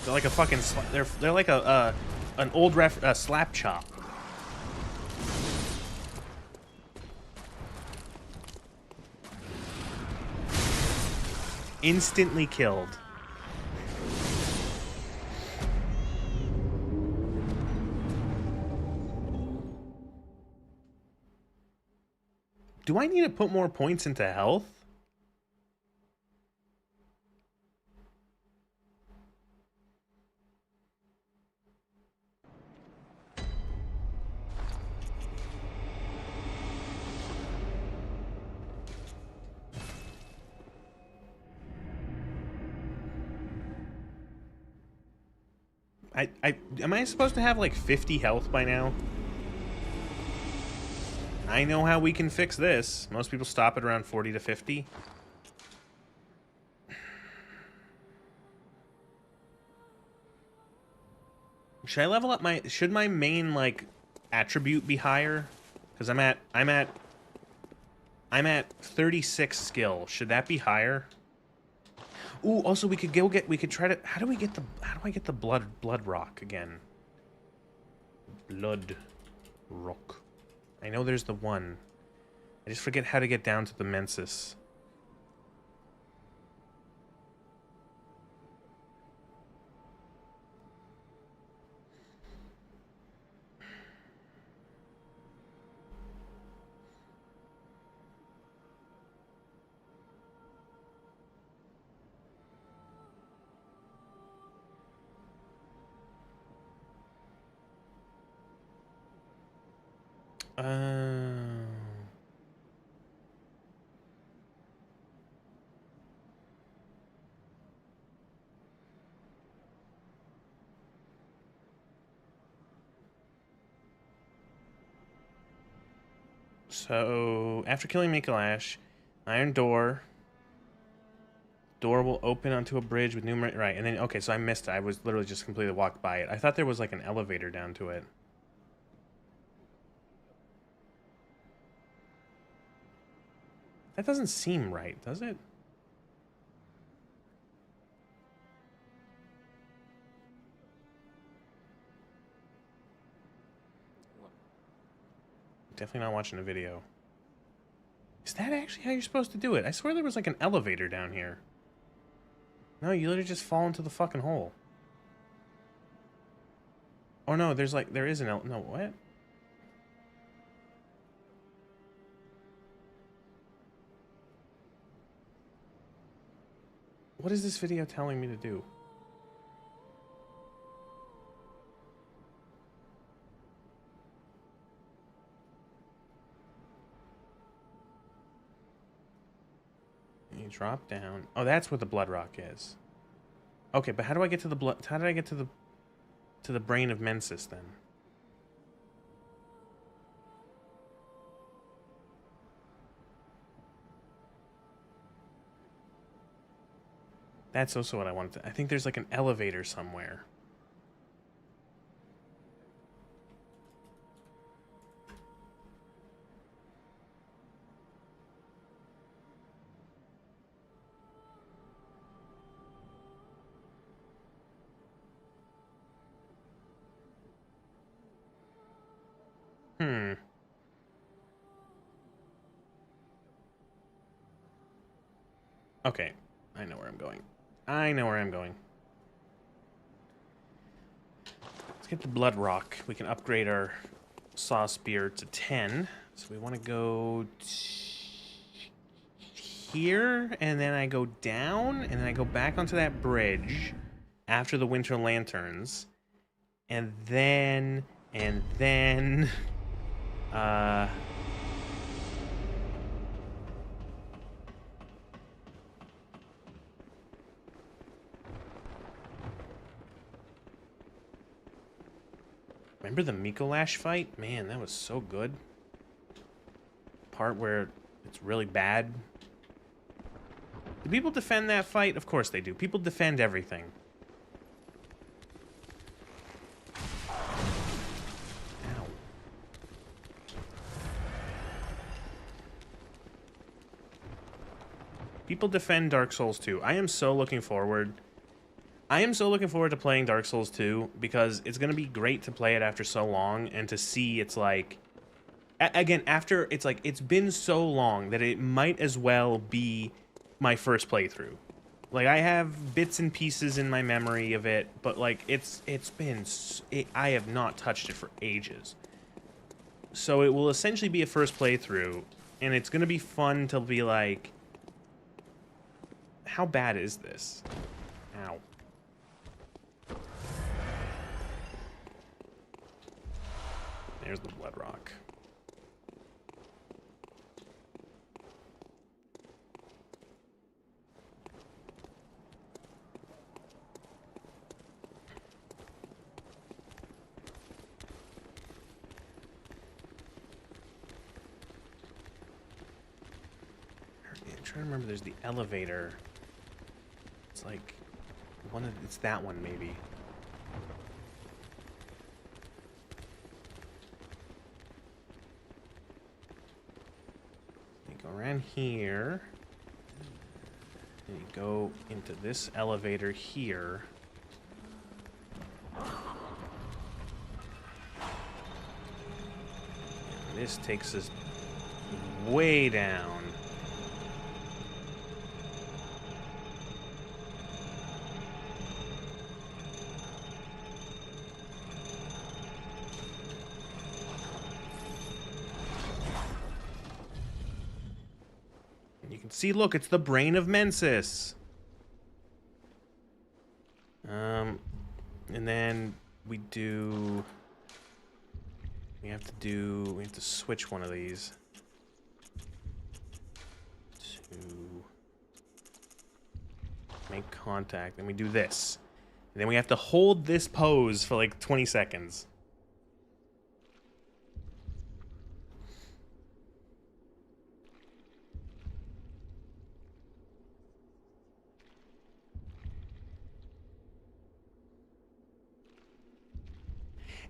They're like a fucking they're like a an old slap chop. Instantly killed. Do I need to put more points into health? Am I supposed to have like 50 health by now? I know how we can fix this. Most people stop at around 40 to 50. Should I level up my... Should my main, like, attribute be higher? Because I'm at 36 skill. Should that be higher? Ooh, also we could we could try to... How do I get the blood rock again? Blood rock. I know there's the one. I just forget how to get down to the Mensis. So, after killing Mikolash, Iron Door. Door will open onto a bridge with numerous... Right, and then... Okay, so I missed it. I was literally just completely walked by it. I thought there was like an elevator down to it. That doesn't seem right, does it? Definitely not watching a video. Is that actually how you're supposed to do it? I swear there was like an elevator down here. No, you literally just fall into the fucking hole. Oh no, there's like... There is an no, what? What is this video telling me to do? You drop down. Oh, that's what the blood rock is. Okay, but how do I get to the blood? How did I get to the brain of Mensis then? That's also what I wanted to... I think there's like an elevator somewhere. Okay, I know where I'm going. I know where I'm going. Let's get the blood rock. We can upgrade our saw spear to 10. So we want to go here, and then I go down, and then I go back onto that bridge after the winter lanterns, and then remember the Mikolash fight? Man, that was so good. Part where it's really bad. Do people defend that fight? Of course they do. People defend everything. Ow. People defend Dark Souls 2. I am so looking forward to playing Dark Souls 2 because it's going to be great to play it after so long and to see it's like... Again, after it's like, it's been so long that it might as well be my first playthrough. Like, I have bits and pieces in my memory of it, but like, I have not touched it for ages. So it will essentially be a first playthrough, and it's going to be fun to be like, how bad is this? Ow. There's the blood rock. I'm trying to remember. There's the elevator. It's like it's that one maybe. You go around here. And you go into this elevator here. And this takes us way down. See, look, it's the brain of Mensis. And then we have to switch one of these to make contact. And we do this. And then we have to hold this pose for like 20 seconds.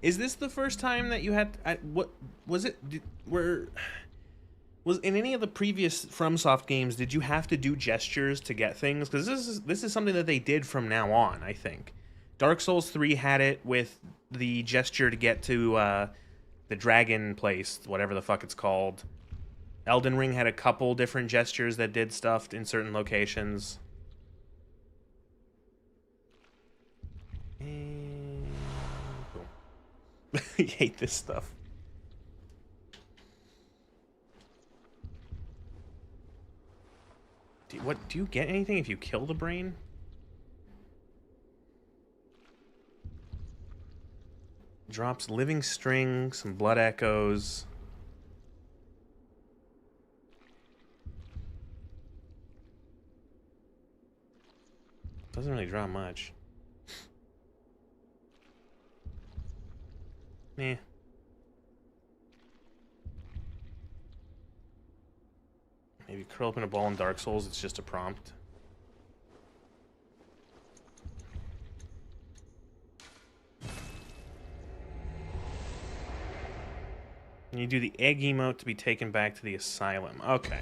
Is this the first time that you had? What was it? Was in any of the previous FromSoft games? Did you have to do gestures to get things? Because this is something that they did from now on. I think Dark Souls 3 had it with the gesture to get to the dragon place, whatever the fuck it's called. Elden Ring had a couple different gestures that did stuff in certain locations. I hate this stuff. Do you get anything if you kill the brain? Drops living string, some blood echoes. Doesn't really drop much. Eh. Maybe curl up in a ball in Dark Souls, it's just a prompt. And you do the egg emote to be taken back to the asylum. Okay.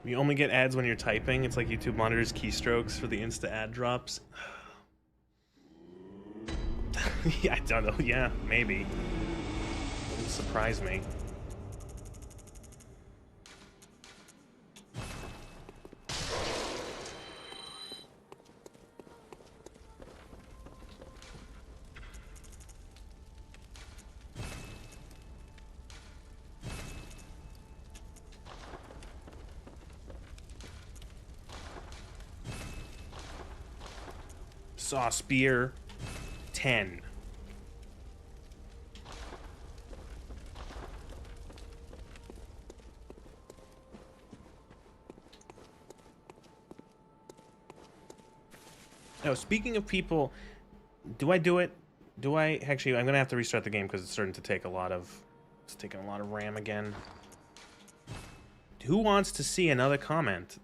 You only get ads when you're typing. It's like YouTube monitors keystrokes for the Insta ad drops. Yeah, I don't know. Yeah, maybe. Wouldn't surprise me. Saw spear 10. Oh, speaking of people, do I do it? Do I actually? I'm gonna have to restart the game because it's starting to take a lot of. It's taking a lot of RAM again. Who wants to see another comment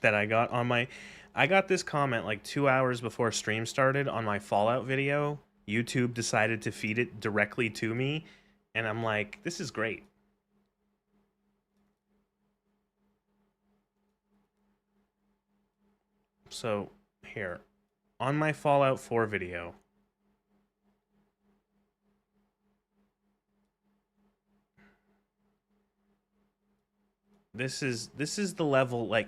that I got on my? I got this comment like 2 hours before stream started on my Fallout video. YouTube decided to feed it directly to me, and I'm like, this is great. So here, on my Fallout 4 video. This is the level, like,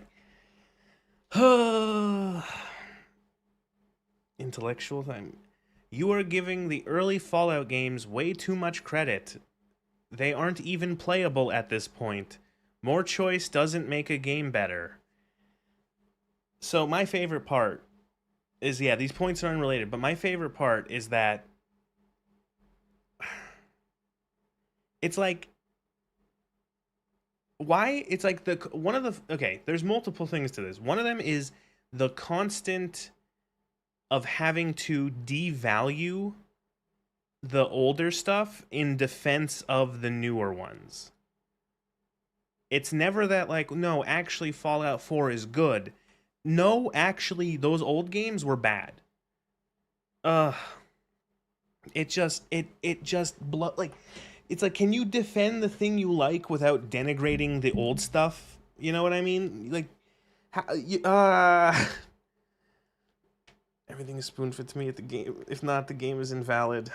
intellectual time. You are giving the early Fallout games way too much credit. They aren't even playable at this point. More choice doesn't make a game better. So my favorite part is, yeah, these points are unrelated, but my favorite part is that it's like, why? It's like okay, there's multiple things to this. One of them is the constant of having to devalue the older stuff in defense of the newer ones. It's never that like, no, actually Fallout 4 is good. No, actually those old games were bad. It just like, it's like, can you defend the thing you like without denigrating the old stuff? You know what I mean? Like, everything is spoon-fed to me at the game. If not, the game is invalid.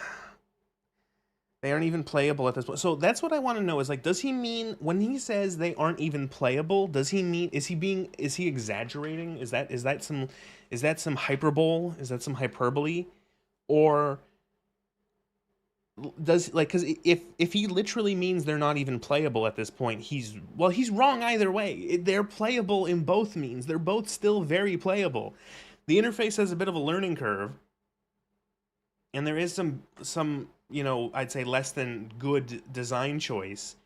They aren't even playable at this point. So that's what I want to know is like, does he mean when he says they aren't even playable, does he mean, is he exaggerating? Is that some hyperbole? Is that some hyperbole? Or does, like, because if he literally means they're not even playable at this point, he's wrong either way. They're playable in both means. They're both still very playable. The interface has a bit of a learning curve, and there is some you know, I'd say less than good design choice.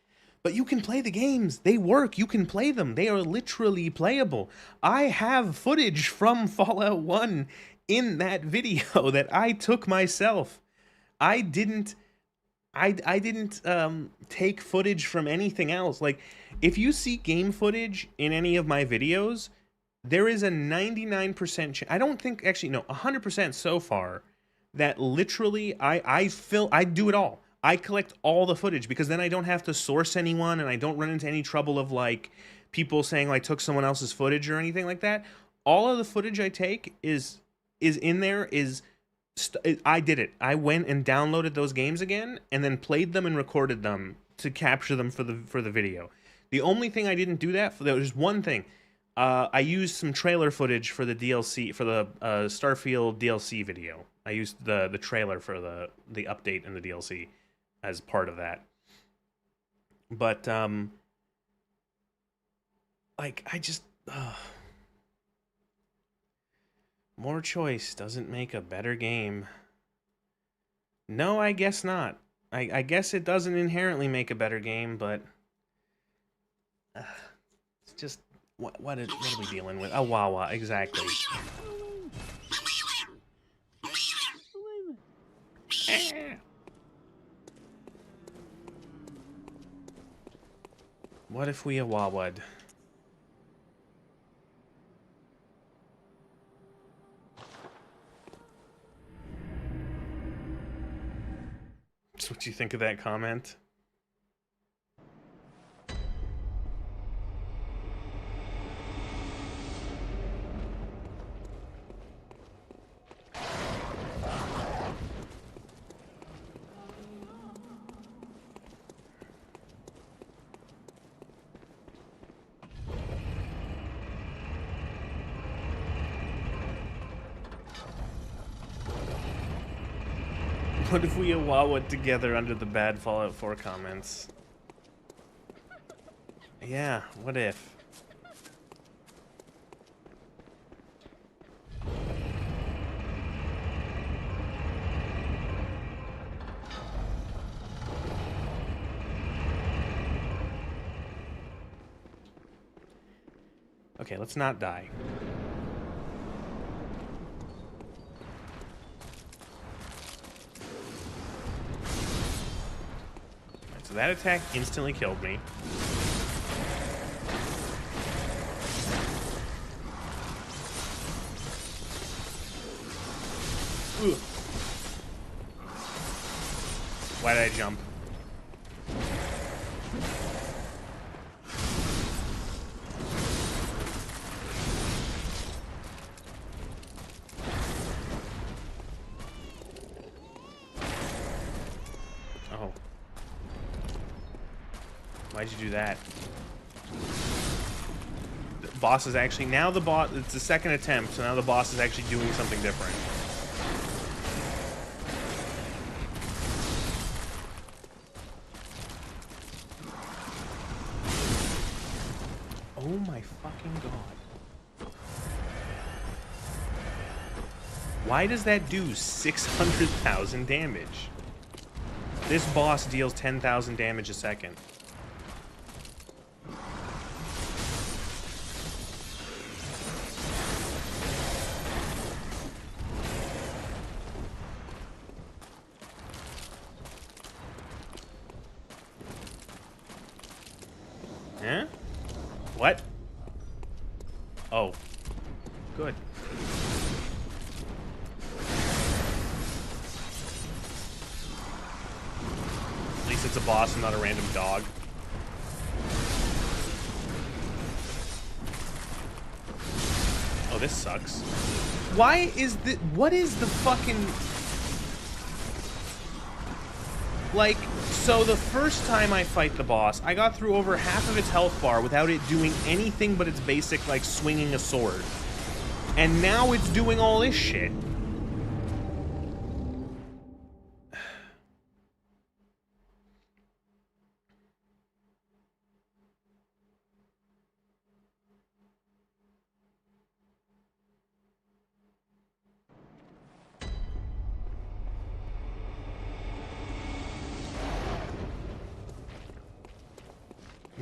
But you can play the games. They work. You can play them. They are literally playable. I have footage from Fallout 1 in that video that I took myself. I didn't take footage from anything else. Like, if you see game footage in any of my videos, there is a 99% I don't think, actually, no, 100% so far, that literally I do it all. I collect all the footage because then I don't have to source anyone and I don't run into any trouble of like people saying I took someone else's footage or anything like that. All of the footage I take is in there, I did it. I went and downloaded those games again and then played them and recorded them to capture them for the video. The only thing I didn't do that for, there was one thing. I used some trailer footage for the DLC, for the Starfield DLC video. I used the trailer for the update and the DLC as part of that. But like, I just more choice doesn't make a better game. No, I guess not. I guess it doesn't inherently make a better game, but it's just what are we dealing with? A Wawa, exactly. What if we a Wawa'd? That's what you think of that comment? What if we Awawa together under the bad Fallout 4 comments? Yeah, what if? Okay, let's not die. So that attack instantly killed me. Ugh. Why did I jump? Oh. Why'd you do that? The boss is actually, now the boss, it's the second attempt, so now the boss is actually doing something different. Oh my fucking god. Why does that do 600,000 damage? This boss deals 10,000 damage a second. Huh? What? Oh. Good. At least it's a boss and not a random dog. Oh, this sucks. Why is the... What is the fucking... Like, so the first time I fight the boss, I got through over half of its health bar without it doing anything but its basic, like, swinging a sword. And now it's doing all this shit.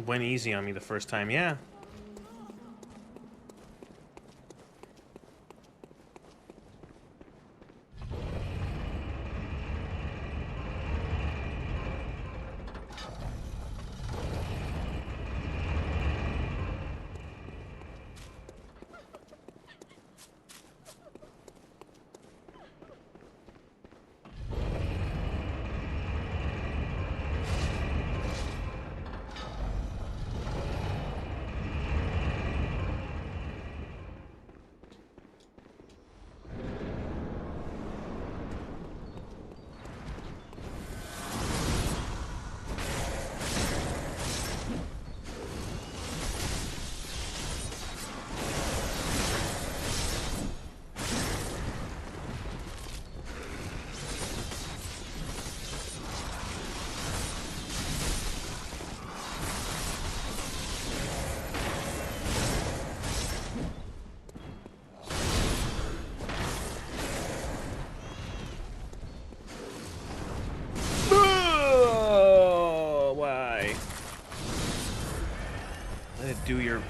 Went easy on me the first time, yeah.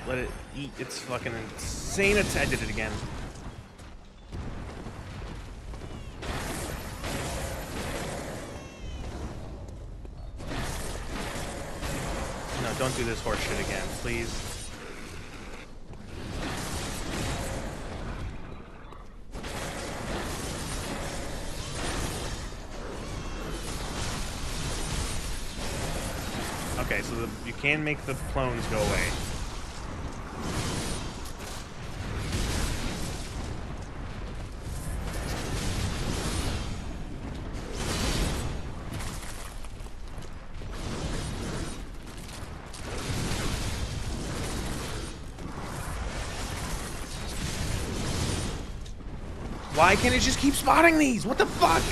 Let it eat its fucking insane attack. I did it again. No, don't do this horse shit again, please. Okay, so you can make the clones go away. Why can't it just keep spotting these? What the fuck?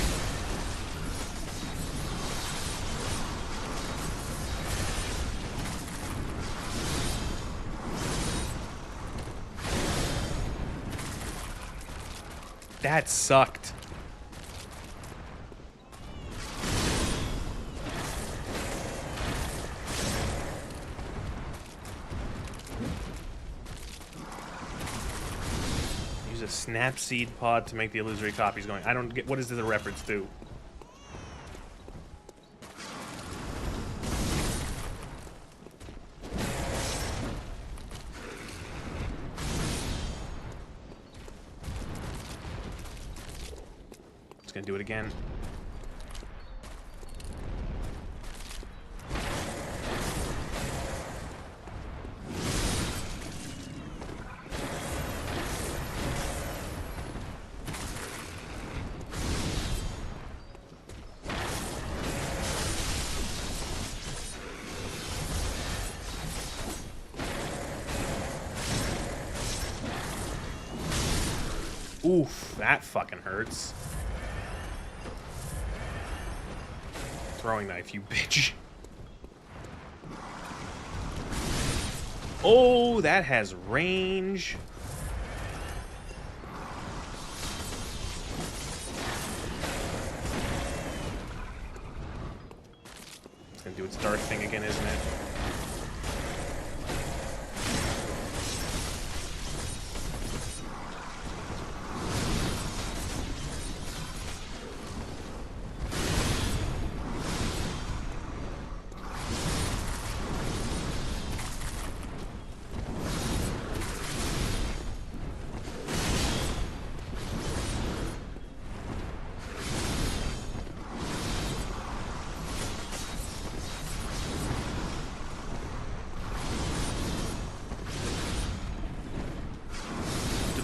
That sucked. Use a snapseed pod to make the illusory copies going. I don't get, what is this a reference to? Gonna do it again. Oof, that fucking hurts. Throwing knife, you bitch. Oh, that has range. It's gonna do its dark thing again, isn't it?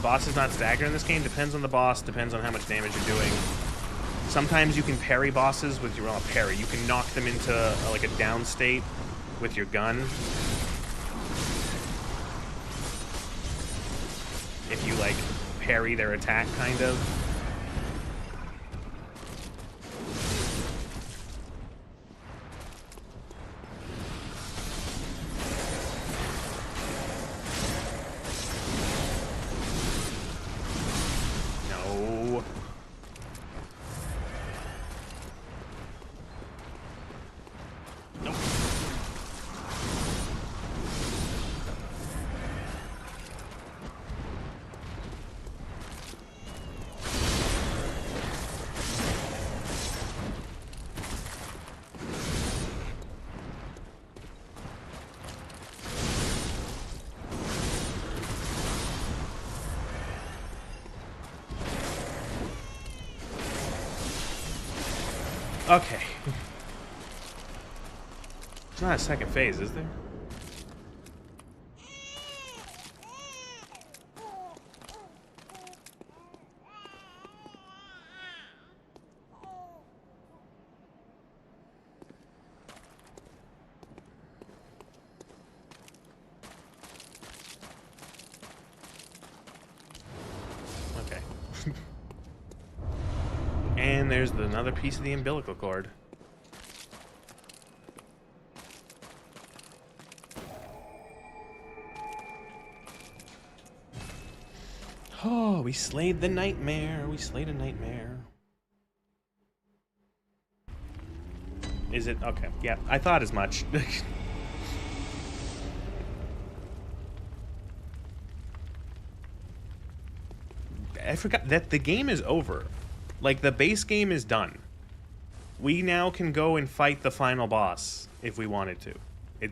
boss is not staggered in this game. Depends on the boss, depends on how much damage you're doing. Sometimes you can parry bosses with your parry. You can knock them into like a down state with your gun. If you like parry their attack, kind of. No. Nope. Okay. It's not a second phase, is there? Okay. And there's another piece of the umbilical cord. Oh, we slayed the nightmare. We slayed a nightmare. Is it? Okay. Yeah, I thought as much. I forgot that the game is over. Like, the base game is done. We now can go and fight the final boss if we wanted to.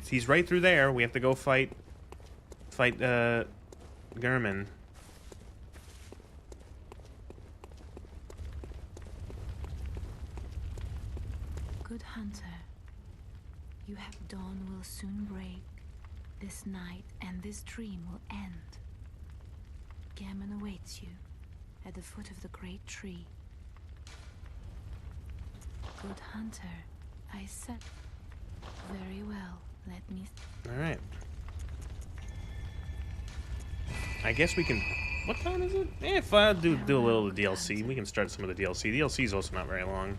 He's right through there. We have to go fight Gurman.
Good hunter, you have dawn will soon break. This night and this dream will end. Gammon awaits you at the foot of the great tree. Good hunter, I said. Very well, let me...
Alright. I guess we can... What time is it? If I do a little of the DLC, we can start some of the DLC. The DLC is also not very long.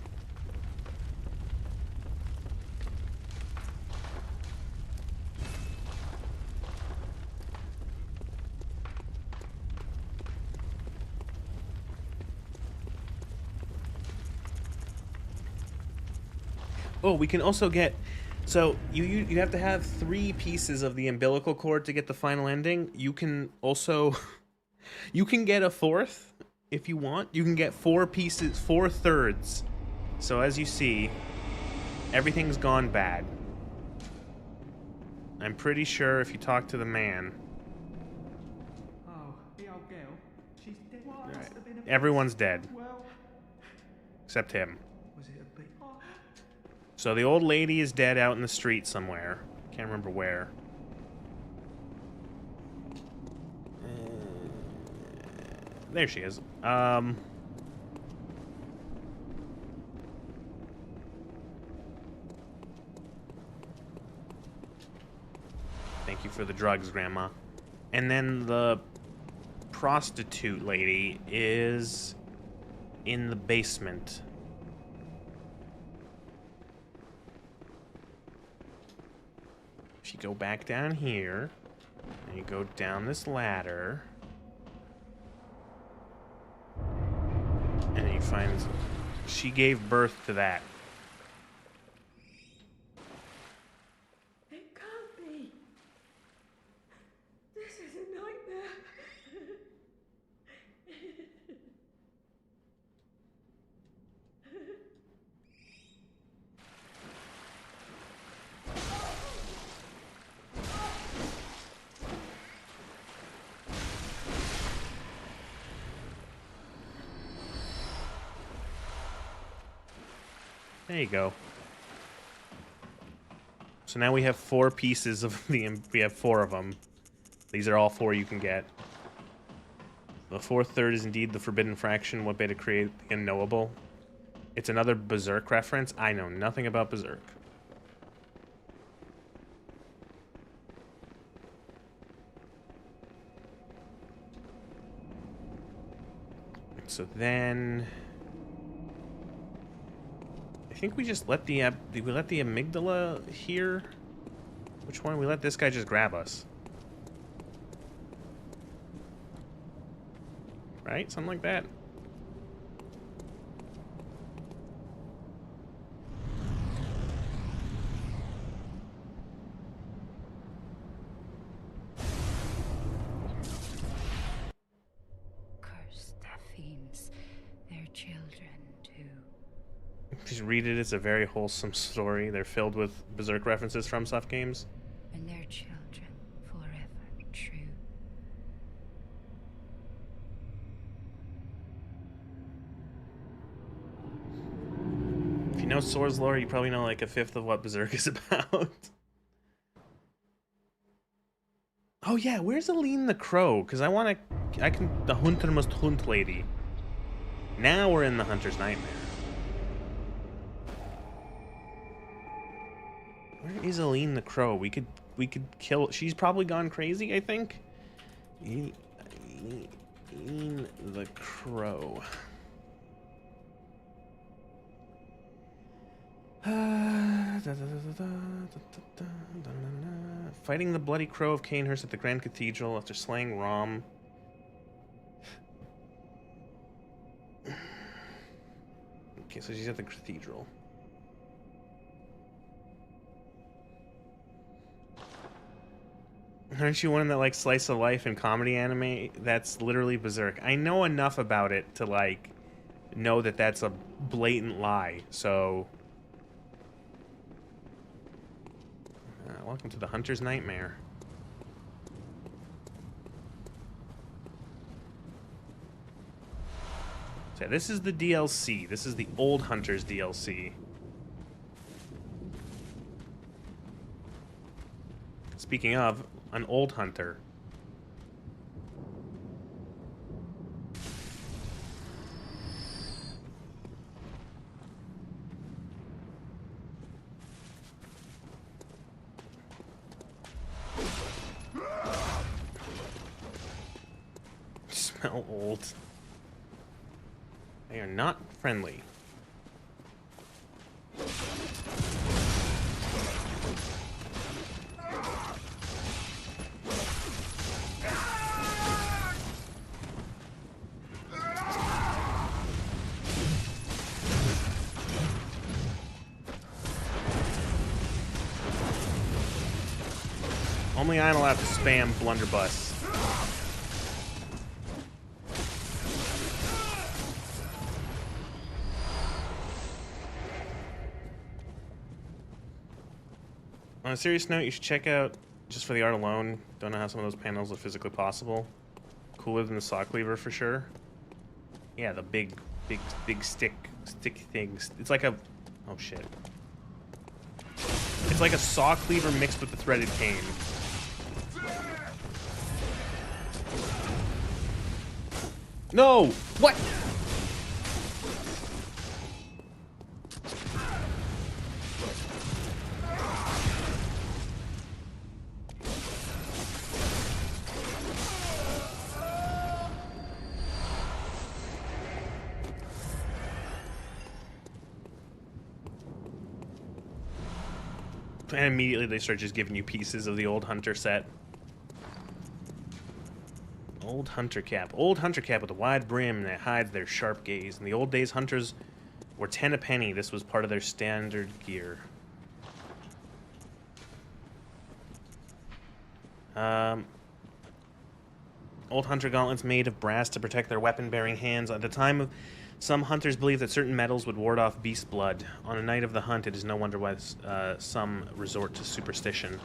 Oh, we can also get... So, you have to have 3 pieces of the umbilical cord to get the final ending. You can also... You can get a 4th, if you want. You can get 4 pieces, 4/3. So, as you see, everything's gone bad. I'm pretty sure if you talk to the man...
Oh, the old girl. She's dead. Well,
Right.
must have been a
Everyone's dead,
Well,
except him.
was it a bit? Oh,
So the old lady is dead out in the street somewhere. Can't remember where. There she is. Thank you for the drugs, Grandma. And then the prostitute lady is in the basement. If you go back down here, and you go down this ladder, and you find she gave birth to that.
It can't be. This is a nightmare.
There you go. So now we have 4 pieces of the... We have 4 of them. These are all 4 you can get. The fourth third is indeed the forbidden fraction, what beta create the unknowable. It's another Berserk reference. I know nothing about Berserk. So then, I think we just let the amygdala here. Which one? We let this guy just grab us, right? Something like that.
Cursed fiends, their children too.
Just read it. It's a very wholesome story. They're filled with Berserk references from Soft games.
And their children forever true.
If you know Swords lore, you probably know like a fifth of what Berserk is about. Oh yeah, where's Aline the Crow? Because the Hunter must hunt lady. Now we're in the Hunter's Nightmare. Where is Aline the Crow? We could kill. She's probably gone crazy, I think. Aline the Crow. Fighting the bloody crow of Canehurst at the Grand Cathedral after slaying Rom. Okay, so she's at the cathedral. Aren't you one that like slice of life and comedy anime? That's literally Berserk. I know enough about it to like know that that's a blatant lie. So, welcome to the Hunter's Nightmare. So this is the DLC. This is the old Hunter's DLC. Speaking of, an old hunter. Smell old. They are not friendly. Only I'm allowed to spam blunderbuss. On a serious note, you should check out, just for the art alone, don't know how some of those panels are physically possible. Cooler than the saw cleaver for sure. Yeah, the big stick things. It's like a, oh shit. It's like a saw cleaver mixed with the threaded cane. No! What? And immediately they start just giving you pieces of the old hunter set. Old hunter cap. Old hunter cap with a wide brim that hides their sharp gaze. In the old days, hunters were 10 a penny. This was part of their standard gear. Old hunter gauntlets made of brass to protect their weapon-bearing hands. At the time, some hunters believed that certain metals would ward off beast blood. On a night of the hunt, it is no wonder why some resort to superstition.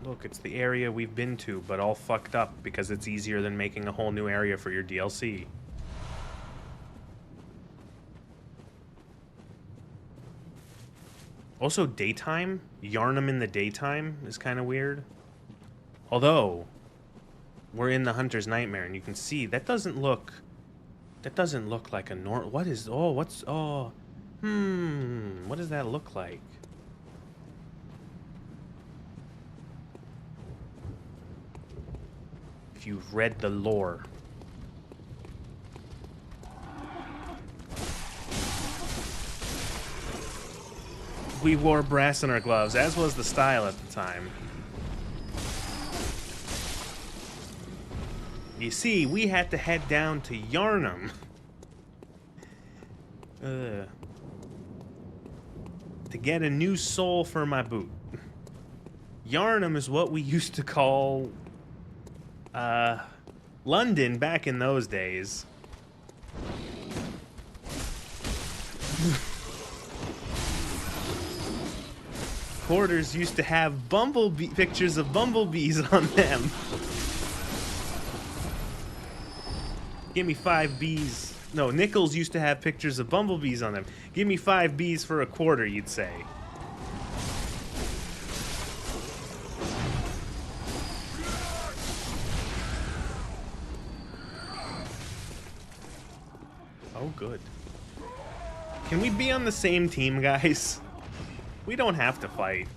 Look, it's the area we've been to, but all fucked up because it's easier than making a whole new area for your DLC. Also, daytime. Yarnum in the daytime is kind of weird. Although, we're in the Hunter's Nightmare, and you can see that doesn't look... That doesn't look like a what is... Oh, what's... Oh... What does that look like? If you've read the lore. We wore brass in our gloves, as was the style at the time. You see, we had to head down to Yarnum. To get a new sole for my boot. Yarnum is what we used to call... London back in those days. Quarters used to have pictures of bumblebees on them. Give me 5 bees. No, nickels used to have pictures of bumblebees on them. Give me 5 bees for a quarter, you'd say. Oh, good. Can we be on the same team, guys? We don't have to fight.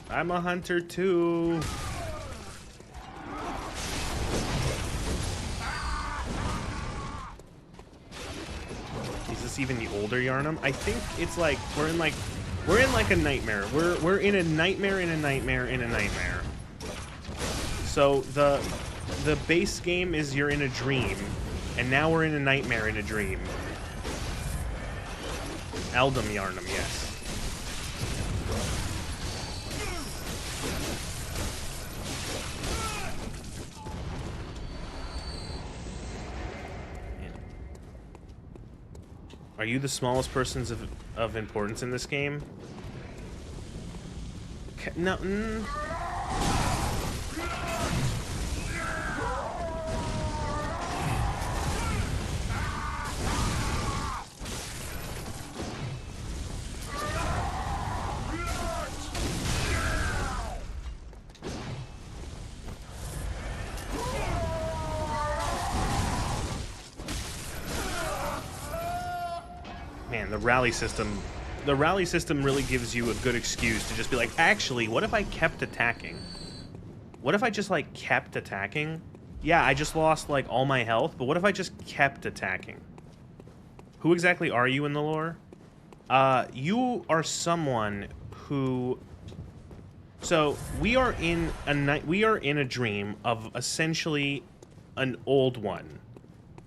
I'm a hunter too. Is this even the older Yarnum? I think it's like we're in like a nightmare. We're in a nightmare in a nightmare in a nightmare. So the base game is you're in a dream, and now we're in a nightmare in a dream. Eldom Yarnum, yes. Are you the smallest persons of importance in this game? No. Man, the rally system really gives you a good excuse to just be like, actually, what if I kept attacking? What if I just, like, kept attacking? Yeah, I just lost, like, all my health, but what if I just kept attacking? Who exactly are you in the lore? You are someone who... So, we are in a dream of essentially an old one,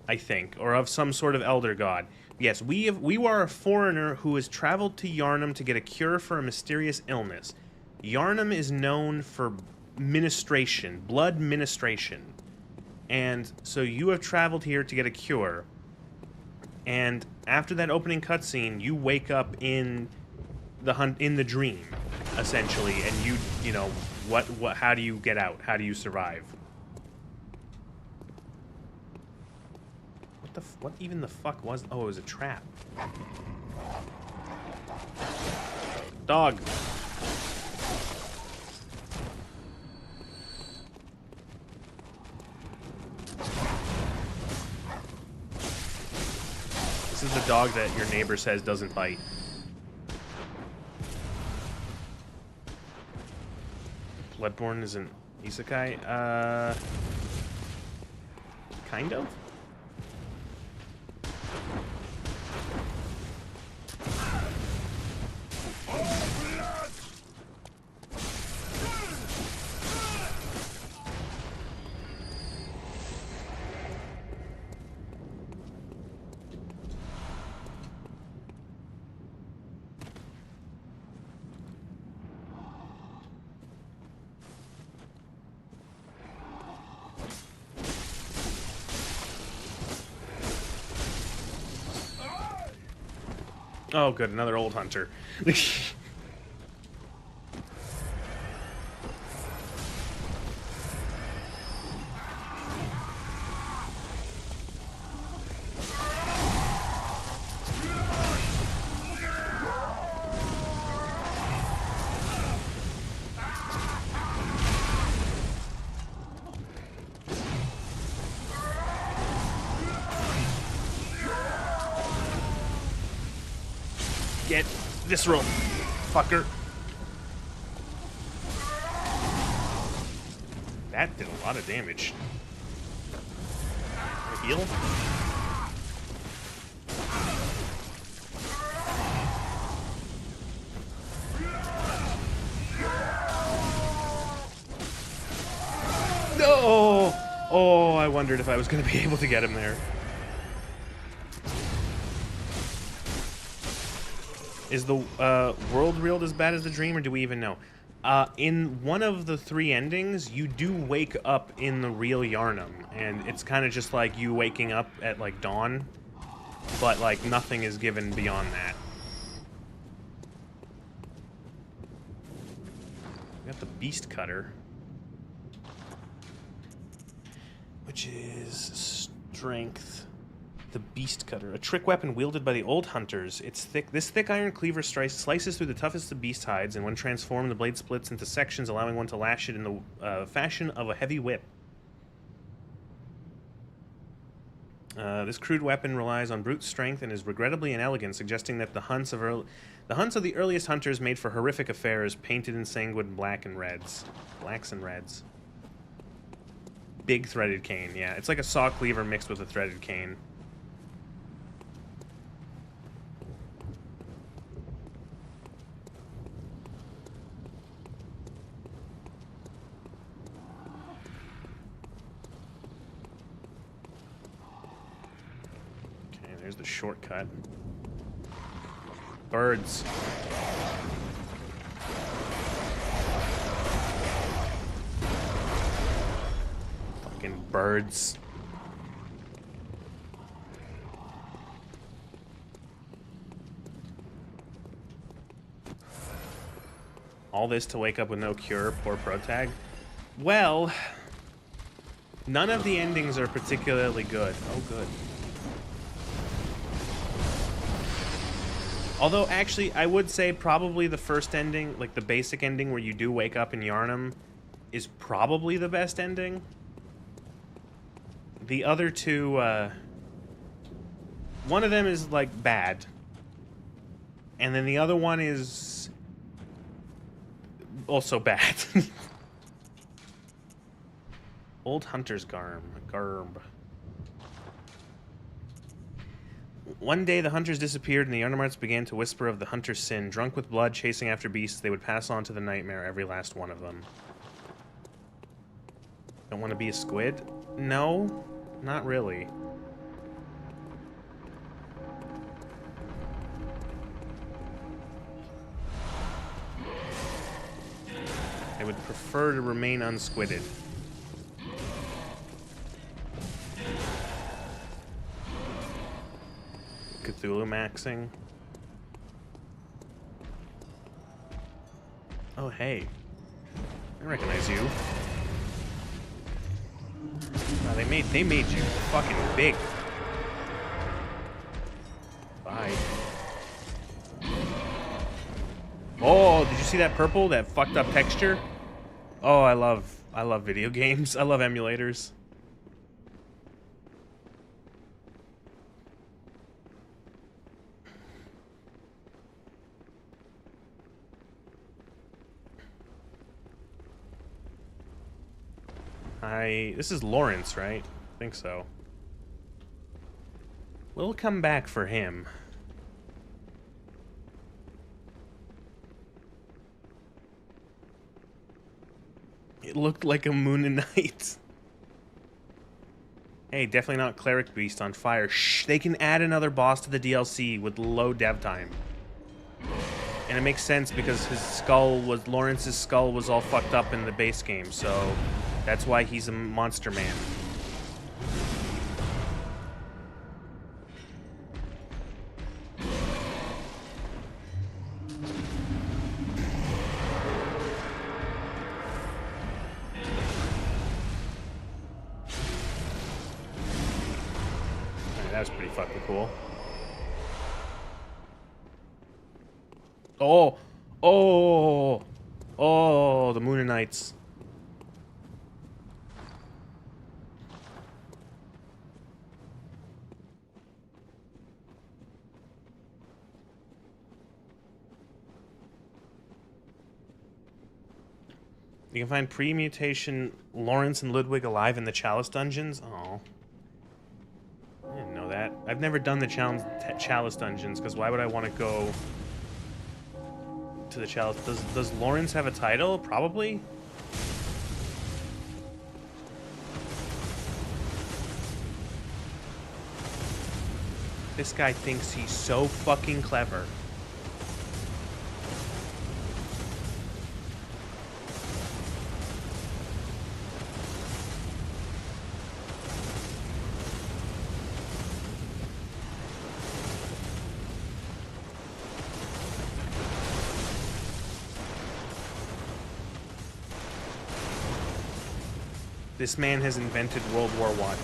I think, or of some sort of elder god. Yes, we are a foreigner who has traveled to Yarnum to get a cure for a mysterious illness. Yarnum is known for ministration, blood ministration. And so you have traveled here to get a cure. And after that opening cutscene, you wake up in the dream, essentially, and you know, how do you get out? How do you survive? What even the fuck was... Oh, it was a trap. Dog. This is the dog that your neighbor says doesn't bite. Bloodborne is an isekai? Kind of? Oh, good, another old hunter. Get this rope, fucker. That did a lot of damage. Heal? No! Oh, I wondered if I was going to be able to get him there. Is the world reeled as bad as the dream, or do we even know? In one of the 3 endings, you do wake up in the real Yharnam, and it's kind of just like you waking up at, like, dawn, but, like, nothing is given beyond that. We got the Beast Cutter, which is strength. The Beast Cutter, a trick weapon wielded by the old hunters. It's thick. This thick iron cleaver slices through the toughest of beast hides, and when transformed, the blade splits into sections, allowing one to lash it in the fashion of a heavy whip. This crude weapon relies on brute strength and is regrettably inelegant, suggesting that the hunts of the earliest hunters made for horrific affairs, painted in sanguine blacks and reds. Big threaded cane, yeah. It's like a saw cleaver mixed with a threaded cane. Okay, there's the shortcut. Birds. Fucking birds. All this to wake up with no cure, poor protag. Well, none of the endings are particularly good. Oh, good. Although, actually, I would say probably the first ending, like the basic ending where you do wake up in Yharnam, is probably the best ending. The other two, one of them is, like, bad. And then the other one is also bad. Old Hunter's Garb. One day, the hunters disappeared, and the Yarnamites began to whisper of the hunter's sin. Drunk with blood, chasing after beasts, they would pass on to the nightmare, every last one of them. Don't want to be a squid? No, not really. I would prefer to remain unsquidded. Cthulhu maxing. Oh, hey. I recognize you. Wow, they made you fucking big. Bye. Oh, did you see that purple? That fucked up texture? Oh, I love video games. I love emulators. This is Lawrence, right? I think so. We'll come back for him. It looked like a Moon and Knight. Hey, definitely not Cleric Beast on fire. Shh, they can add another boss to the DLC with low dev time. And it makes sense because Lawrence's skull was all fucked up in the base game, so that's why he's a monster man. That was pretty fucking cool. Oh! Oh! Oh, the Moon and Knights. You can find pre-mutation Lawrence and Ludwig alive in the Chalice dungeons. Oh, I didn't know that. I've never done the Chalice dungeons because why would I want to go to the Chalice? Does Lawrence have a title? Probably. This guy thinks he's so fucking clever. This man has invented World War I.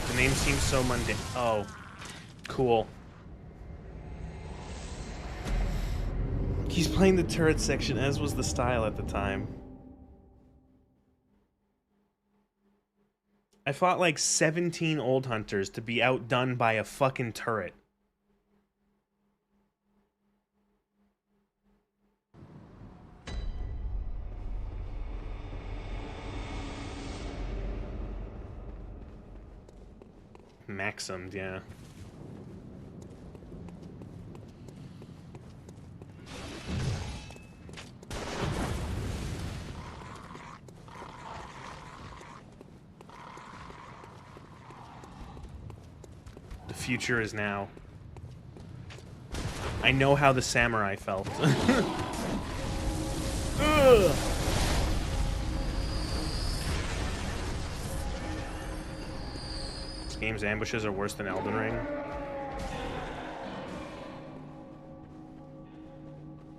The name seems so mundane. Oh, cool. He's playing the turret section, as was the style at the time. I fought like 17 old hunters to be outdone by a fucking turret. Maximed, yeah. The future is now. I know how the samurai felt. Ugh. This game's ambushes are worse than Elden Ring.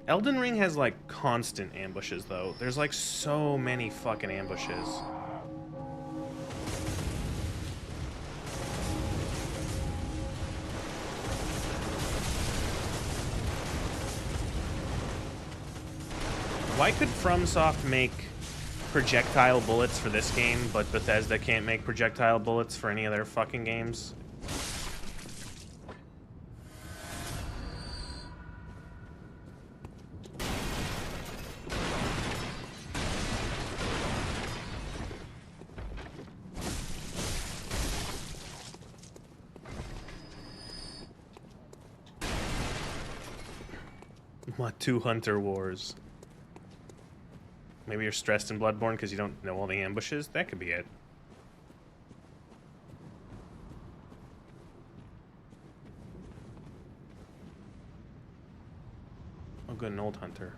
Elden Ring has like constant ambushes though. There's like so many fucking ambushes. Why could FromSoft make projectile bullets for this game, but Bethesda can't make projectile bullets for any of their fucking games? What, 2 Hunter Wars? Maybe you're stressed in Bloodborne because you don't know all the ambushes? That could be it. Oh, good, an old hunter.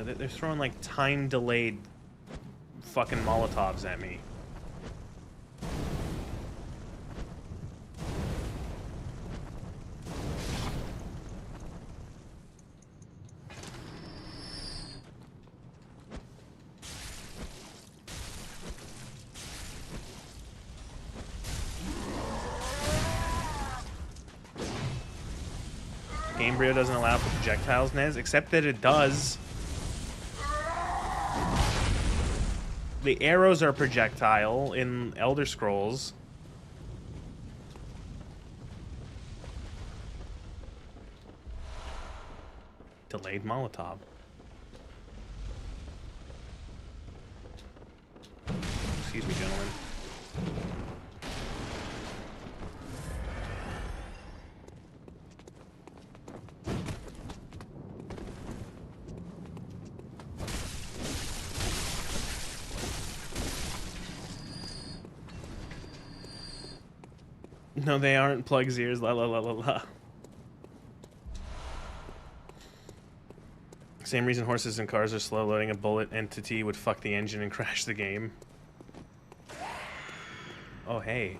They're throwing like time-delayed fucking Molotovs at me. Gamebryo doesn't allow for projectiles, Nez, except that it does. The arrows are projectile in Elder Scrolls. Delayed Molotov. Excuse me, gentlemen. No, they aren't Plug's ears, la la la la la. Same reason horses and cars are slow. Loading a bullet entity would fuck the engine and crash the game. Oh, hey.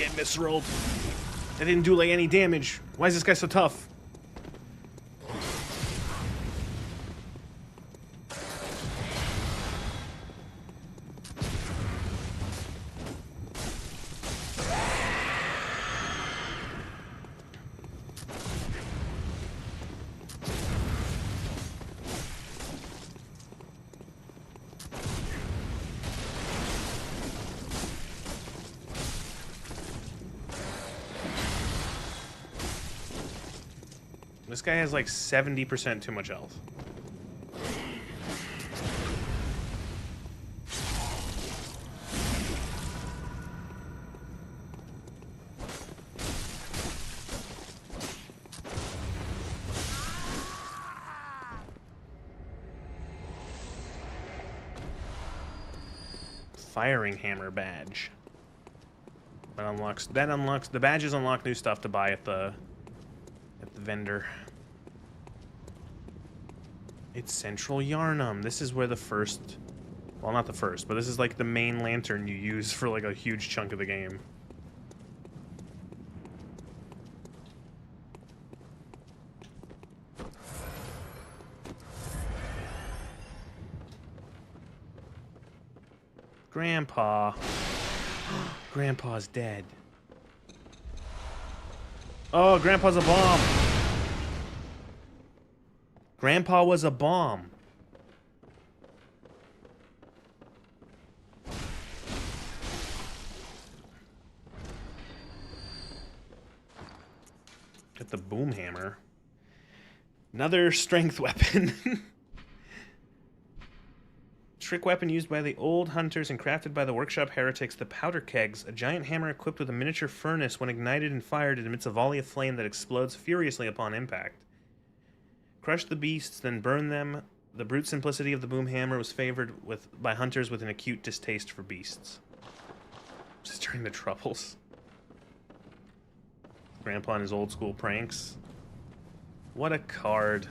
get misrolled. That didn't do like any damage. Why is this guy so tough? This guy has like 70% too much health. Firing hammer badge. That unlocks the badges unlock new stuff to buy at the vendor. It's Central Yarnum. This is where the first, well, not the first, but this is like the main lantern you use for like a huge chunk of the game. Grandpa. Grandpa's dead. Oh, Grandpa's a bomb. Grandpa was a bomb. Get the boom hammer. Another strength weapon. Trick weapon used by the old hunters and crafted by the workshop heretics, the powder kegs, a giant hammer equipped with a miniature furnace. When ignited and fired, it emits a volley of flame that explodes furiously upon impact. Crush the beasts, then burn them. The brute simplicity of the boom hammer was favored by hunters with an acute distaste for beasts. Just during the Troubles. Grandpa and his old school pranks. What a card.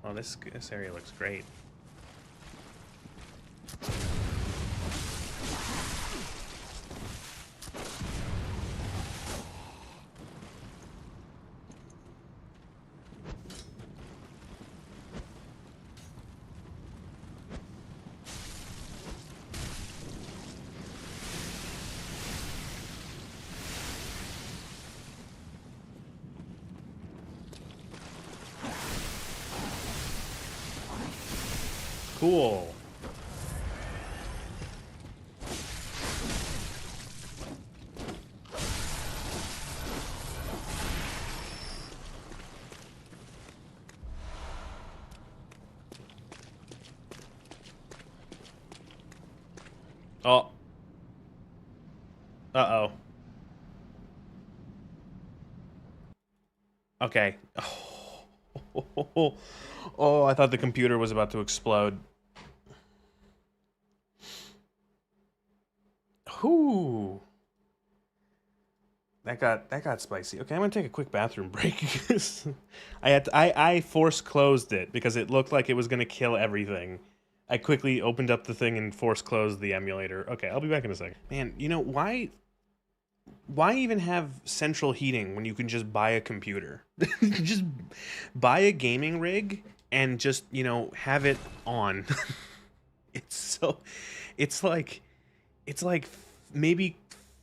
Oh, this area looks great. Cool. Oh. Uh-oh. Okay. Oh, I thought the computer was about to explode. Whoo. That got spicy. Okay, I'm gonna take a quick bathroom break. I force closed it because it looked like it was gonna kill everything. I quickly opened up the thing and force closed the emulator. Okay, I'll be back in a second. Man, you know, why even have central heating when you can just buy a computer? Just buy a gaming rig and just, you know, have it on. It's like maybe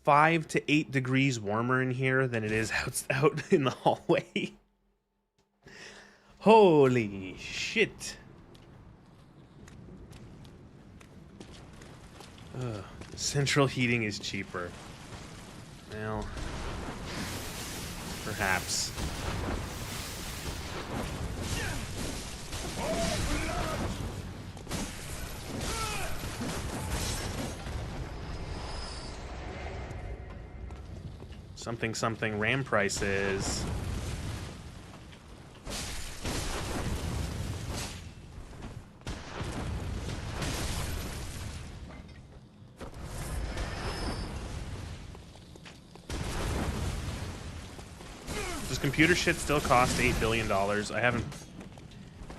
5 to 8 degrees warmer in here than it is out in the hallway. Holy shit. Central heating is cheaper. Well, perhaps. Something RAM prices. Does computer shit still cost $8 billion? I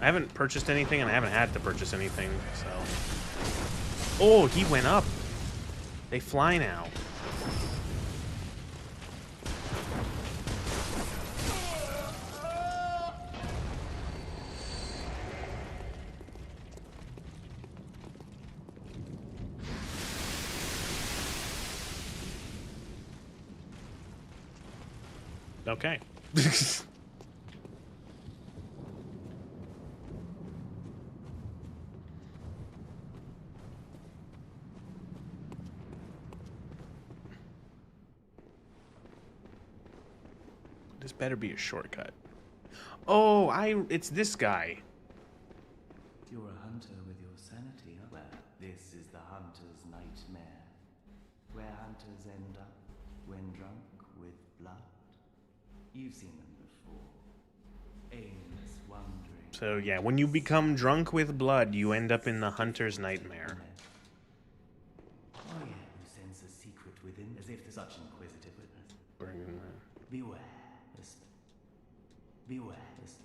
haven't purchased anything, and I haven't had to purchase anything, so Oh, he went up. They fly now. Okay. This better be a shortcut. Oh, it's this guy.
You're a hunter with your sanity, huh? Well, this is the hunter's nightmare, where hunters end up when drunk with blood. You've seen them before. Aimless wandering.
So yeah, when you become drunk with blood, you end up in the hunter's nightmare.
Oh yeah, who sense a secret within, as if there's such inquisitive witness. Beware, listen. Beware, listen.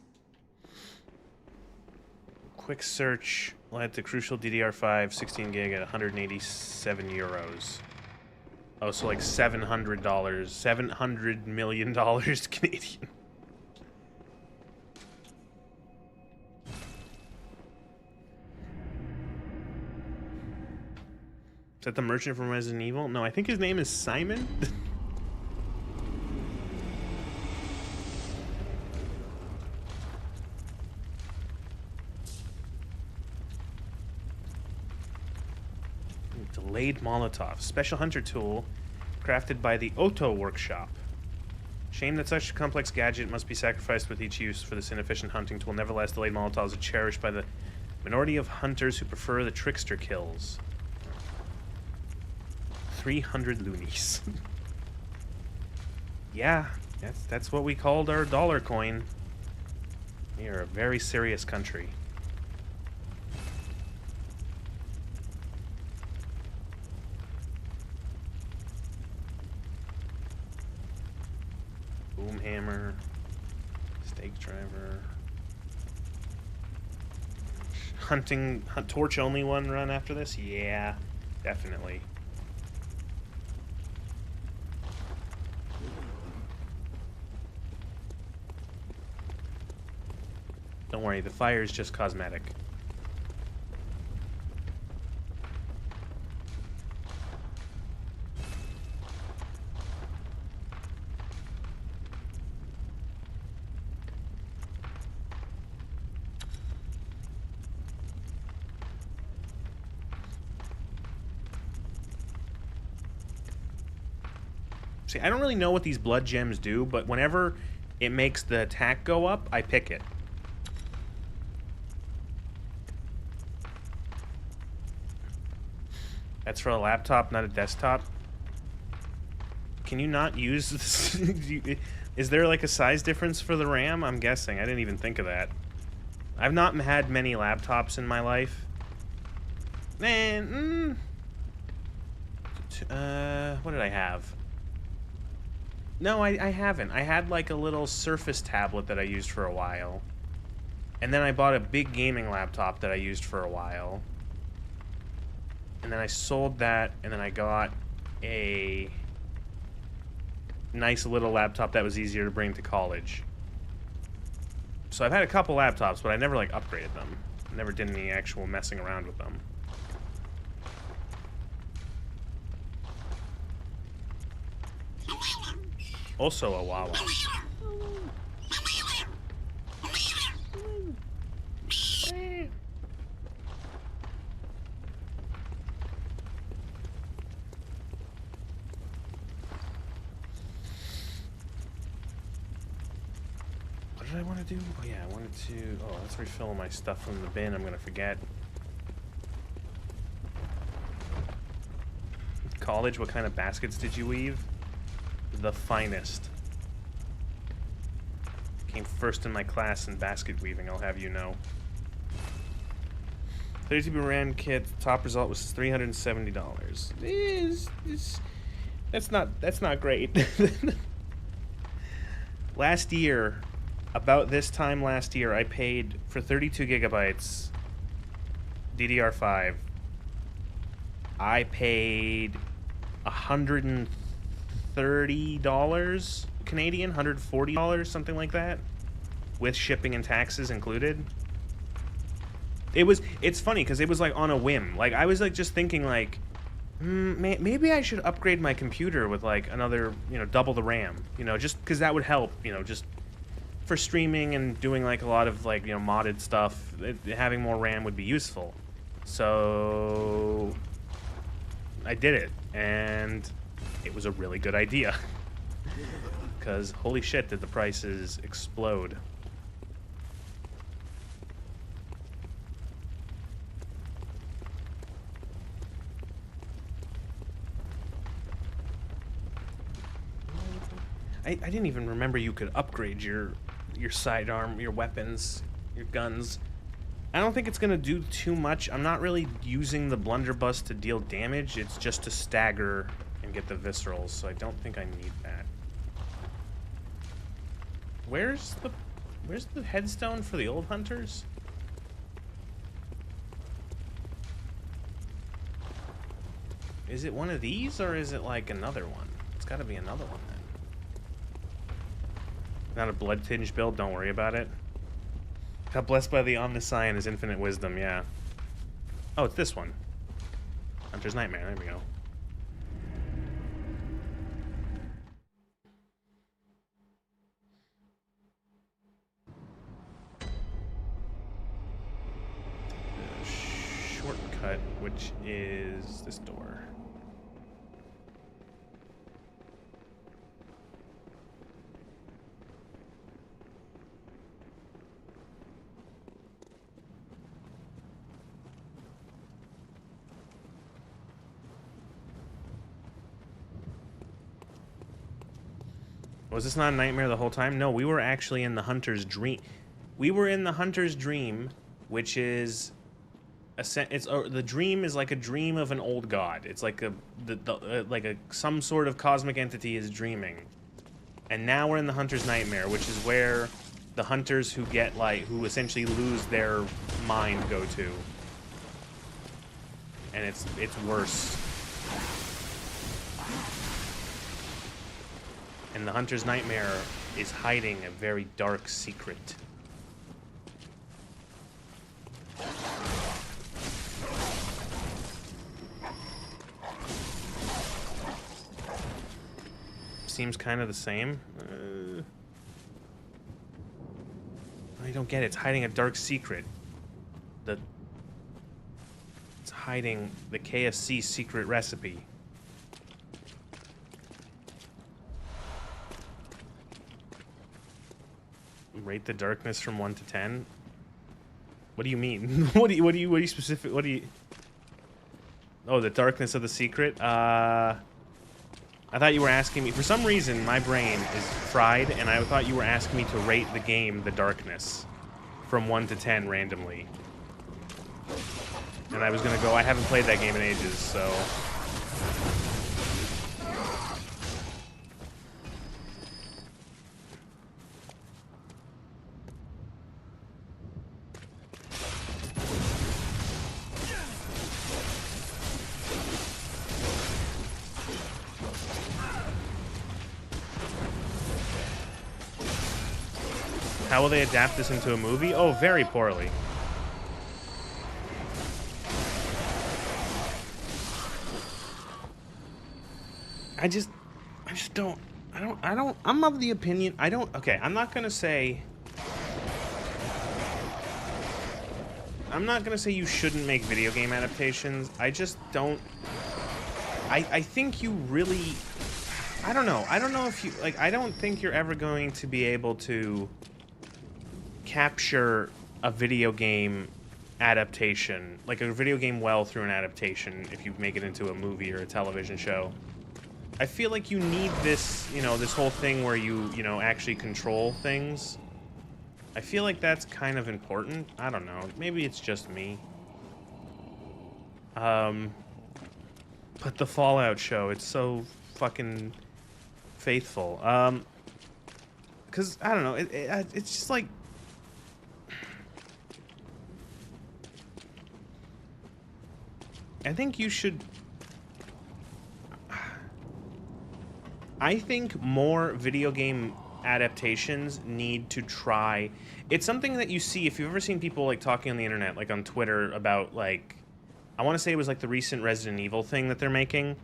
Quick search led to crucial DDR5 16 gig at 187 euros. Oh, so like $700, $700 million Canadian. Is that the merchant from Resident Evil? No, I think his name is Simon. Delayed Molotov. Special hunter tool crafted by the Otto Workshop. Shame that such a complex gadget must be sacrificed with each use for this inefficient hunting tool. Nevertheless, delayed Molotovs are cherished by the minority of hunters who prefer the trickster kills. 300 loonies. Yeah, that's what we called our dollar coin. We are a very serious country. Boomhammer, stake driver, torch only one run after this? Yeah, definitely. Don't worry, the fire is just cosmetic. See, I don't really know what these blood gems do, but whenever it makes the attack go up, I pick it. That's for a laptop, not a desktop. Can you not use this? Is there like a size difference for the RAM? I'm guessing. I didn't even think of that. I've not had many laptops in my life. Man, what did I have? No, I haven't. I had like a little Surface tablet that I used for a while. And then I bought a big gaming laptop that I used for a while. And then I sold that, and then I got a nice little laptop that was easier to bring to college. So I've had a couple laptops, but I never like upgraded them. Never did any actual messing around with them. Also a Wawa. What did I want to do? Oh yeah, I wanted to... Oh, let's refill my stuff from the bin. I'm gonna forget. College, what kind of baskets did you weave? The finest. Came first in my class in basket weaving, I'll have you know. 32-bit RAM kit, top result was $370. That's not great. Last year, about this time last year, I paid for 32 gigabytes DDR5 I paid $130 Canadian, $140, something like that, with shipping and taxes included. It's funny because it was like on a whim. Like I was like just thinking like, maybe I should upgrade my computer with like another, you know, double the RAM, you know, just because that would help, you know, just for streaming and doing like a lot of like, you know, modded stuff. Having more RAM would be useful. So I did it, and it was a really good idea. Because holy shit, did the prices explode. I didn't even remember you could upgrade your sidearm, your weapons, your guns. I don't think it's gonna do too much. I'm not really using the blunderbuss to deal damage. It's just to stagger and get the viscerals, so I don't think I need that. Where's the headstone for the old hunters? Is it one of these, or is it like another one? It's gotta be another one then. Not a blood-tinged build, don't worry about it. Got blessed by the Omniscient and his infinite wisdom, yeah. Oh, it's this one. Hunter's Nightmare, there we go. The shortcut, which is this door. Was this not a nightmare the whole time? No, we were actually in the hunter's dream. We were in the hunter's dream, which is the dream is like a dream of an old god. It's like some sort of cosmic entity is dreaming. And now we're in the hunter's nightmare, which is where the hunters who essentially lose their mind go to. And it's worse. And the hunter's nightmare is hiding a very dark secret. Seems kind of the same. I don't get it. It's hiding a dark secret. It's hiding the KFC secret recipe. Rate the darkness from 1 to 10. What do you mean? What do you specific? What do you? Oh, the darkness of the secret. I thought you were asking me. For some reason, my brain is fried, and I thought you were asking me to rate the game, the darkness, from 1 to 10 randomly. And I was gonna go. I haven't played that game in ages, so. How will they adapt this into a movie? Oh, very poorly. I just don't, I'm of the opinion, okay, I'm not gonna say you shouldn't make video game adaptations. I just don't, I think you really, I don't know if you, like, I don't think you're ever going to be able to capture a video game adaptation, like a video game well through an adaptation, if you make it into a movie or a television show. I feel like you need this, you know, this whole thing where you know, actually control things. I feel like that's kind of important. I don't know. Maybe it's just me. But the Fallout show, it's so fucking faithful. Because, I don't know, it's just like... I think you should I think more video game adaptations need to try. It's something that you see if you've ever seen people like talking on the internet, like on Twitter, about like, I want to say it was like the recent Resident Evil thing that they're making.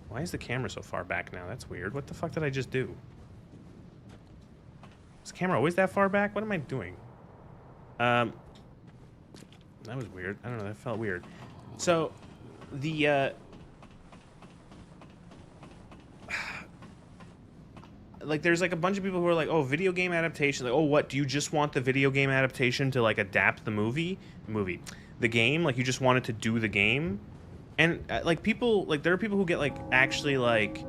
Why is the camera so far back now? That's weird. What the fuck did I just do? Is the camera always that far back? What am I doing? That was weird. I don't know. That felt weird. So, the like, there's like a bunch of people who are like, oh, video game adaptation. Like, oh, what? Do you just want the video game adaptation to like adapt the the game? Like, you just want it to do the game? And like, people, like, there are people who get like actually like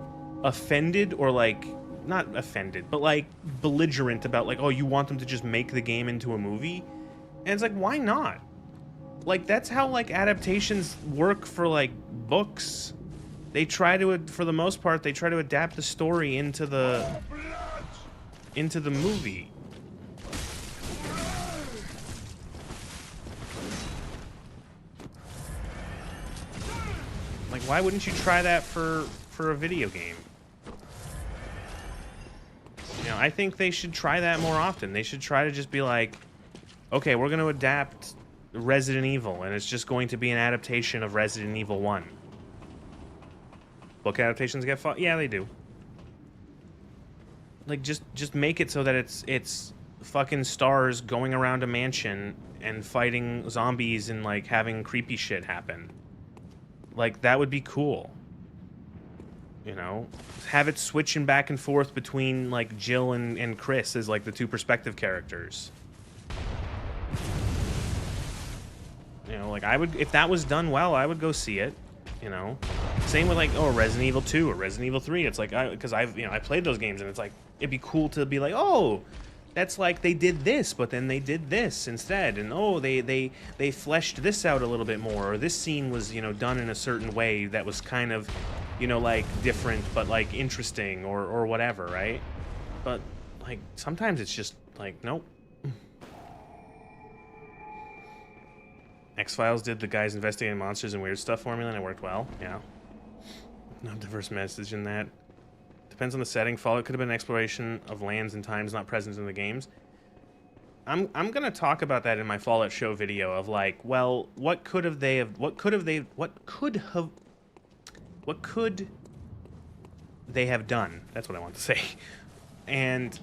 offended, or like not offended, but like belligerent about like, oh, you want them to just make the game into a movie? And it's like, why not? Like, that's how like adaptations work for like books. They try to, for the most part, they try to adapt the story into the movie. Like, why wouldn't you try that for a video game? You know, I think they should try that more often. They should try to just be like, okay, we're going to adapt Resident Evil, and it's just going to be an adaptation of Resident Evil 1. Book adaptations get fought? Yeah, they do. Like, just make it so that it's fucking stars going around a mansion and fighting zombies and like having creepy shit happen. Like, that would be cool. You know, have it switching back and forth between like Jill and Chris as like the two perspective characters. You know, like, I would, if that was done well, I would go see it. You know, same with like, oh, Resident Evil 2 or Resident Evil 3. It's like, because I've, you know, I played those games, and it's like, it'd be cool to be like, oh, that's like they did this, but then they did this instead, and oh, they fleshed this out a little bit more, or this scene was, you know, done in a certain way that was kind of, you know, like different but like interesting, or whatever, right? But like sometimes it's just like, nope. X-Files did the guys investigating monsters and weird stuff formula, and it worked well. Yeah. No diverse message in that. Depends on the setting. Fallout could have been an exploration of lands and times not present in the games. I'm gonna talk about that in my Fallout show video of like, well, what could they have done? That's what I want to say. And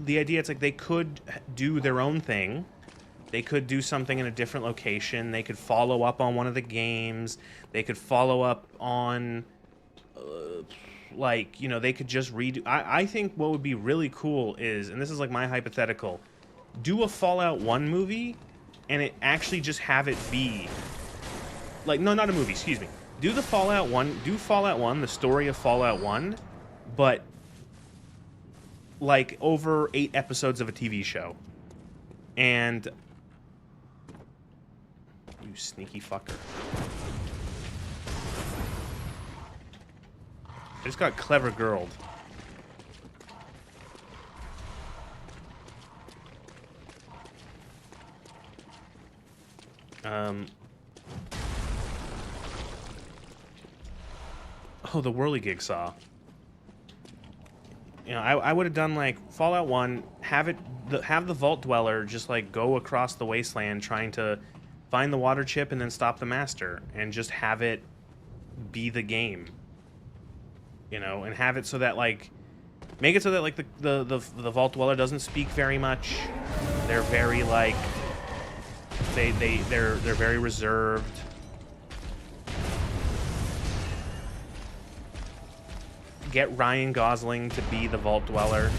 the idea, it's like they could do their own thing. They could do something in a different location. They could follow up on one of the games. They could follow up on, like, you know, they could just redo. I think what would be really cool is, and this is like my hypothetical, do a Fallout 1 movie, and it actually just have it be, like, no, not a movie, excuse me. Do Fallout 1, the story of Fallout 1, but, like, over 8 episodes of a TV show. And... you sneaky fucker. I just got clever girled. Oh, the whirligig saw. You know, I would have done like Fallout 1, have the Vault Dweller just like go across the wasteland trying to find the water chip and then stop the master, and just have it be the game. You know, and have it so that like, make it so that like the Vault Dweller doesn't speak very much. They're very like, they're very reserved. Get Ryan Gosling to be the Vault Dweller.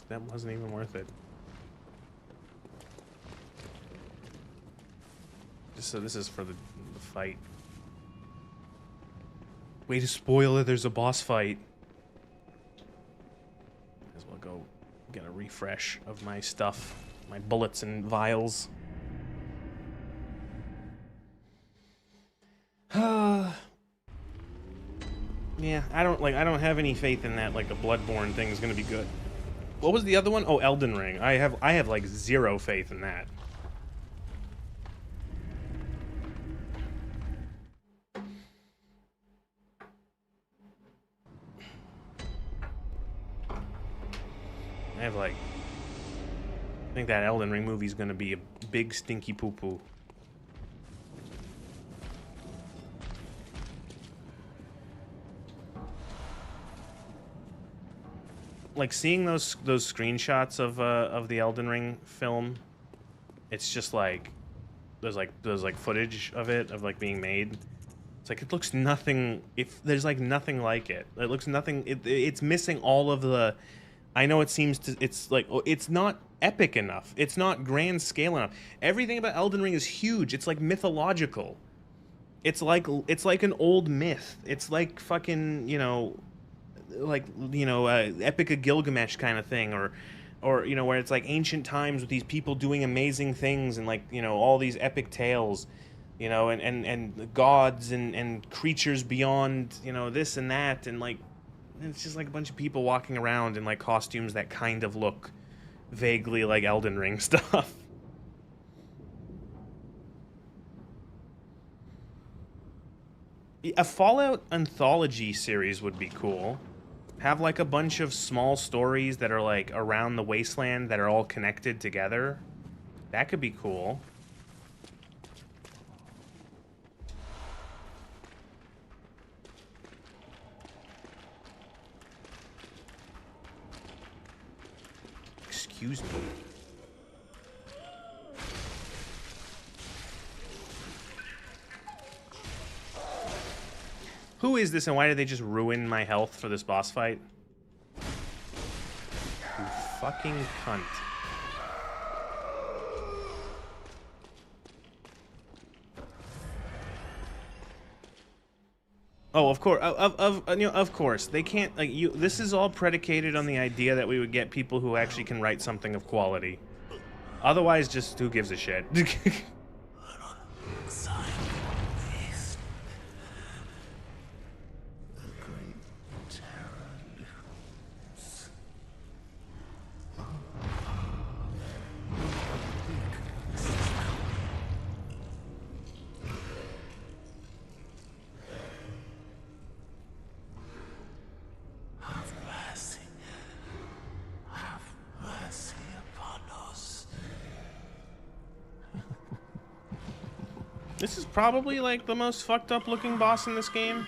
That wasn't even worth it. Just so this is for the fight. Way to spoil it, there's a boss fight. Might as well go get a refresh of my stuff. My bullets and vials. Yeah, I don't have any faith in that like a Bloodborne thing is gonna be good. What was the other one? Oh, Elden Ring. I have like zero faith in that. I have like I think that Elden Ring movie's gonna be a big stinky poo poo. Like seeing those screenshots of the Elden Ring film, it's just like there's like footage of it of like being made. It's like it looks nothing. If there's like nothing like it, it looks nothing. It's missing all of the. I know it seems to. It's like it's not epic enough. It's not grand scale enough. Everything about Elden Ring is huge. It's like mythological. It's like an old myth. It's like fucking like Epic of Gilgamesh kind of thing, or where it's like ancient times with these people doing amazing things and like all these epic tales, and gods and creatures beyond this and that, and like it's just like a bunch of people walking around in like costumes that kind of look vaguely like Elden Ring stuff. A Fallout anthology series would be cool. Have like a bunch of small stories that are like around the wasteland that are all connected together. That could be cool. Excuse me. Who is this and why did they just ruin my health for this boss fight? You fucking cunt. Oh, of course, of course, they can't, like, this is all predicated on the idea that we would get people who actually can write something of quality. Otherwise, just who gives a shit? This is probably like the most fucked up looking boss in this game.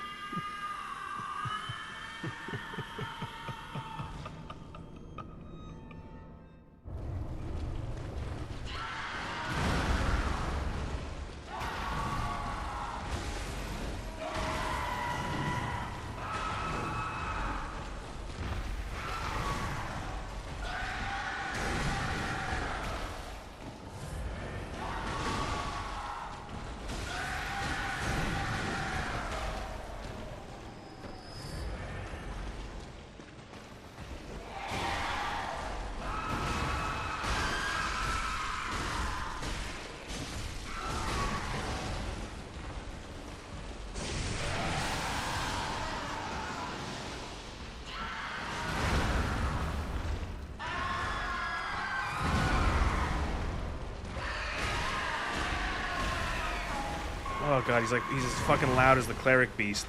Oh god, he's as fucking loud as the cleric beast.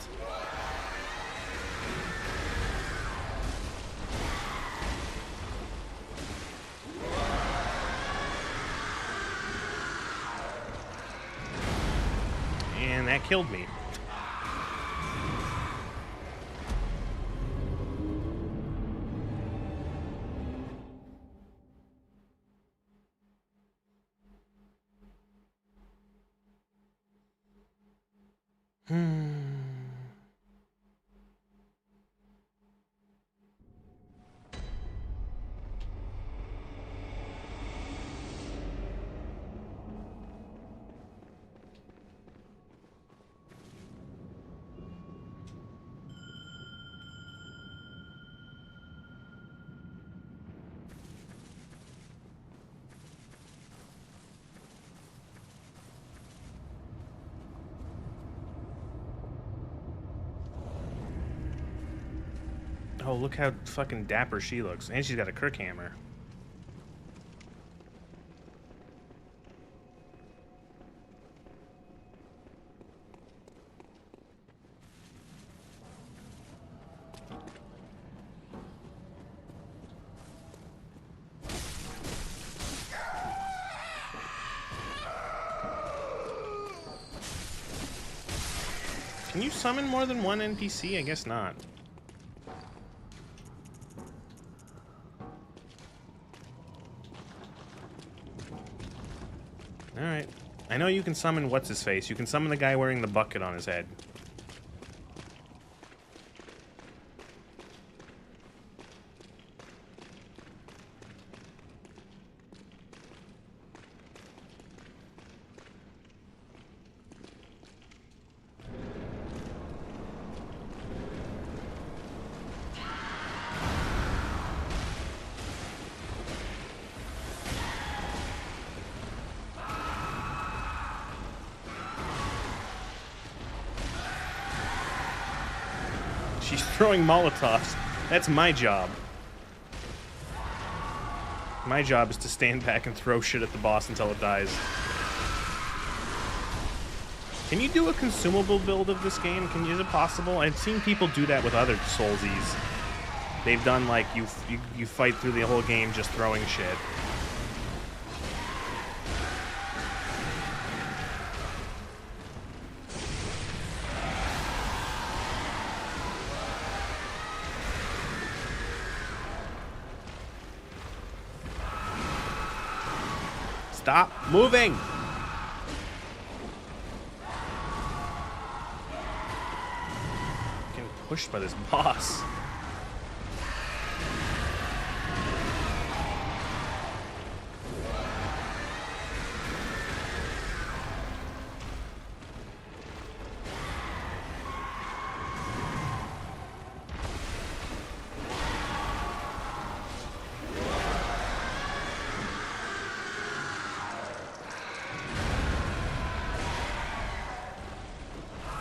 And that killed me. Oh, look how fucking dapper she looks. And she's got a Kirk hammer. Can you summon more than one NPC? I guess not. Alright. I know you can summon what's-his-face. You can summon the guy wearing the bucket on his head. She's throwing Molotovs. That's my job. My job is to stand back and throw shit at the boss until it dies. Can you do a consumable build of this game? Is it possible? I've seen people do that with other Soulsies. They've done like you fight through the whole game just throwing shit. Stop moving! Getting pushed by this boss.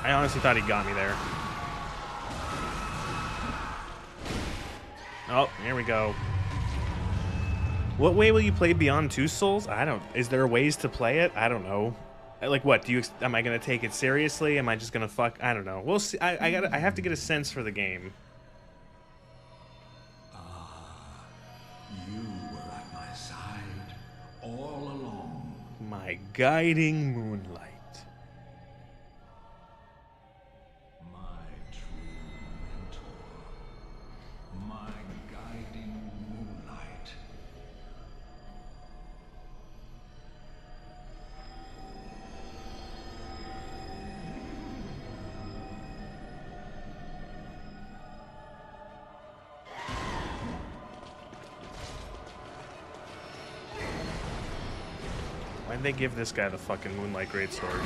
I honestly thought he got me there. Oh, here we go. What way will you play Beyond Two Souls? I don't... Is there ways to play it? I don't know. Like what? Am I gonna take it seriously? Am I just gonna fuck? I don't know. We'll see. I have to get a sense for the game.
You were at my side all along.
My guiding moonlight.
My true mentor. My guiding moonlight.
Why'd they give this guy the fucking Moonlight Greatsword?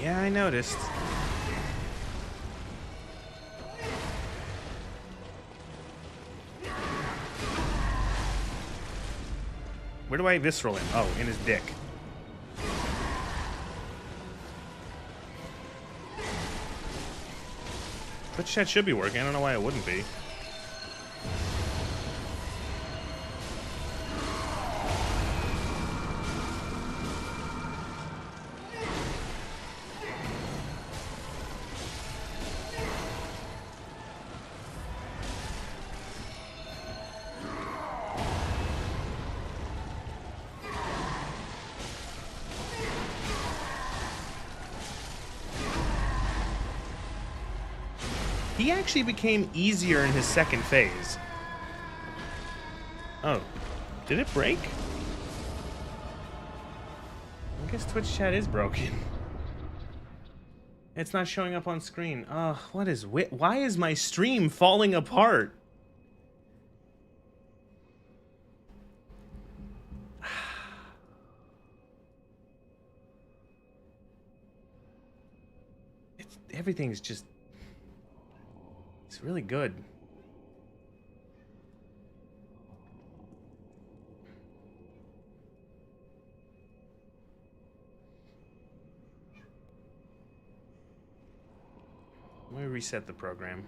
Yeah, I noticed. Where do I visceral him? Oh, in his dick. Twitch chat should be working. I don't know why it wouldn't be. He actually became easier in his second phase. Oh. Did it break? I guess Twitch chat is broken. It's not showing up on screen. What is why is my stream falling apart? Everything's just... It's really good. reset the program.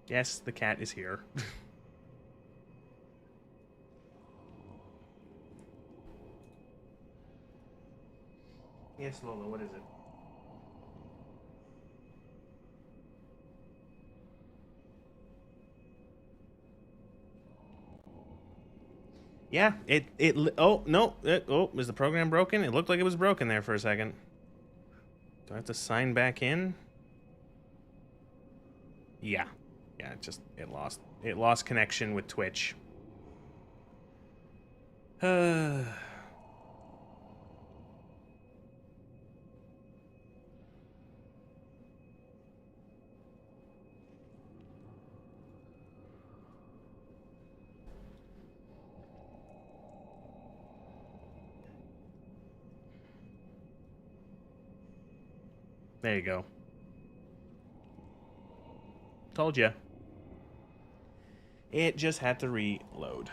Yes, the cat is here. Yes, Lola, what is it? Yeah, oh, no. Oh, was the program broken? It looked like it was broken there for a second. Do I have to sign back in? Yeah. Yeah, it lost connection with Twitch. There you go. Told ya. It just had to reload.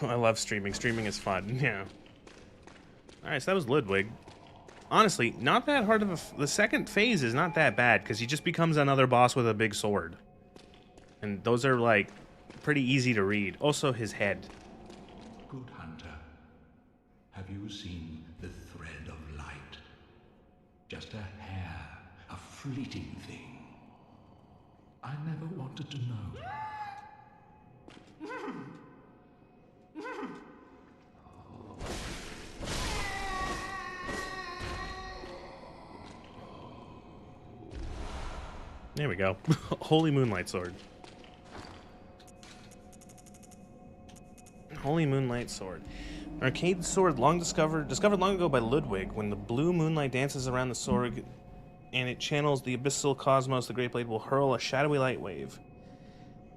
I love streaming. Streaming is fun. Yeah. Alright, so that was Ludwig. Honestly, not that hard of a... The second phase is not that bad, because he just becomes another boss with a big sword. And those are, like, pretty easy to read. Also, his head.
Good hunter, have you seen the thread of light? Just a hair, a fleeting thing. I never wanted to know.
There we go. Holy Moonlight Sword. Holy Moonlight Sword. Arcade sword discovered long ago by Ludwig. When the blue moonlight dances around the sword and it channels the abyssal cosmos, the Great Blade will hurl a shadowy light wave.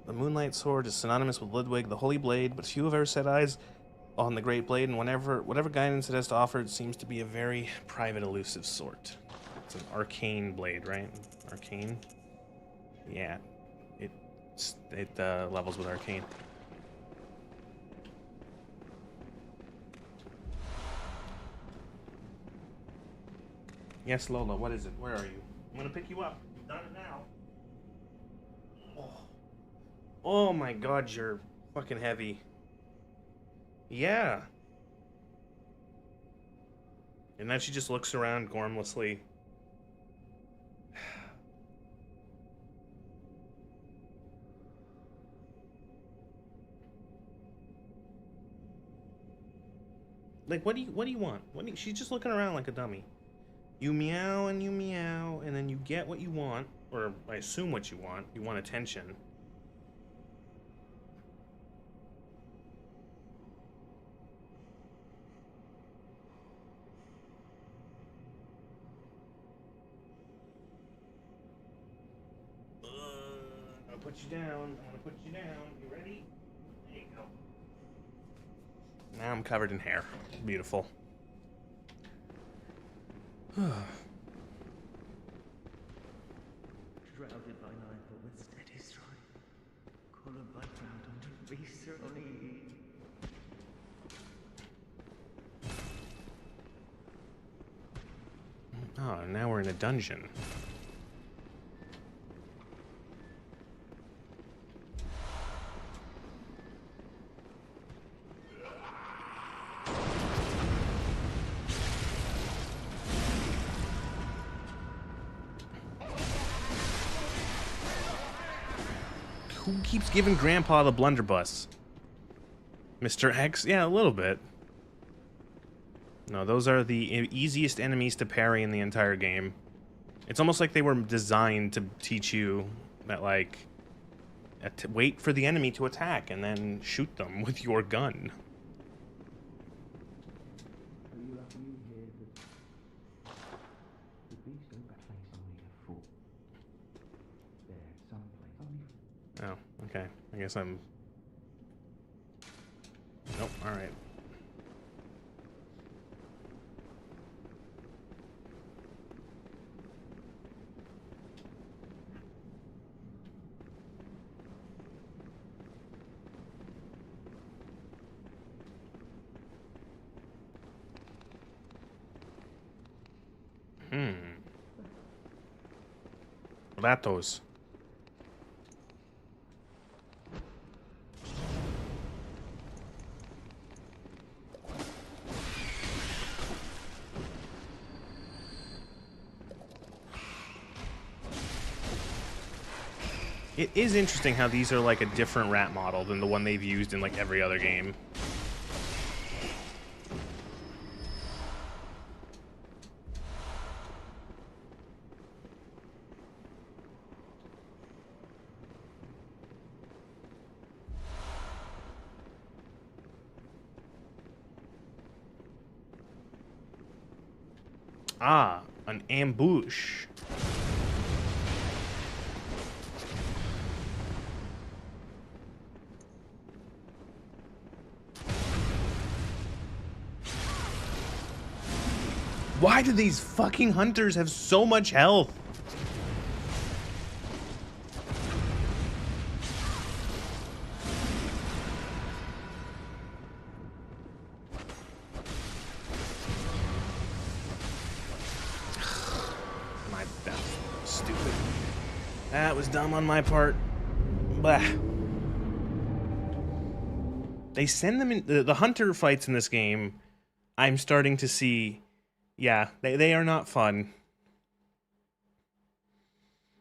The Moonlight Sword is synonymous with Ludwig, the Holy Blade, but few have ever set eyes on the Great Blade, and whatever guidance it has to offer, it seems to be a very private, elusive sort. It's an arcane blade, right? Arcane? Yeah. It levels with arcane. Yes, Lola, what is it? Where are you? I'm gonna pick you up. You've done it now. Oh. Oh my god, you're fucking heavy. Yeah. And then she just looks around gormlessly. Like, what do you want? She's just looking around like a dummy. You meow, and then you get what you want, or I assume what you want. You want attention. I'm gonna put you down. You ready? There you go. Now I'm covered in hair. Beautiful.
Shrouded by night, but with steady stride. Colored by cloud under recently.
Oh, now we're in a dungeon. Who keeps giving Grandpa the blunderbuss? Mr. X? Yeah, a little bit. No, those are the easiest enemies to parry in the entire game. It's almost like they were designed to teach you that, like, wait for the enemy to attack and then shoot them with your gun. Oh, okay. I guess I'm... Nope, alright. Ratos. It is interesting how these are like a different rat model than the one they've used in like every other game. Ah, an ambush. Why do these fucking hunters have so much health? That was stupid. That was dumb on my part. Blah. They send them in the hunter fights in this game. I'm starting to see. Yeah, they are not fun.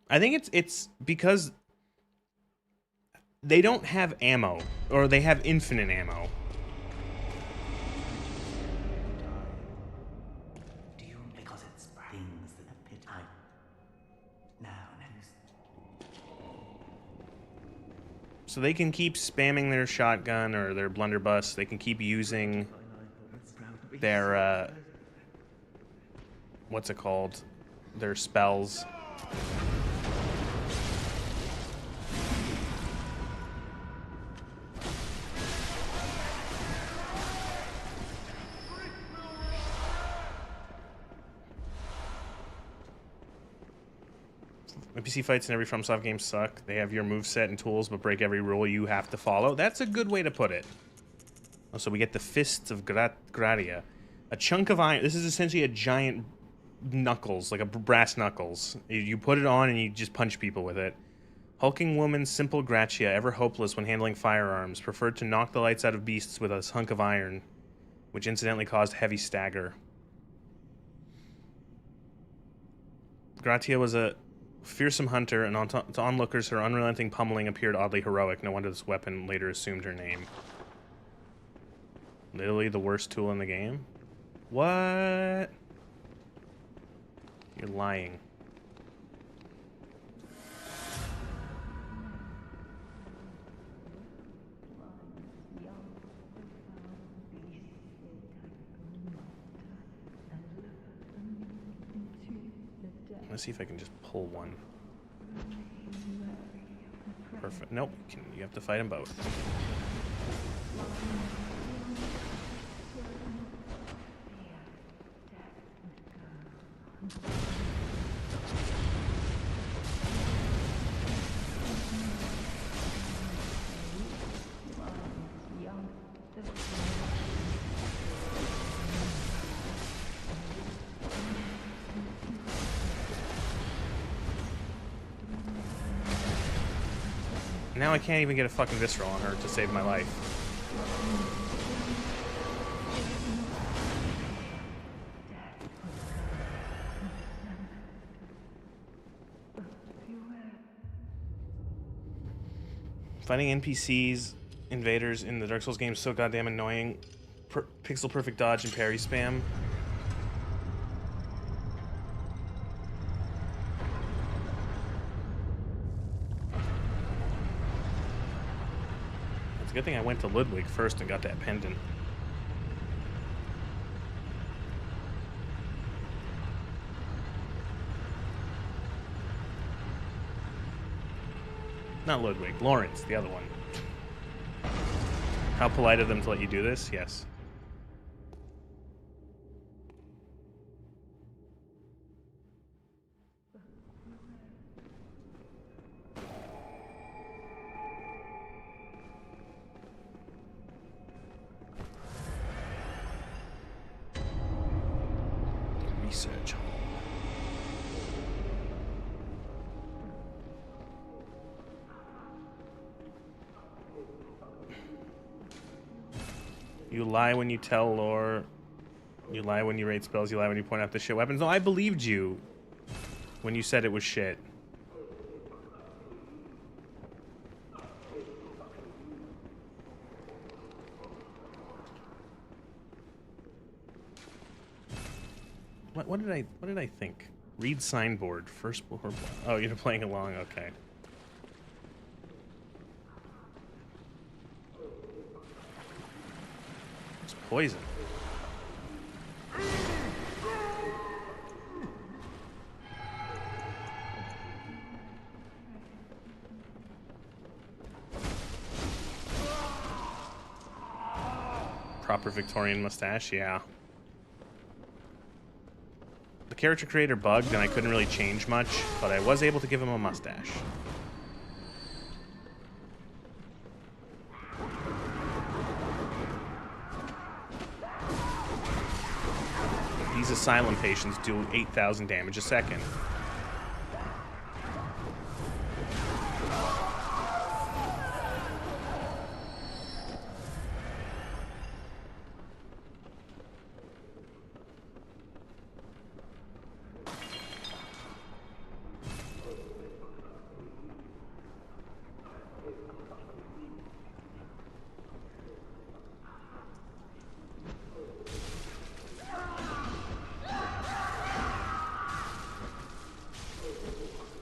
I think it's because they don't have ammo, or they have infinite ammo.
Do you? Because it's things that are pit. Now,
So they can keep spamming their shotgun or their blunderbuss. They can keep using their what's it called? Their spells. NPC fights in every FromSoft game suck. They have your moveset and tools, but break every rule you have to follow. That's a good way to put it. Oh, so we get the Fists of Gratia. A chunk of iron. This is essentially a giant knuckles, like a brass knuckles. You put it on and you just punch people with it. Hulking woman, simple Gratia, ever hopeless when handling firearms, preferred to knock the lights out of beasts with a hunk of iron, which incidentally caused heavy stagger. Gratia was a fearsome hunter, and to onlookers, her unrelenting pummeling appeared oddly heroic. No wonder this weapon later assumed her name. Literally the worst tool in the game? What? You're lying. Let's see if I can just pull one. Perfect. Nope. You have to fight them both. Now I can't even get a fucking visceral on her to save my life. Fighting NPCs, invaders in the Dark Souls game is so goddamn annoying. Pixel perfect dodge and parry spam. It's a good thing I went to Ludwig first and got that pendant. Not Ludwig, Lawrence, the other one. How polite of them to let you do this? Yes. Research hall. You lie when you tell lore. You lie when you rate spells. You lie when you point out the shit weapons. No, I believed you when you said it was shit. What did I think? Read signboard. First. Oh, you're playing along. Okay. It's poison. Proper Victorian mustache, yeah. The character creator bugged and I couldn't really change much, but I was able to give him a mustache. These asylum patients do 8,000 damage a second.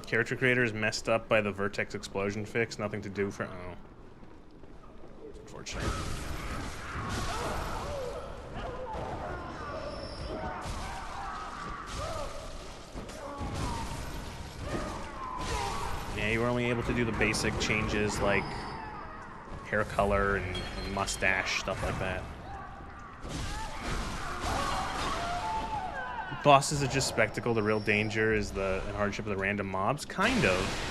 Character creator is messed up by the vertex explosion fix. Nothing to do for... Oh. It's unfortunate. Yeah, you were only able to do the basic changes like hair color and mustache, stuff like that. Bosses are just spectacle. The real danger is the hardship of the random mobs. Kind of.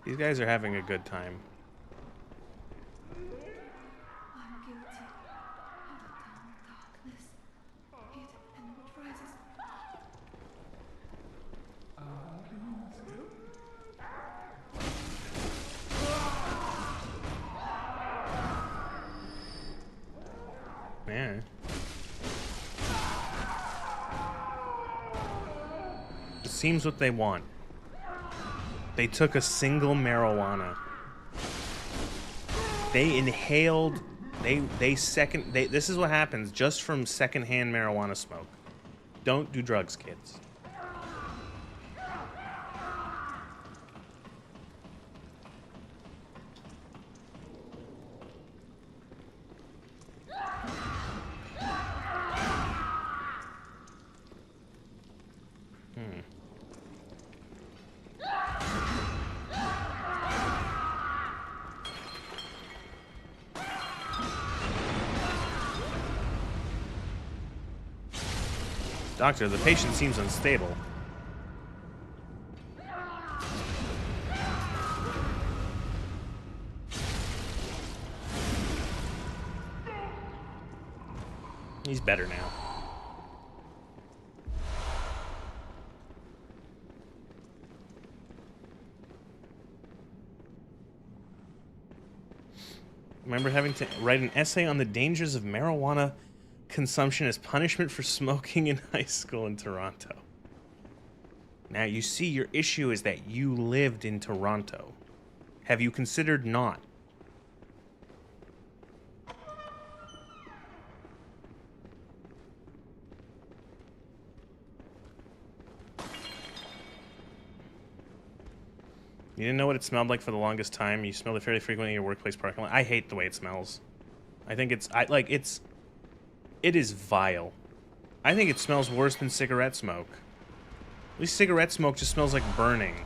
These guys are having a good time.
I'm guilty of eternal darkness, it and what rises.
Yeah. It seems what they want. They took a single marijuana. They inhaled. This is what happens just from secondhand marijuana smoke. Don't do drugs, kids. Doctor, the patient seems unstable. He's better now. Remember having to write an essay on the dangers of marijuana consumption as punishment for smoking in high school in Toronto. Now, you see, your issue is that you lived in Toronto. Have you considered not? You didn't know what it smelled like for the longest time. You smelled it fairly frequently in your workplace parking lot. I hate the way it smells. I think it is vile. I think it smells worse than cigarette smoke. At least cigarette smoke just smells like burning.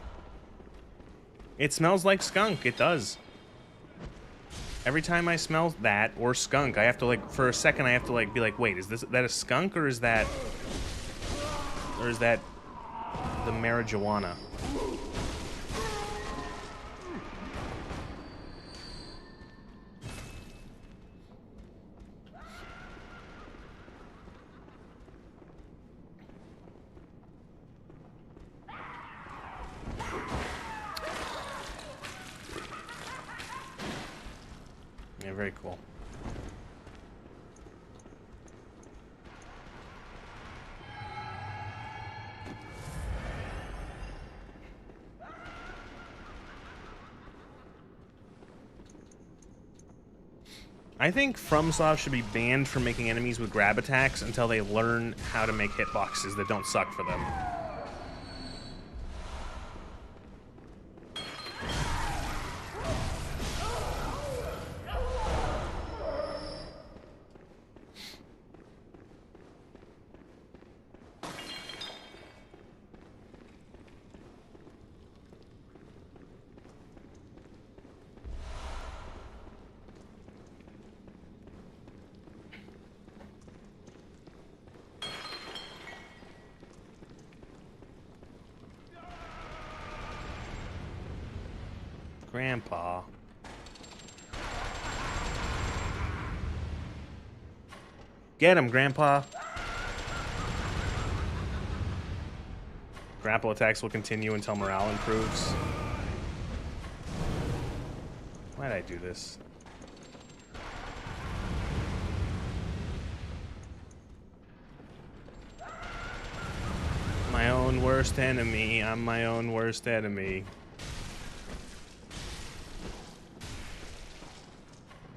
It smells like skunk. It does. Every time I smell that or skunk, I have to like, for a second, I have to like be like, wait, is that a skunk or is that the marijuana? Yeah, very cool. I think FromSoft should be banned from making enemies with grab attacks until they learn how to make hitboxes that don't suck for them. Grandpa. Get him, Grandpa. Grapple attacks will continue until morale improves. Why'd I do this? My own worst enemy. I'm my own worst enemy.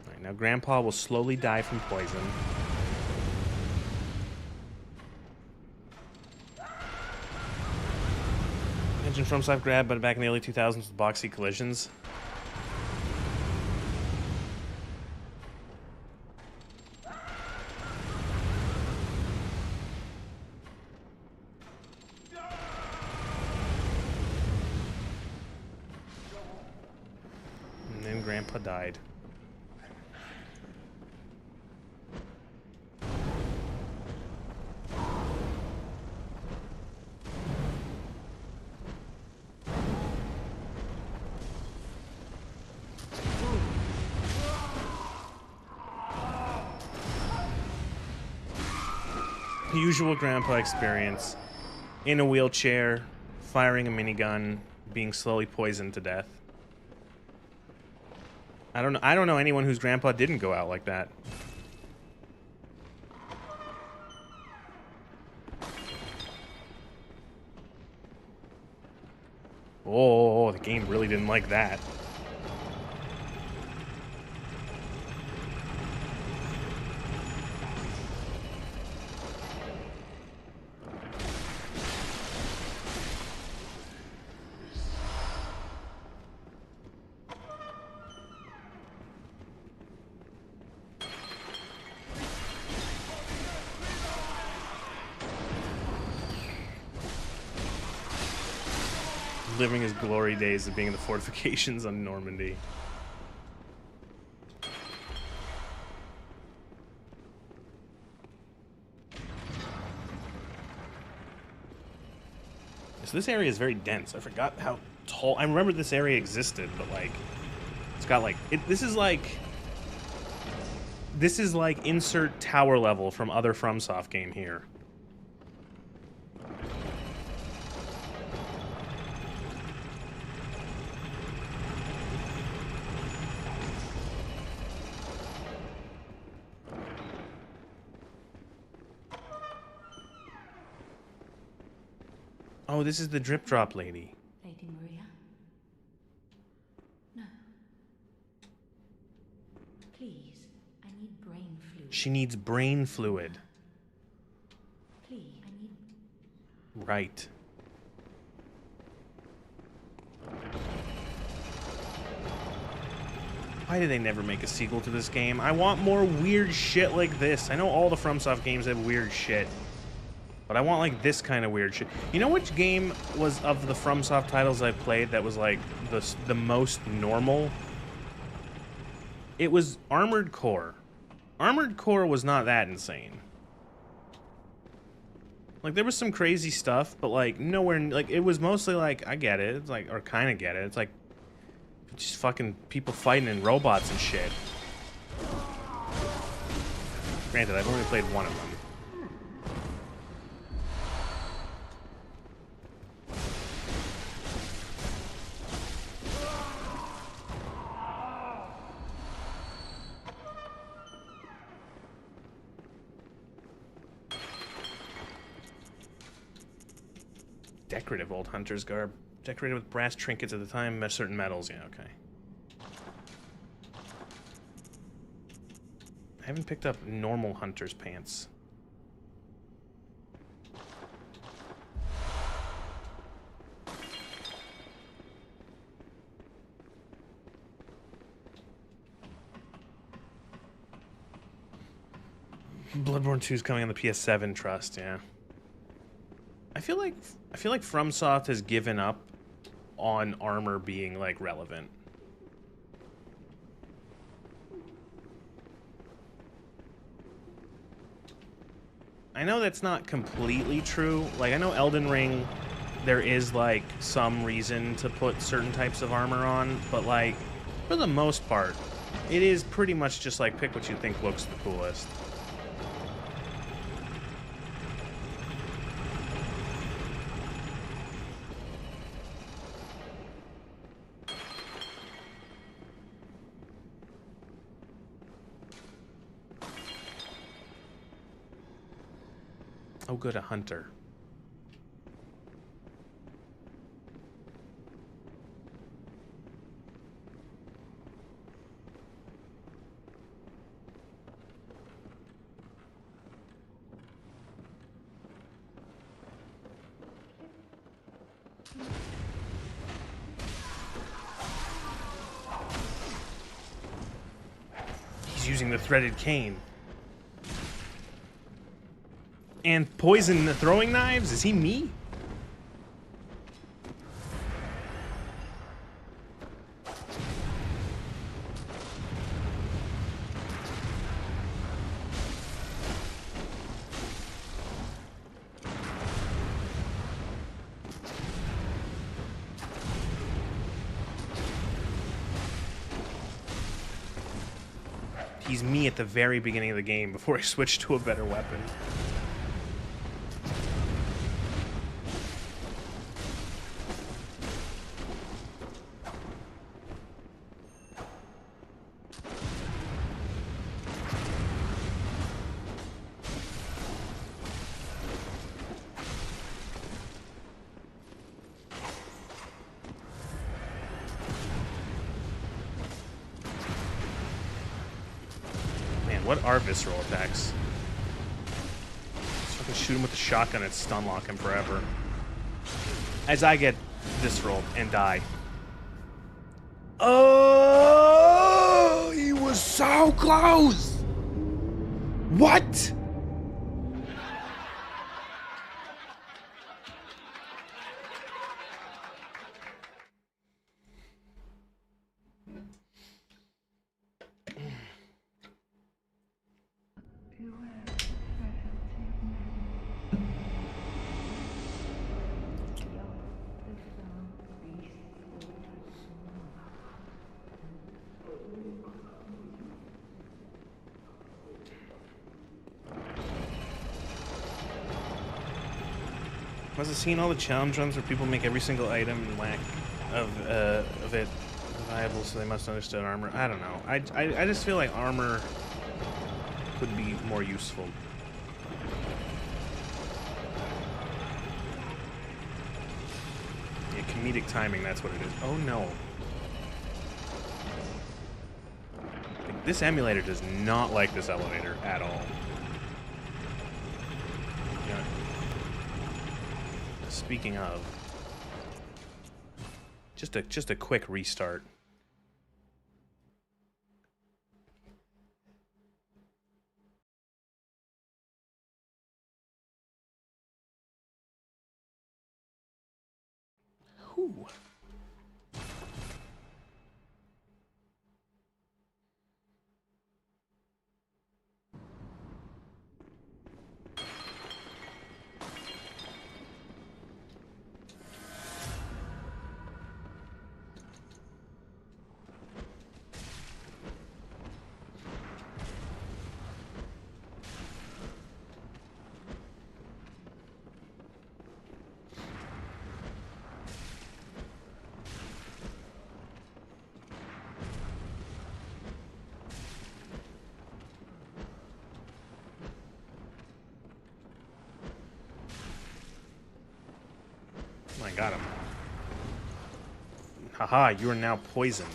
Alright, now Grandpa will slowly die from poison. Engine from soft grab, but back in the early 2000s with boxy collisions. And then Grandpa died. Usual Grandpa experience. In a wheelchair, firing a minigun, being slowly poisoned to death. I don't know anyone whose grandpa didn't go out like that. Oh, the game really didn't like that. Living his glory days of being in the fortifications on Normandy. So this area is very dense. I forgot how tall. I remember this area existed, but like, it's got like this is like insert tower level from other FromSoft game here. Oh, this is the drip drop lady.
Lady Maria? No. Please, I need brain fluid.
She needs brain fluid.
Please, I need...
Right. Why did they never make a sequel to this game? I want more weird shit like this. I know all the FromSoft games have weird shit. But I want, like, this kind of weird shit. You know which game was, of the FromSoft titles I played, that was, like, the most normal? It was Armored Core. Armored Core was not that insane. Like, there was some crazy stuff, but, like, nowhere... Like, it was mostly, like, I get it. It's like, or kind of get it. It's like, just fucking people fighting and robots and shit. Granted, I've only played one of them. Decorative old hunter's garb. Decorated with brass trinkets at the time, certain metals. Yeah, okay. I haven't picked up normal hunter's pants. Bloodborne 2 is coming on the PS7, trust, yeah. I feel like FromSoft has given up on armor being, like, relevant. I know that's not completely true. Like, I know Elden Ring, there is, like, some reason to put certain types of armor on, but, like, for the most part, it is pretty much just, like, pick what you think looks the coolest. Oh, good, a hunter. He's using the threaded cane. And poison the throwing knives? Is he me? He's me at the very beginning of the game before I switch to a better weapon. What are visceral attacks? So I can shoot him with a shotgun and stun lock him forever. As I get visceral and die. Oh, he was so close! What? Must have seen all the challenge runs where people make every single item and lack of it viable, so they must understand armor. I don't know. I just feel like armor could be more useful. Yeah, comedic timing, that's what it is. Oh no. Like, this emulator does not like this elevator at all. Yeah. Speaking of, just a quick restart. Whew. got him. Haha, you are now poisoned.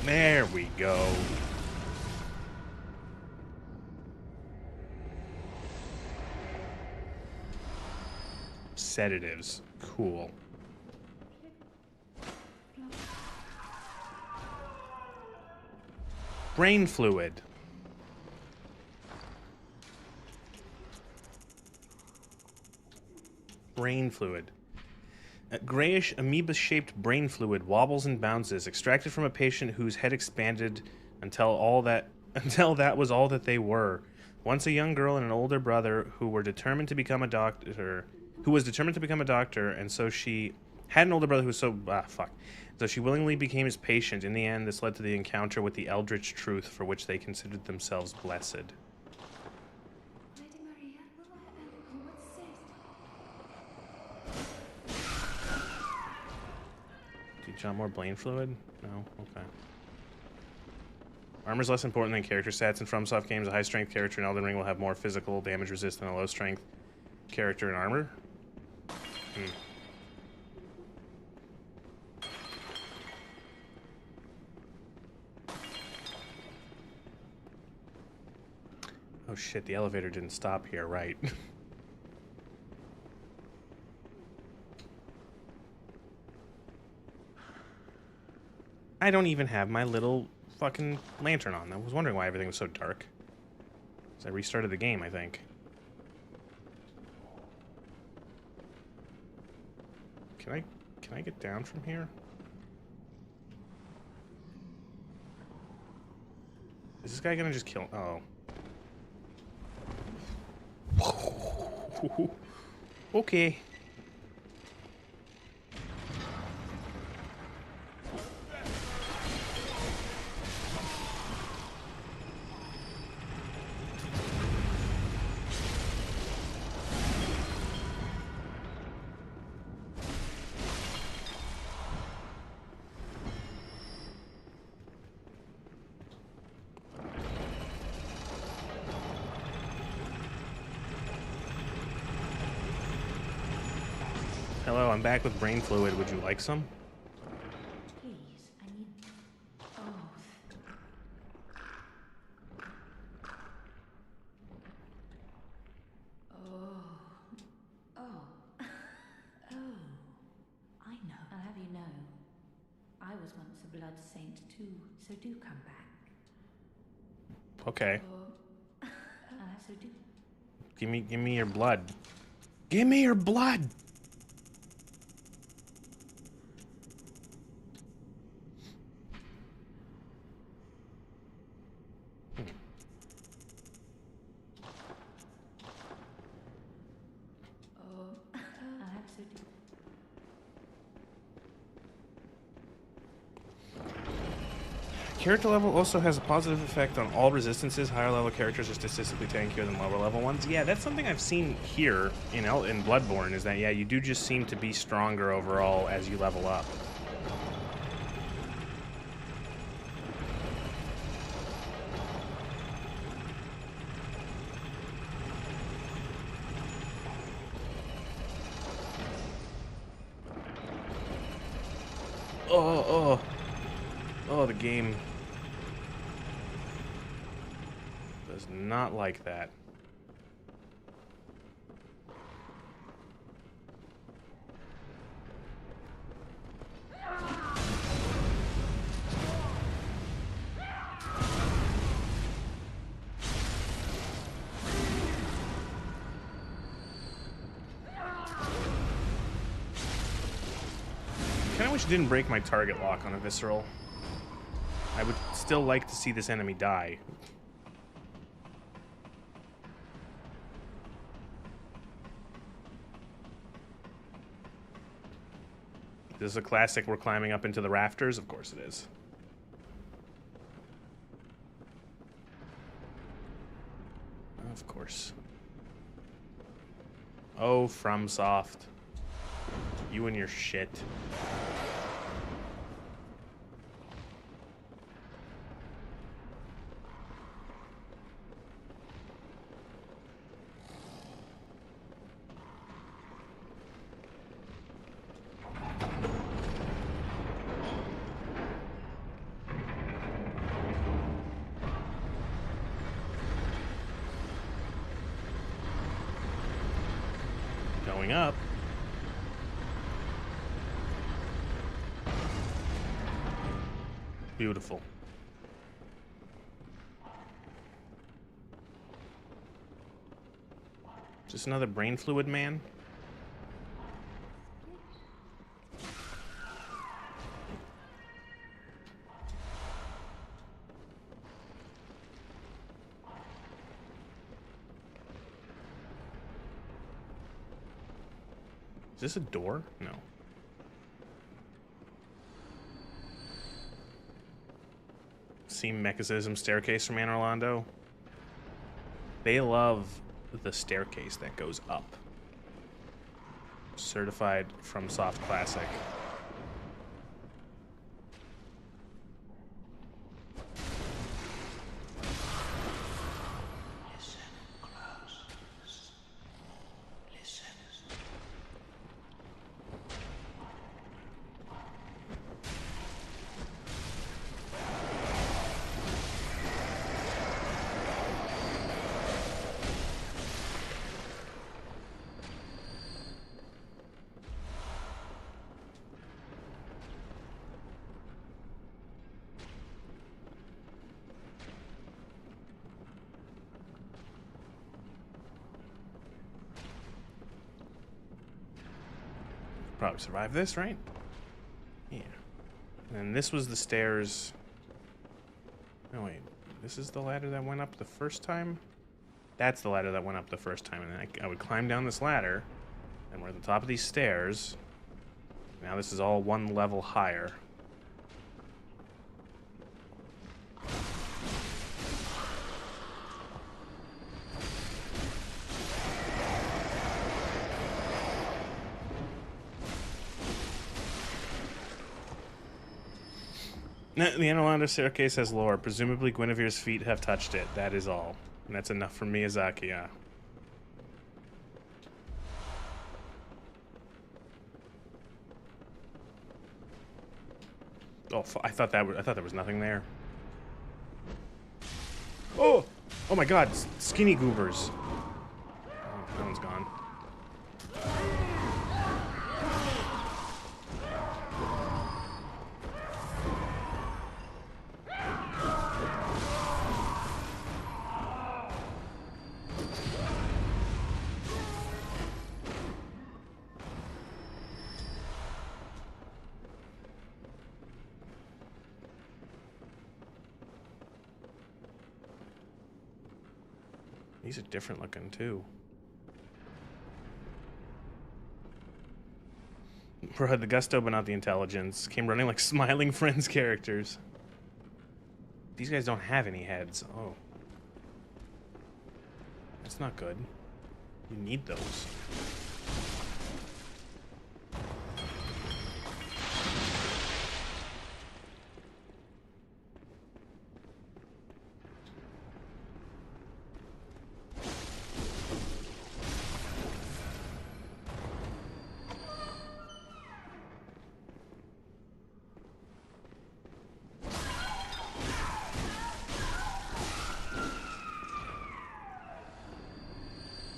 There we go. Sedatives. Cool. Brain fluid. Brain fluid. A grayish amoeba-shaped brain fluid wobbles and bounces, extracted from a patient whose head expanded until that was all that they were. Once a young girl and an older brother who were determined to become a doctor, and so she had an older brother who was so she willingly became his patient. In the end, this led to the encounter with the eldritch truth for which they considered themselves blessed.
Lady Maria, what's this?
Do you want more brain fluid? No? Okay. Armor's less important than character stats in FromSoft games. A high-strength character in Elden Ring will have more physical damage resist than a low-strength character in armor. Oh shit, the elevator didn't stop here, right? I don't even have my little fucking lantern on. I was wondering why everything was so dark. So I restarted the game, I think. Can I get down from here? Is this guy gonna just kill? Oh. Okay. Hello, I'm back with brain fluid. Would you like some?
Please, I need both. Oh. I know. I'll have you know, I was once a blood saint too, so do come back.
Okay.
So do.
Give me your blood. Give me your blood!
I'll have so do.
Character level also has a positive effect on all resistances. Higher level characters are statistically tankier than lower level ones. Yeah, that's something I've seen here in Bloodborne, is that, yeah, you do just seem to be stronger overall as you level up. Oh, the game does not like that. Kinda wish it didn't break my target lock on a visceral. I would still like to see this enemy die. This is a classic. We're climbing up into the rafters. Of course it is. Of course. Oh, FromSoft. You and your shit. Going up. Beautiful. Just another brain fluid man? Is this a door? No. Seen Mechacism staircase from Anor Londo? They love the staircase that goes up. Certified FromSoft classic.
Listen close. Listen.
Probably survive this, right? Yeah. And this was the stairs. Oh, wait. This is the ladder that went up the first time? That's the ladder that went up the first time. And then I would climb down this ladder. And we're at the top of these stairs. Now this is all one level higher. The Anor Londo staircase has lore. Presumably Guinevere's feet have touched it. That is all. And that's enough for Miyazaki, yeah. Oh, I thought there was nothing there. Oh! Oh my god, skinny goobers. Oh, that one's gone. These are different looking, too. Bro had the gusto, but not the intelligence. Came running like Smiling Friends characters. These guys don't have any heads. Oh. That's not good. You need those.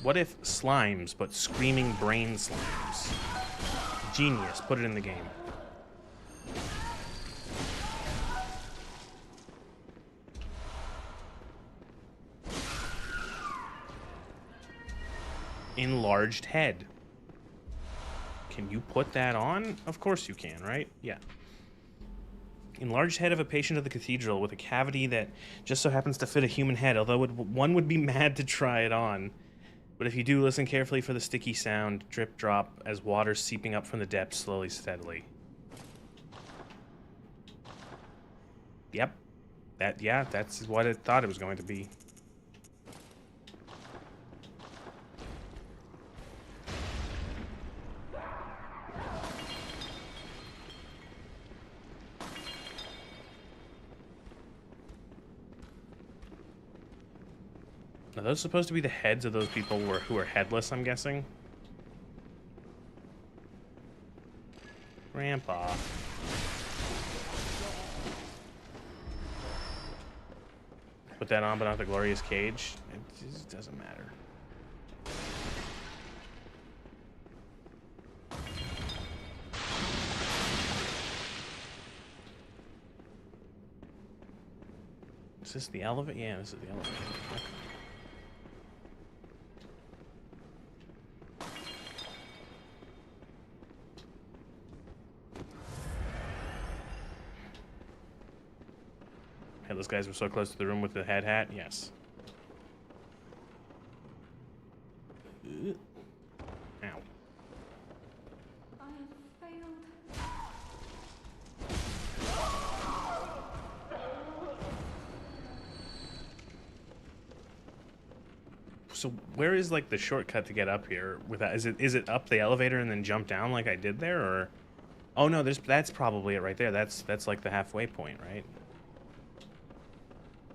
What if slimes, but screaming brain slimes? Genius. Put it in the game. Enlarged head. Can you put that on? Of course you can, right? Yeah. Enlarged head of a patient of the cathedral with a cavity that just so happens to fit a human head, although one would be mad to try it on. But if you do, listen carefully for the sticky sound, drip drop, as water seeping up from the depths slowly, steadily. Yep. Yeah, that's what it thought it was going to be. Are those supposed to be the heads of those people who are headless, I'm guessing? Grandpa. Put that on, but not the glorious cage. It just doesn't matter. Is this the elevator? Yeah, this is the elevator. Okay. Those guys were so close to the room with the head hat. Yes. Ow.
I have failed.
So where is like the shortcut to get up here? Without is it up the elevator and then jump down like I did there, or? Oh no, that's probably it right there. That's like the halfway point, right?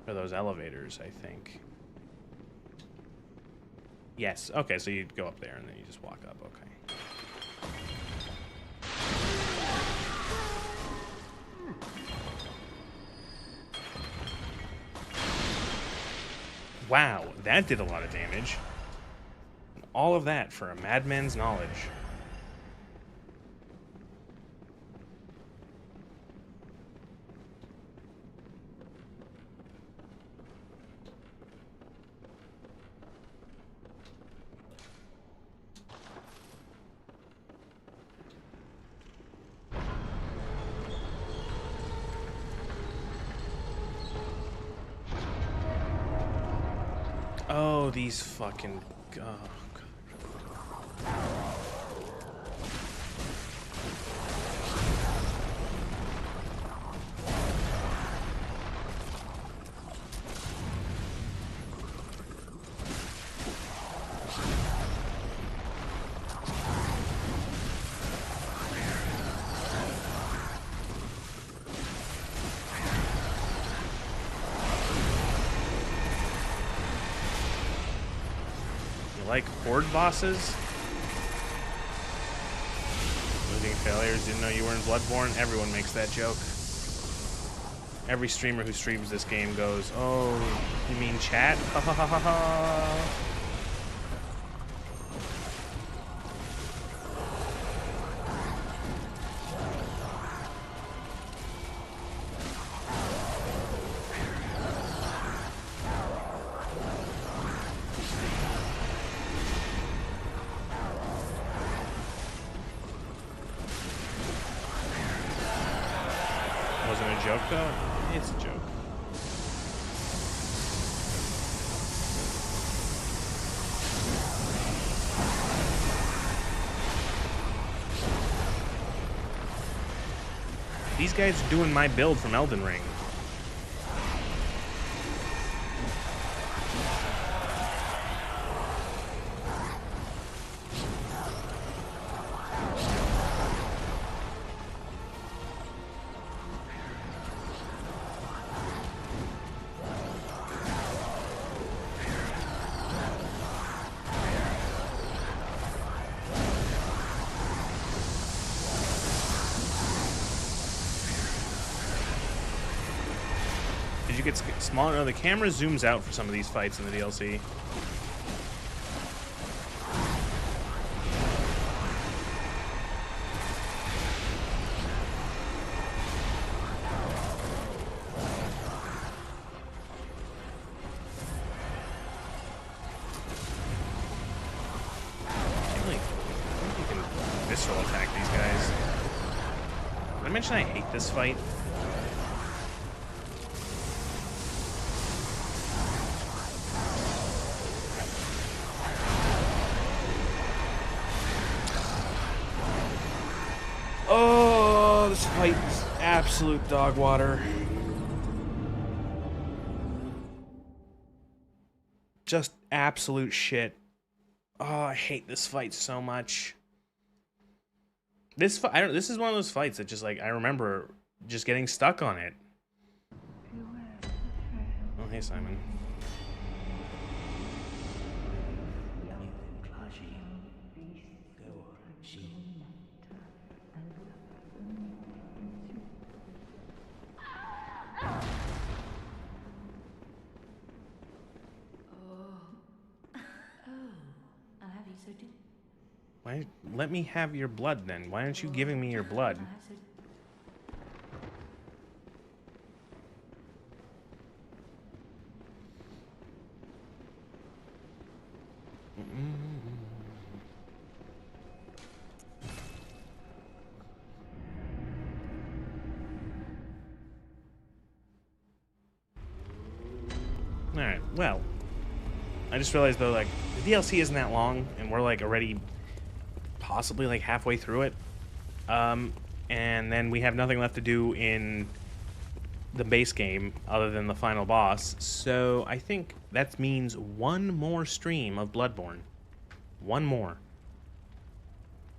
For those elevators, I think. Yes. Okay, so you go up there and then you just walk up. Okay. Wow, that did a lot of damage. All of that for a madman's knowledge. Oh, these fucking... Oh, God. Like horde bosses? Losing failures, didn't know you were in Bloodborne? Everyone makes that joke. Every streamer who streams this game goes, oh, you mean chat? Ha ha ha ha ha. Wasn't a joke though? It's a joke. These guys are doing my build from Elden Ring. Did you get smaller? No, the camera zooms out for some of these fights in the DLC. I think you can visceral attack these guys. Did I mention I hate this fight? Oh, this fight is absolute dog water. Just absolute shit. Oh, I hate this fight so much. This is one of those fights that just like I remember just getting stuck on it. Oh, hey Simon.
I'll have you so do.
Why? Let me have your blood then. Why aren't you giving me your blood?
I'll have so.
Alright, well. I just realized though, like, the DLC isn't that long, and we're like already possibly like halfway through it. And then we have nothing left to do in the base game other than the final boss. So I think that means one more stream of Bloodborne. One more.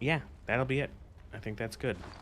Yeah, that'll be it. I think that's good.